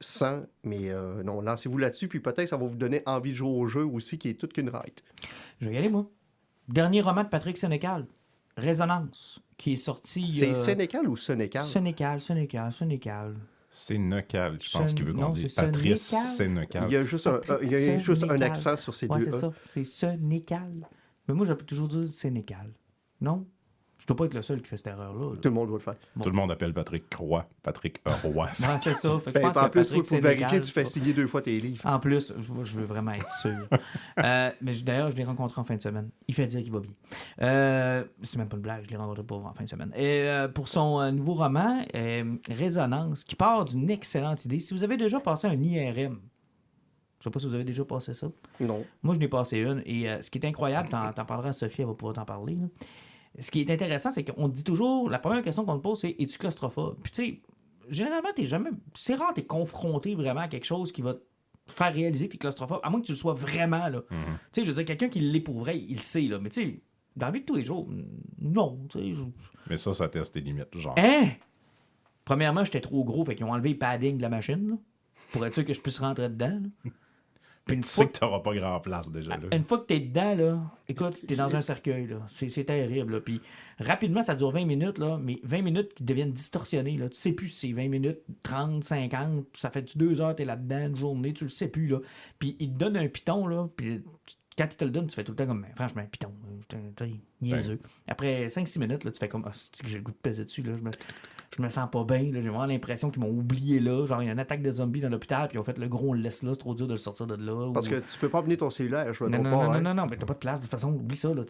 Speaker 3: Sang. Mais non, lancez-vous là-dessus. Puis peut-être ça va vous donner envie de jouer au jeu aussi, qui est toute qu'une ride.
Speaker 1: Je vais y aller, moi. Dernier roman de Patrick Sénécal, Résonance, qui est sorti...
Speaker 3: C'est Sénécal ou Sénécal?
Speaker 1: Sénécal.
Speaker 4: C'est Necal, je pense qu'il veut qu'on
Speaker 1: Non,
Speaker 4: dise.
Speaker 1: c'est
Speaker 4: Patrice
Speaker 1: Sénécal.
Speaker 4: Sénécal.
Speaker 3: Il y a juste un
Speaker 1: Sénécal.
Speaker 3: accent sur ces
Speaker 1: Ouais,
Speaker 3: deux
Speaker 1: c'est
Speaker 3: E.
Speaker 1: ça. C'est Sénécal. Mais moi, j'appelle toujours dire Sénécal. Non? Je dois pas être le seul qui fait cette erreur-là. là.
Speaker 3: Tout le monde doit le faire.
Speaker 4: Tout le monde appelle Patrick Roy. Patrick Roy.
Speaker 1: Ouais, c'est ça. Fait que je
Speaker 3: Ben,
Speaker 1: pense
Speaker 3: en
Speaker 1: que
Speaker 3: plus,
Speaker 1: Patrick
Speaker 3: pour vérifier,
Speaker 1: Sénécal,
Speaker 3: tu fais signer 2 fois tes livres.
Speaker 1: En plus, je veux vraiment être sûr. Mais d'ailleurs, je l'ai rencontré en fin de semaine. Il fait dire qu'il va bien. C'est même pas une blague, je l'ai rencontré pour en fin de semaine. Et pour son nouveau roman, Résonance, qui part d'une excellente idée. Si vous avez déjà passé un IRM, je sais pas si vous avez déjà passé ça.
Speaker 3: Non.
Speaker 1: Moi, je n'ai passé une. Et ce qui est incroyable, t'en parleras à Sophie, elle va pouvoir t'en parler. Là. Ce qui est intéressant, c'est qu'on te dit toujours, la première question qu'on te pose, c'est es-tu claustrophobe? Puis tu sais, généralement, c'est rare que t'es confronté vraiment à quelque chose qui va te faire réaliser que t'es claustrophobe, à moins que tu le sois vraiment. Là. Tu sais, je veux dire, quelqu'un qui l'est pour vrai, il le sait. Là. Mais tu sais, dans la vie de tous les jours, non. Tu sais,
Speaker 4: Mais ça teste tes limites. Genre,
Speaker 1: Hein? Premièrement, j'étais trop gros, fait qu'ils ont enlevé le padding de la machine, là, pour être sûr que je puisse rentrer dedans. Là. Puis
Speaker 4: tu sais que t'auras pas grand place déjà. Là.
Speaker 1: Une fois que t'es dedans, là, écoute, t'es dans un cercueil, là. C'est terrible, là. Puis rapidement, ça dure 20 minutes, là, mais 20 minutes qui deviennent distorsionnées, là. Tu sais plus si c'est 20 minutes, 30, 50, ça fait 2 heures, t'es là-dedans, une journée, tu le sais plus, là. Puis il te donne un piton, là, puis quand il te le donne, tu fais tout le temps comme, franchement, un piton, niaiseux. Après 5-6 minutes, là, tu fais comme, j'ai le goût de peser dessus, là. je me sens pas bien. Là. J'ai vraiment l'impression qu'ils m'ont oublié là. Genre, il y a une attaque de zombies dans l'hôpital, puis ils ont fait le gros, on le laisse là, c'est trop dur de le sortir de là.
Speaker 3: Parce que tu peux pas amener ton cellulaire, je me trompe
Speaker 1: non,
Speaker 3: pas.
Speaker 1: non, mais t'as pas de place. De toute façon, oublie ça. Là,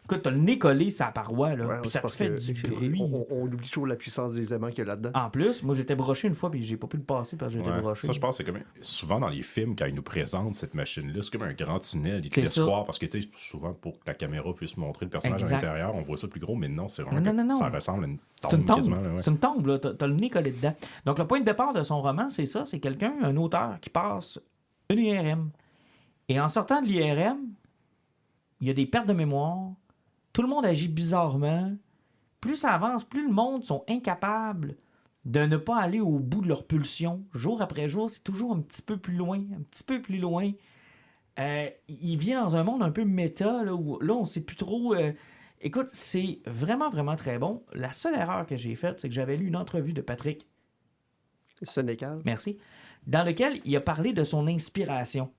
Speaker 1: écoute, t'as le nez collé sur la paroi, là,
Speaker 3: Ouais,
Speaker 1: puis
Speaker 3: c'est
Speaker 1: ça te
Speaker 3: parce
Speaker 1: fait
Speaker 3: que
Speaker 1: du bruit.
Speaker 3: on oublie toujours la puissance des aimants qu'il y a là-dedans.
Speaker 1: En plus, moi, j'étais broché une fois, puis j'ai pas pu le passer parce que j'étais
Speaker 4: Ouais.
Speaker 1: broché.
Speaker 4: Ça, je pense que c'est comme souvent dans les films, quand ils nous présentent cette machine-là, c'est comme un grand tunnel. Ils te
Speaker 1: C'est
Speaker 4: laissent
Speaker 1: ça.
Speaker 4: croire parce que, tu sais, souvent pour que la caméra puisse montrer le personnage
Speaker 1: Exact.
Speaker 4: à l'intérieur, on voit ça plus gros, mais non, c'est vraiment
Speaker 1: Non.
Speaker 4: ça ressemble à une
Speaker 1: C'est une
Speaker 4: tombe
Speaker 1: tombe.
Speaker 4: quasiment. Là, ouais.
Speaker 1: C'est une tombe, là. T'as le nez collé dedans. Donc, le point de départ de son roman, c'est ça. C'est quelqu'un, un auteur, qui passe une IRM. Et en sortant de l'IRM, il y a des pertes de mémoire. Tout le monde agit bizarrement. Plus ça avance, plus le monde sont incapables de ne pas aller au bout de leur pulsion. Jour après jour, c'est toujours un petit peu plus loin, un petit peu plus loin. Il vient dans un monde un peu méta, là, où là, on sait plus trop... Écoute, c'est vraiment, vraiment très bon. La seule erreur que j'ai faite, c'est que j'avais lu une entrevue de Patrick,
Speaker 3: Sénécal.
Speaker 1: merci, dans lequel il a parlé de son inspiration,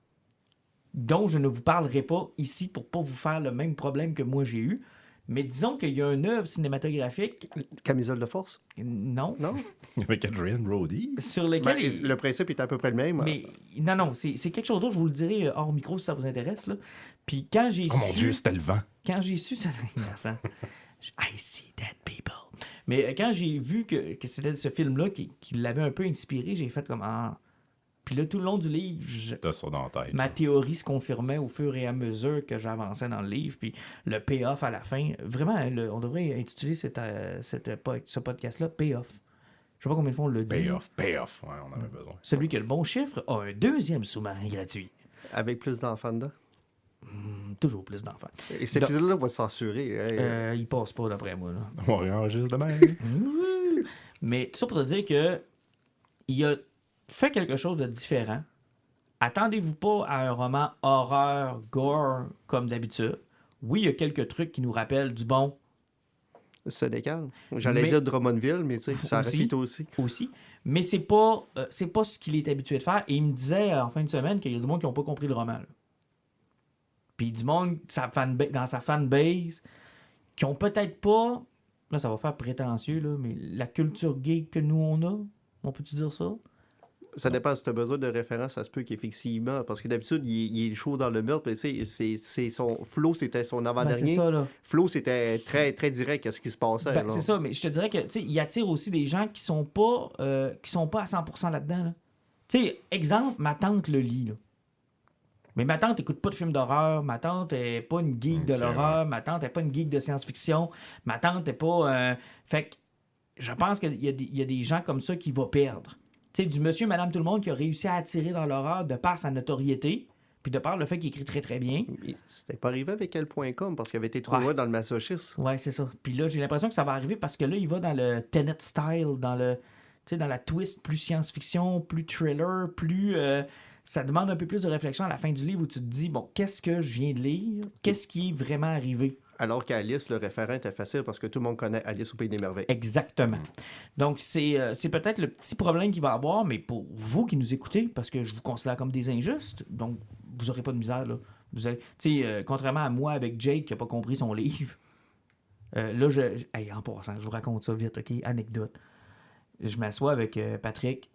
Speaker 1: dont je ne vous parlerai pas ici pour pas vous faire le même problème que moi j'ai eu. Mais disons qu'il y a une œuvre cinématographique,
Speaker 3: Camisole de force?
Speaker 1: non,
Speaker 3: Non?
Speaker 4: Avec Adrian Brody.
Speaker 1: sur lequel...
Speaker 3: Ben, le principe est à peu près le même.
Speaker 1: Mais non, c'est quelque chose d'autre, je vous le dirai hors micro si ça vous intéresse. Là. Puis quand j'ai
Speaker 4: Oh mon Dieu, c'était le vent.
Speaker 1: Quand j'ai su ça, innocent. I see dead people. Mais quand j'ai vu que c'était ce film-là qui l'avait un peu inspiré, j'ai fait comme ah. Puis là, tout le long du livre,
Speaker 4: T'as ça dans la tête.
Speaker 1: ma théorie se confirmait au fur et à mesure que j'avançais dans le livre. Puis le payoff à la fin, vraiment, on devrait intituler ce podcast-là Payoff. Je sais pas combien de fois on le dit.
Speaker 4: Payoff. Ouais, on avait besoin.
Speaker 1: Celui qui a le bon chiffre a un deuxième sous-marin gratuit.
Speaker 3: Avec plus d'enfants dedans.
Speaker 1: Toujours plus d'enfants.
Speaker 3: Et cet épisode-là va te censurer. Hein.
Speaker 1: Il passe pas d'après moi. Là.
Speaker 4: On réenregistre demain.
Speaker 1: Mais tout ça pour te dire que il a fait quelque chose de différent. Attendez-vous pas à un roman horreur, gore, comme d'habitude. Oui, il y a quelques trucs qui nous rappellent du bon
Speaker 3: Sénécal. J'allais
Speaker 1: Mais-
Speaker 3: dire Drummondville, mais tu sais, ça
Speaker 1: Aussi.
Speaker 3: refite aussi.
Speaker 1: aussi. Mais c'est pas ce qu'il est habitué de faire. Et il me disait en fin de semaine qu'il y a du monde qui n'ont pas compris le roman. Là. Puis du monde dans sa fanbase qui ont peut-être pas, là ça va faire prétentieux, là, mais la culture geek que nous on a, on peut-tu dire ça?
Speaker 3: Ça dépend si tu as besoin de référence, ça se peut qu'effectivement, parce que d'habitude, il est chaud dans le meurtre, mais tu sais, c'est son Flo, c'était son
Speaker 1: Ben, c'est
Speaker 3: avant-dernier.
Speaker 1: ça, là.
Speaker 3: Flo, c'était très, très direct à ce qui se passait.
Speaker 1: Ben,
Speaker 3: là.
Speaker 1: c'est ça, mais je te dirais que tu sais, il attire aussi des gens qui sont pas à 100% là-dedans. Là. Tu sais, exemple, ma tante le lit. Là. Mais ma tante écoute pas de films d'horreur, ma tante est pas une geek de
Speaker 4: Ok,
Speaker 1: l'horreur, ma tante est pas une geek de science-fiction, ma tante est pas... Fait que je pense qu'il y a des gens comme ça qui vont perdre. Tu sais, du monsieur, madame, tout le monde qui a réussi à attirer dans l'horreur de par sa notoriété, puis de par le fait qu'il écrit très très bien.
Speaker 3: Mais c'était pas arrivé avec elle.com parce qu'il avait été trop
Speaker 1: Ouais.
Speaker 3: loin dans le masochisme.
Speaker 1: Ouais, c'est ça. Puis là, j'ai l'impression que ça va arriver parce que là, il va dans le Tenet style, dans la twist plus science-fiction, plus thriller, plus... ça demande un peu plus de réflexion à la fin du livre où tu te dis, bon, qu'est-ce que je viens de lire? Qu'est-ce qui est vraiment arrivé?
Speaker 3: Alors qu'Alice, le référent était facile parce que tout le monde connaît Alice au Pays des Merveilles.
Speaker 1: Exactement. Donc, c'est peut-être le petit problème qu'il va avoir, mais pour vous qui nous écoutez, parce que je vous considère comme des injustes, donc vous n'aurez pas de misère, là. Vous avez, contrairement à moi avec Jake qui n'a pas compris son livre, là, hey, en passant, je vous raconte ça vite, OK? Anecdote. Je m'assois avec Patrick,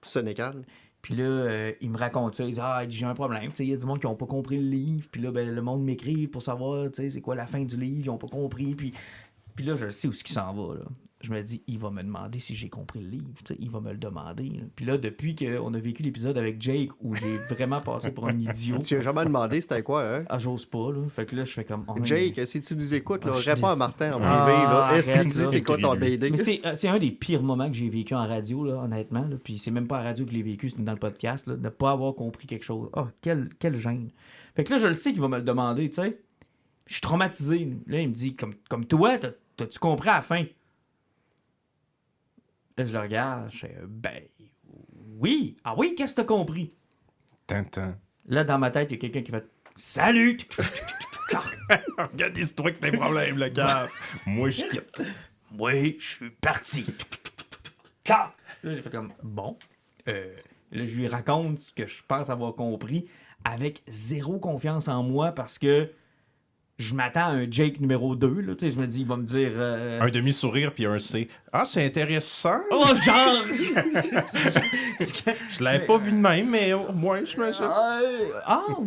Speaker 3: Sénécal.
Speaker 1: puis là, il me raconte ça. Il dit, j'ai un problème. Il y a du monde qui n'ont pas compris le livre. Puis là, ben, le monde m'écrit pour savoir c'est quoi la fin du livre. Ils n'ont pas compris. Puis là, je sais où ce qui s'en va. Là. Je me dis, il va me demander si j'ai compris le livre. Il va me le demander. Là. Puis là, depuis qu'on a vécu l'épisode avec Jake, où j'ai vraiment passé pour un idiot.
Speaker 3: Tu n'as jamais demandé c'était quoi, hein?
Speaker 1: Ah, j'ose pas. Là. Fait que là, je fais comme...
Speaker 3: Jake, si tu nous écoutes, là,
Speaker 1: Ah, je suis
Speaker 3: réponds à
Speaker 1: déçu.
Speaker 3: Martin en
Speaker 1: Ah,
Speaker 3: privé. Là.
Speaker 1: arrête,
Speaker 3: Explique-lui
Speaker 1: là.
Speaker 3: c'est quoi ton
Speaker 4: Écris-lui.
Speaker 3: BD.
Speaker 1: Mais c'est un des pires moments que j'ai vécu en radio, là, honnêtement. Là. Puis c'est même pas en radio que je l'ai vécu, c'est dans le podcast, là, de ne pas avoir compris quelque chose. Ah, quelle gêne. Fait que là, je le sais qu'il va me le demander, tu sais. Je suis traumatisé. Là, il me dit, comme toi, t'as-tu compris à la fin? Là, je le regarde, je fais, ben, oui. Ah oui, qu'est-ce que t'as compris?
Speaker 4: Tintin.
Speaker 1: Là, dans ma tête, il y a quelqu'un qui fait, salut!
Speaker 4: Regarde-toi que tes problèmes, le gars. Moi, je quitte.
Speaker 1: Oui, je suis parti. Là, j'ai fait comme, bon. Là, je lui raconte ce que je pense avoir compris avec zéro confiance en moi parce que je m'attends à un Jake numéro 2, là, tu sais, je me dis, il va me dire...
Speaker 4: Un demi-sourire puis un C. Ah, c'est intéressant.
Speaker 1: Oh, genre!
Speaker 4: Je l'avais pas vu de même, mais au moins, je me...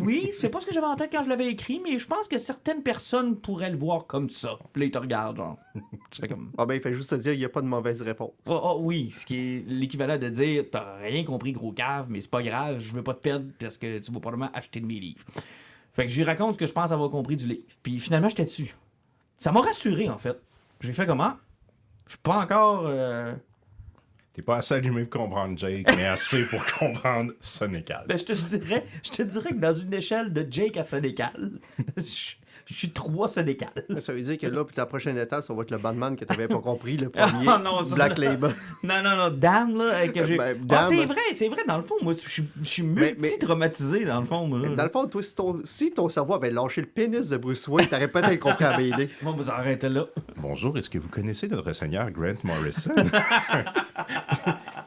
Speaker 1: Oui, c'est pas ce que j'avais en tête quand je l'avais écrit, mais je pense que certaines personnes pourraient le voir comme ça. Puis là, ils te regardent, genre. Tu fais comme...
Speaker 3: Ah ben, il fait juste te dire, il n'y a pas de mauvaise réponse.
Speaker 1: Oui, ce qui est l'équivalent de dire, t'as rien compris, gros cave, mais c'est pas grave, je veux pas te perdre parce que tu vas probablement acheter de mes livres. Fait que je lui raconte ce que je pense avoir compris du livre. Puis finalement, j'étais dessus. Ça m'a rassuré, en fait. J'ai fait comment? Je suis pas encore...
Speaker 4: T'es pas assez allumé pour comprendre Jake, mais assez pour comprendre Sonical.
Speaker 1: Ben, je te dirais que dans une échelle de Jake à Sonical, je suis 3 Sonical.
Speaker 3: Ça veut dire que là, puis la prochaine étape, ça va être le Batman que t'avais pas compris, le premier,
Speaker 1: non, ça,
Speaker 3: Black Label.
Speaker 1: Non, Dan, là, que j'ai...
Speaker 3: Ben, Dan,
Speaker 1: c'est vrai, dans le fond, moi, je suis multi-traumatisé, dans le fond. Moi, là.
Speaker 3: Dans le fond, toi, si ton cerveau avait lâché le pénis de Bruce Wayne, t'aurais peut-être compris la BD.
Speaker 1: Bon, vous arrêtez là.
Speaker 4: Bonjour, est-ce que vous connaissez notre seigneur Grant Morrison?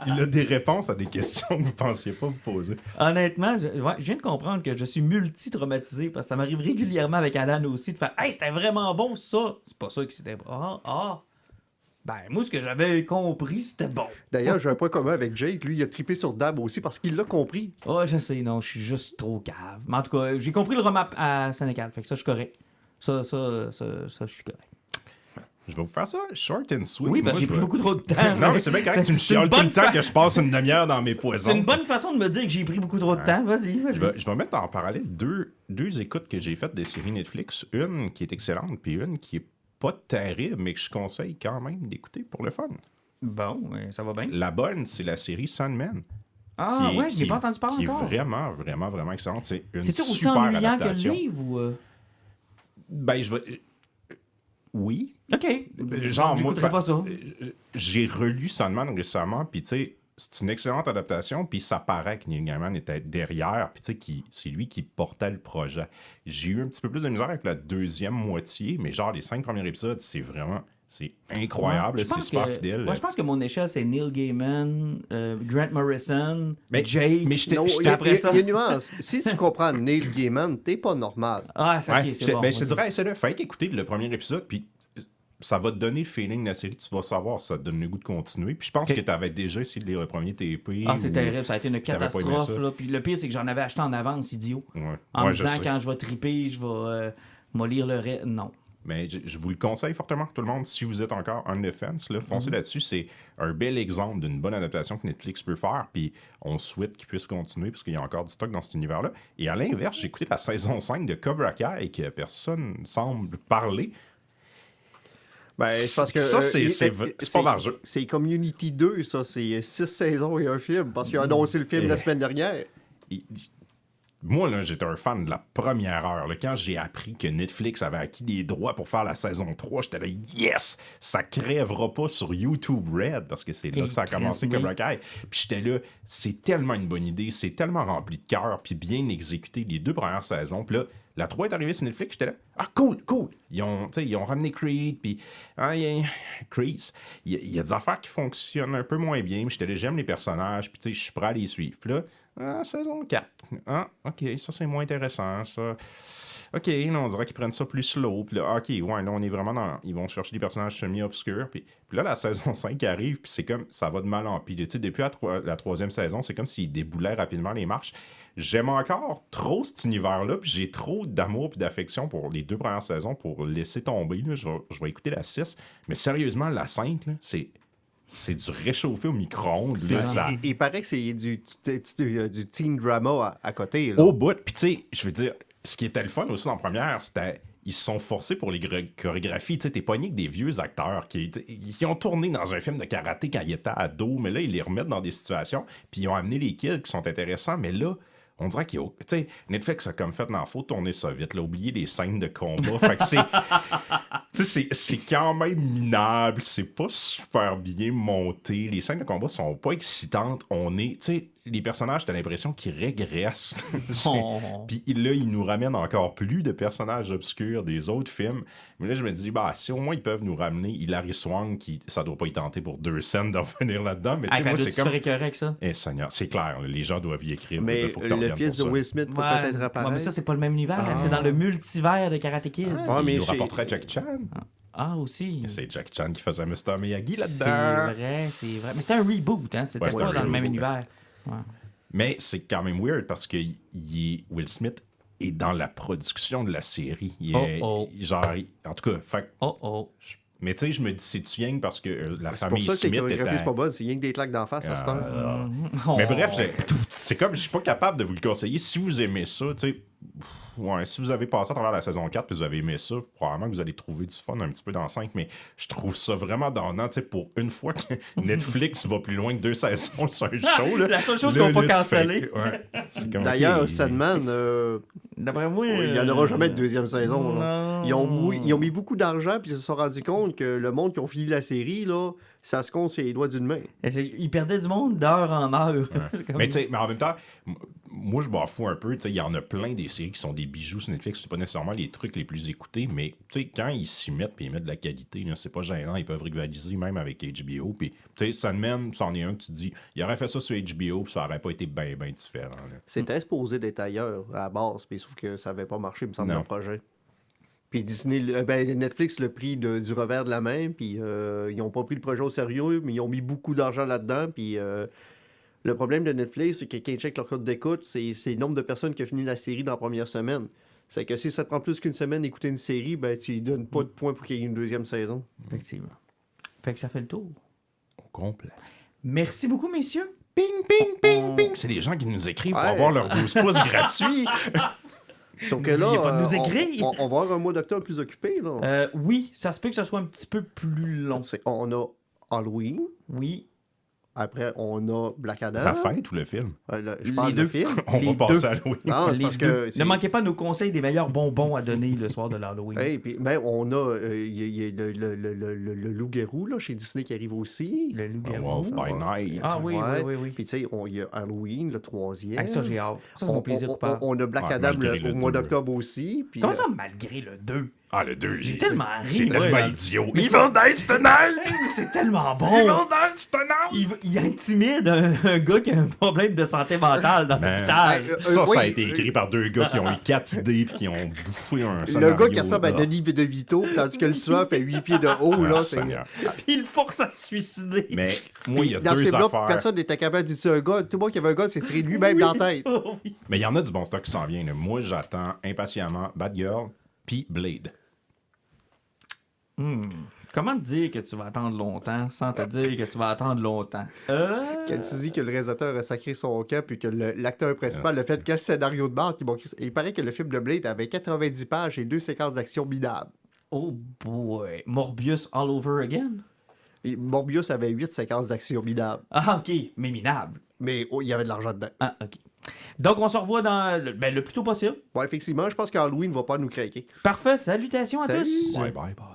Speaker 4: Il a des réponses à des questions que vous pensiez pas vous poser.
Speaker 1: Honnêtement, je viens de comprendre que je suis multi-traumatisé parce que ça m'arrive régulièrement avec Alan aussi de faire « Hey, c'était vraiment bon, ça! » C'est pas ça que c'était... Ben, moi, ce que j'avais compris, c'était bon.
Speaker 3: D'ailleurs, j'ai un point commun avec Jake. Lui, il a trippé sur Dab aussi parce qu'il l'a compris.
Speaker 1: Je sais, non, je suis juste trop cave. Mais en tout cas, j'ai compris le remap à Sénégal, fait que ça, je suis correct. Ça, je suis correct.
Speaker 4: Je vais vous faire ça short and sweet.
Speaker 1: Oui, parce que j'ai pris beaucoup trop de temps.
Speaker 4: Non, mais c'est bien correct. Tu me chiales tout le temps que je passe une demi-heure dans mes poisons.
Speaker 1: C'est une bonne façon de me dire que j'ai pris beaucoup trop de temps. Vas-y.
Speaker 4: Je vais mettre en parallèle deux écoutes que j'ai faites des séries Netflix. Une qui est excellente, puis une qui est pas terrible, mais que je conseille quand même d'écouter pour le fun.
Speaker 1: Bon, ça va bien.
Speaker 4: La bonne, c'est la série Sandman.
Speaker 1: Je n'ai pas entendu parler encore.
Speaker 4: Qui est vraiment, vraiment, vraiment excellente. C'est une
Speaker 1: C'est-tu aussi
Speaker 4: super
Speaker 1: ennuyant
Speaker 4: adaptation.
Speaker 1: que le livre ou...
Speaker 4: Ben, je vais... Oui.
Speaker 1: OK.
Speaker 4: Genre,
Speaker 1: j'écouterai pas ça.
Speaker 4: J'ai relu Sandman récemment, puis tu sais, c'est une excellente adaptation, puis ça paraît que Neil Gaiman était derrière, puis tu sais, c'est lui qui portait le projet. J'ai eu un petit peu plus de misère avec la deuxième moitié, mais genre, les 5 premiers épisodes, c'est incroyable, c'est super fidèle.
Speaker 1: Moi, je pense que mon échelle, c'est Neil Gaiman, Grant Morrison,
Speaker 4: Jake.
Speaker 1: Mais
Speaker 3: j'étais après ça. Il y a une nuance. Si tu comprends Neil Gaiman, t'es pas normal.
Speaker 1: C'est ok, c'est bon.
Speaker 4: Ben, je te dirais, c'est le fait qu'écouter le premier épisode, puis ça va te donner le feeling de la série, tu vas savoir, ça te donne le goût de continuer. Puis je pense que tu avais déjà essayé de lire le premier TP.
Speaker 1: C'est terrible, ça a été une catastrophe. Là. Puis le pire, c'est que j'en avais acheté en avance, idiot. En me disant, quand je vais triper, je vais lire le reste. Non.
Speaker 4: Mais je vous le conseille fortement, tout le monde, si vous êtes encore on the fence, foncez là-dessus. C'est un bel exemple d'une bonne adaptation que Netflix peut faire, puis on souhaite qu'il puisse continuer, parce qu'il y a encore du stock dans cet univers-là. Et à l'inverse, j'ai écouté la saison 5 de Cobra Kai, que personne semble parler.
Speaker 3: Ben, parce que
Speaker 4: ça, c'est pas margeux.
Speaker 3: C'est Community 2, ça. C'est 6 saisons et un film, parce qu'il a annoncé le film la semaine dernière.
Speaker 4: Moi, là, j'étais un fan de la première heure. Là. Quand j'ai appris que Netflix avait acquis les droits pour faire la saison 3, j'étais là, yes! Ça crèvera pas sur YouTube Red, parce que c'est là que ça a commencé comme Kai. Puis j'étais là, c'est tellement une bonne idée, c'est tellement rempli de cœur, puis bien exécuté les 2 premières saisons. Puis là, la 3 est arrivée sur Netflix, j'étais là, cool! Ils ont ramené Creed, puis Crease. Il y a des affaires qui fonctionnent un peu moins bien, mais j'étais là, j'aime les personnages, puis je suis prêt à les suivre. Puis là, saison 4. OK, ça c'est moins intéressant, ça. OK, là, on dirait qu'ils prennent ça plus slow. Puis là, OK, là, on est vraiment dans... Ils vont chercher des personnages semi-obscurs. Puis là, la saison 5 arrive, puis c'est comme... Ça va de mal en pis. Tu sais, depuis la 3e saison, c'est comme s'ils déboulaient rapidement les marches. J'aime encore trop cet univers-là, puis j'ai trop d'amour et d'affection pour les 2 premières saisons pour laisser tomber. Là. Je vais écouter la 6. Mais sérieusement, la 5, là, c'est du réchauffé au micro-ondes.
Speaker 3: Il paraît que c'est du teen drama à côté. Là.
Speaker 4: Au bout. Puis tu sais, je veux dire, ce qui était le fun aussi en première, c'était... Ils se sont forcés pour les chorégraphies. Tu sais, t'es pogné avec des vieux acteurs qui ont tourné dans un film de karaté quand ils étaient ados, mais là, ils les remettent dans des situations, puis ils ont amené les kids qui sont intéressants, mais là, on dirait qu'il y a... Tu sais, Netflix a comme fait, non, faut tourner ça vite, là, oublier les scènes de combat. Fait que c'est quand même minable, c'est pas super bien monté, les scènes de combat sont pas excitantes, on est... Tu sais, les personnages, t'as l'impression qu'ils régressent.
Speaker 1: Oh.
Speaker 4: Puis là, ils nous ramènent encore plus de personnages obscurs des autres films. Mais là, je me dis, si au moins ils peuvent nous ramener Hilary Swank, qui ça doit pas y tenter pour 2 scènes d'en venir là-dedans. Mais tu sais, moi, c'est comme.
Speaker 1: Correct, ça.
Speaker 4: Eh, Seigneur, c'est clair, là, les gens doivent y écrire.
Speaker 3: Mais
Speaker 4: faut que t'en
Speaker 3: le
Speaker 4: reviennes
Speaker 3: fils de
Speaker 4: pour ça.
Speaker 3: Will Smith peut peut-être apparaître.
Speaker 1: mais ça, c'est pas le même univers. C'est dans le multivers de Karate Kid.
Speaker 3: mais
Speaker 4: Il nous
Speaker 3: chez-
Speaker 4: rapporterait Jack Chan.
Speaker 1: Ah, aussi.
Speaker 4: C'est Jack Chan qui faisait Mr. Miyagi
Speaker 1: C'est
Speaker 4: là-dedans.
Speaker 1: vrai, c'est vrai. Mais c'était un reboot, hein? C'était
Speaker 4: Ouais, c'est
Speaker 1: pas
Speaker 4: un
Speaker 1: dans le même
Speaker 4: reboot,
Speaker 1: univers. Ouais.
Speaker 4: Mais c'est quand même weird parce que Will Smith est dans la production de la série. Il est, en tout cas, mais tu sais, je me dis, c'est-tu rien parce que la
Speaker 3: C'est pour
Speaker 4: famille
Speaker 3: ça que les
Speaker 4: Smith
Speaker 3: chorégraphies,
Speaker 4: est
Speaker 3: c'est pas bonne. C'est rien que des claques d'en face à cette heure.
Speaker 4: Mais bref, c'est comme, je suis pas capable de vous le conseiller. Si vous aimez ça, tu sais, si vous avez passé à travers la saison 4 et vous avez aimé ça, probablement que vous allez trouver du fun un petit peu dans 5, mais je trouve ça vraiment donnant, tu sais, pour une fois que Netflix va plus loin que 2 saisons sur un show. Là,
Speaker 1: La seule chose qu'on va pas canceller.
Speaker 3: D'ailleurs, Sandman,
Speaker 1: D'après moi.
Speaker 3: il n'y en aura jamais de 2e saison. Là.
Speaker 1: Non.
Speaker 3: Ils ont mis beaucoup d'argent puis ils se sont rendus compte que le monde qui ont fini la série, là, ça se compte sur les doigts d'une main.
Speaker 1: Ils perdaient du monde d'heure en heure. Comme-
Speaker 4: Mais en même temps, moi je m'en fous un peu. Il y en a plein des séries qui sont des bijoux sur Netflix. C'est pas nécessairement les trucs les plus écoutés, mais quand ils s'y mettent et ils mettent de la qualité, là, c'est pas gênant. Ils peuvent rivaliser même avec HBO. Puis Sandman, c'en est un que tu dis, il aurait fait ça sur HBO puis ça aurait pas été bien différent. Là.
Speaker 3: C'était supposé d'être ailleurs à la base, mais sauf que ça n'avait pas marché, il me semble, dans
Speaker 4: Non.
Speaker 3: le projet. Puis Netflix l'a pris du revers de la main, puis ils n'ont pas pris le projet au sérieux, mais ils ont mis beaucoup d'argent là-dedans, puis le problème de Netflix, c'est que quand ils checkent leur code d'écoute, c'est le nombre de personnes qui ont fini la série dans la première semaine. C'est que si ça te prend plus qu'une semaine d'écouter une série, ben tu lui donnes pas de points pour qu'il y ait une 2e saison.
Speaker 1: Effectivement. Fait que ça fait le tour.
Speaker 4: Au complet.
Speaker 1: Merci beaucoup, messieurs.
Speaker 4: Ping, ping, ping, ping. C'est les gens qui nous écrivent pour
Speaker 3: Ouais.
Speaker 4: avoir leurs 12 pouces gratuits.
Speaker 3: Sauf que là,
Speaker 1: N'oubliez pas de nous écrire.
Speaker 3: on va avoir un mois d'octobre plus occupé. Là.
Speaker 1: Oui, ça se peut que ça soit un petit peu plus long.
Speaker 3: On a Halloween,
Speaker 1: Oui.
Speaker 3: après on a Black Adam.
Speaker 4: La fête ou le film?
Speaker 3: Je parle
Speaker 1: Les
Speaker 3: de
Speaker 1: deux.
Speaker 3: film.
Speaker 4: On
Speaker 1: Les
Speaker 4: va passer
Speaker 1: deux.
Speaker 4: à Halloween.
Speaker 3: Non, c'est
Speaker 1: Les
Speaker 3: parce
Speaker 1: deux.
Speaker 3: que
Speaker 1: Ne manquez pas nos conseils des meilleurs bonbons à donner le soir de l'Halloween.
Speaker 3: Hey, puis même on a il y a le loup-garou là, chez Disney qui arrive aussi.
Speaker 1: Le loup-garou.
Speaker 4: Wolf by Night.
Speaker 1: Ah oui,
Speaker 3: Ouais.
Speaker 1: oui.
Speaker 3: Puis tu sais, il y a Halloween, le 3e.
Speaker 1: Ah, ça, j'ai hâte. Ça, c'est mon plaisir coupable.
Speaker 3: On a Black
Speaker 4: Ouais,
Speaker 3: Adam
Speaker 4: malgré le
Speaker 3: au mois
Speaker 4: 2.
Speaker 3: d'octobre aussi. Puis,
Speaker 1: Comment ça, malgré le 2?
Speaker 4: Ah, le 2,
Speaker 1: J'ai tellement ri,
Speaker 4: c'est
Speaker 1: moi,
Speaker 4: tellement
Speaker 1: là.
Speaker 4: idiot.
Speaker 1: Mais
Speaker 4: Evil
Speaker 1: ça-
Speaker 4: Dice Tonight!
Speaker 1: Hey, mais c'est tellement bon!
Speaker 4: Evil Dice Tonight!
Speaker 1: Il intimide un gars qui a un problème de santé mentale dans
Speaker 4: Man.
Speaker 1: l'hôpital.
Speaker 4: Ça
Speaker 3: oui,
Speaker 4: a été écrit par 2 gars qui ont eu 4 idées et qui ont bouffé un
Speaker 3: le
Speaker 4: scénario.
Speaker 3: gars qui ressemble à
Speaker 4: là.
Speaker 3: Denis DeVito, tandis que le tueur fait 8 pieds de haut.
Speaker 4: Ah,
Speaker 3: là,
Speaker 4: Seigneur.
Speaker 1: Puis il le force à se suicider.
Speaker 4: Mais moi, il y a
Speaker 3: Dans ce
Speaker 4: 2
Speaker 3: film-là,
Speaker 4: affaires.
Speaker 3: personne n'était capable de tuer un gars. Tout le monde qui avait un gars s'est tiré lui-même dans la tête.
Speaker 1: Oh, oui.
Speaker 4: Mais il y en a du bon stock qui s'en vient. Là. Moi, j'attends impatiemment Batgirl puis Blade.
Speaker 1: Comment te dire que tu vas attendre longtemps sans te dire que tu vas attendre longtemps?
Speaker 3: Quand tu dis que le réalisateur a sacré son camp puis que l'acteur principal a fait quel scénario de mort qui m'ont il paraît que le film de Blade avait 90 pages et 2 séquences d'action minables.
Speaker 1: Oh boy. Morbius all over again?
Speaker 3: Et Morbius avait 8 séquences d'action minables.
Speaker 1: Ah, ok. Mais minable.
Speaker 3: Mais il y avait de l'argent dedans.
Speaker 1: Ah, ok. Donc, on se revoit dans le plus tôt possible.
Speaker 3: Bon, effectivement, je pense qu'Halloween va pas nous craquer.
Speaker 1: Parfait. Salutations à
Speaker 3: Salut.
Speaker 1: tous.
Speaker 4: Bye, bye, bye.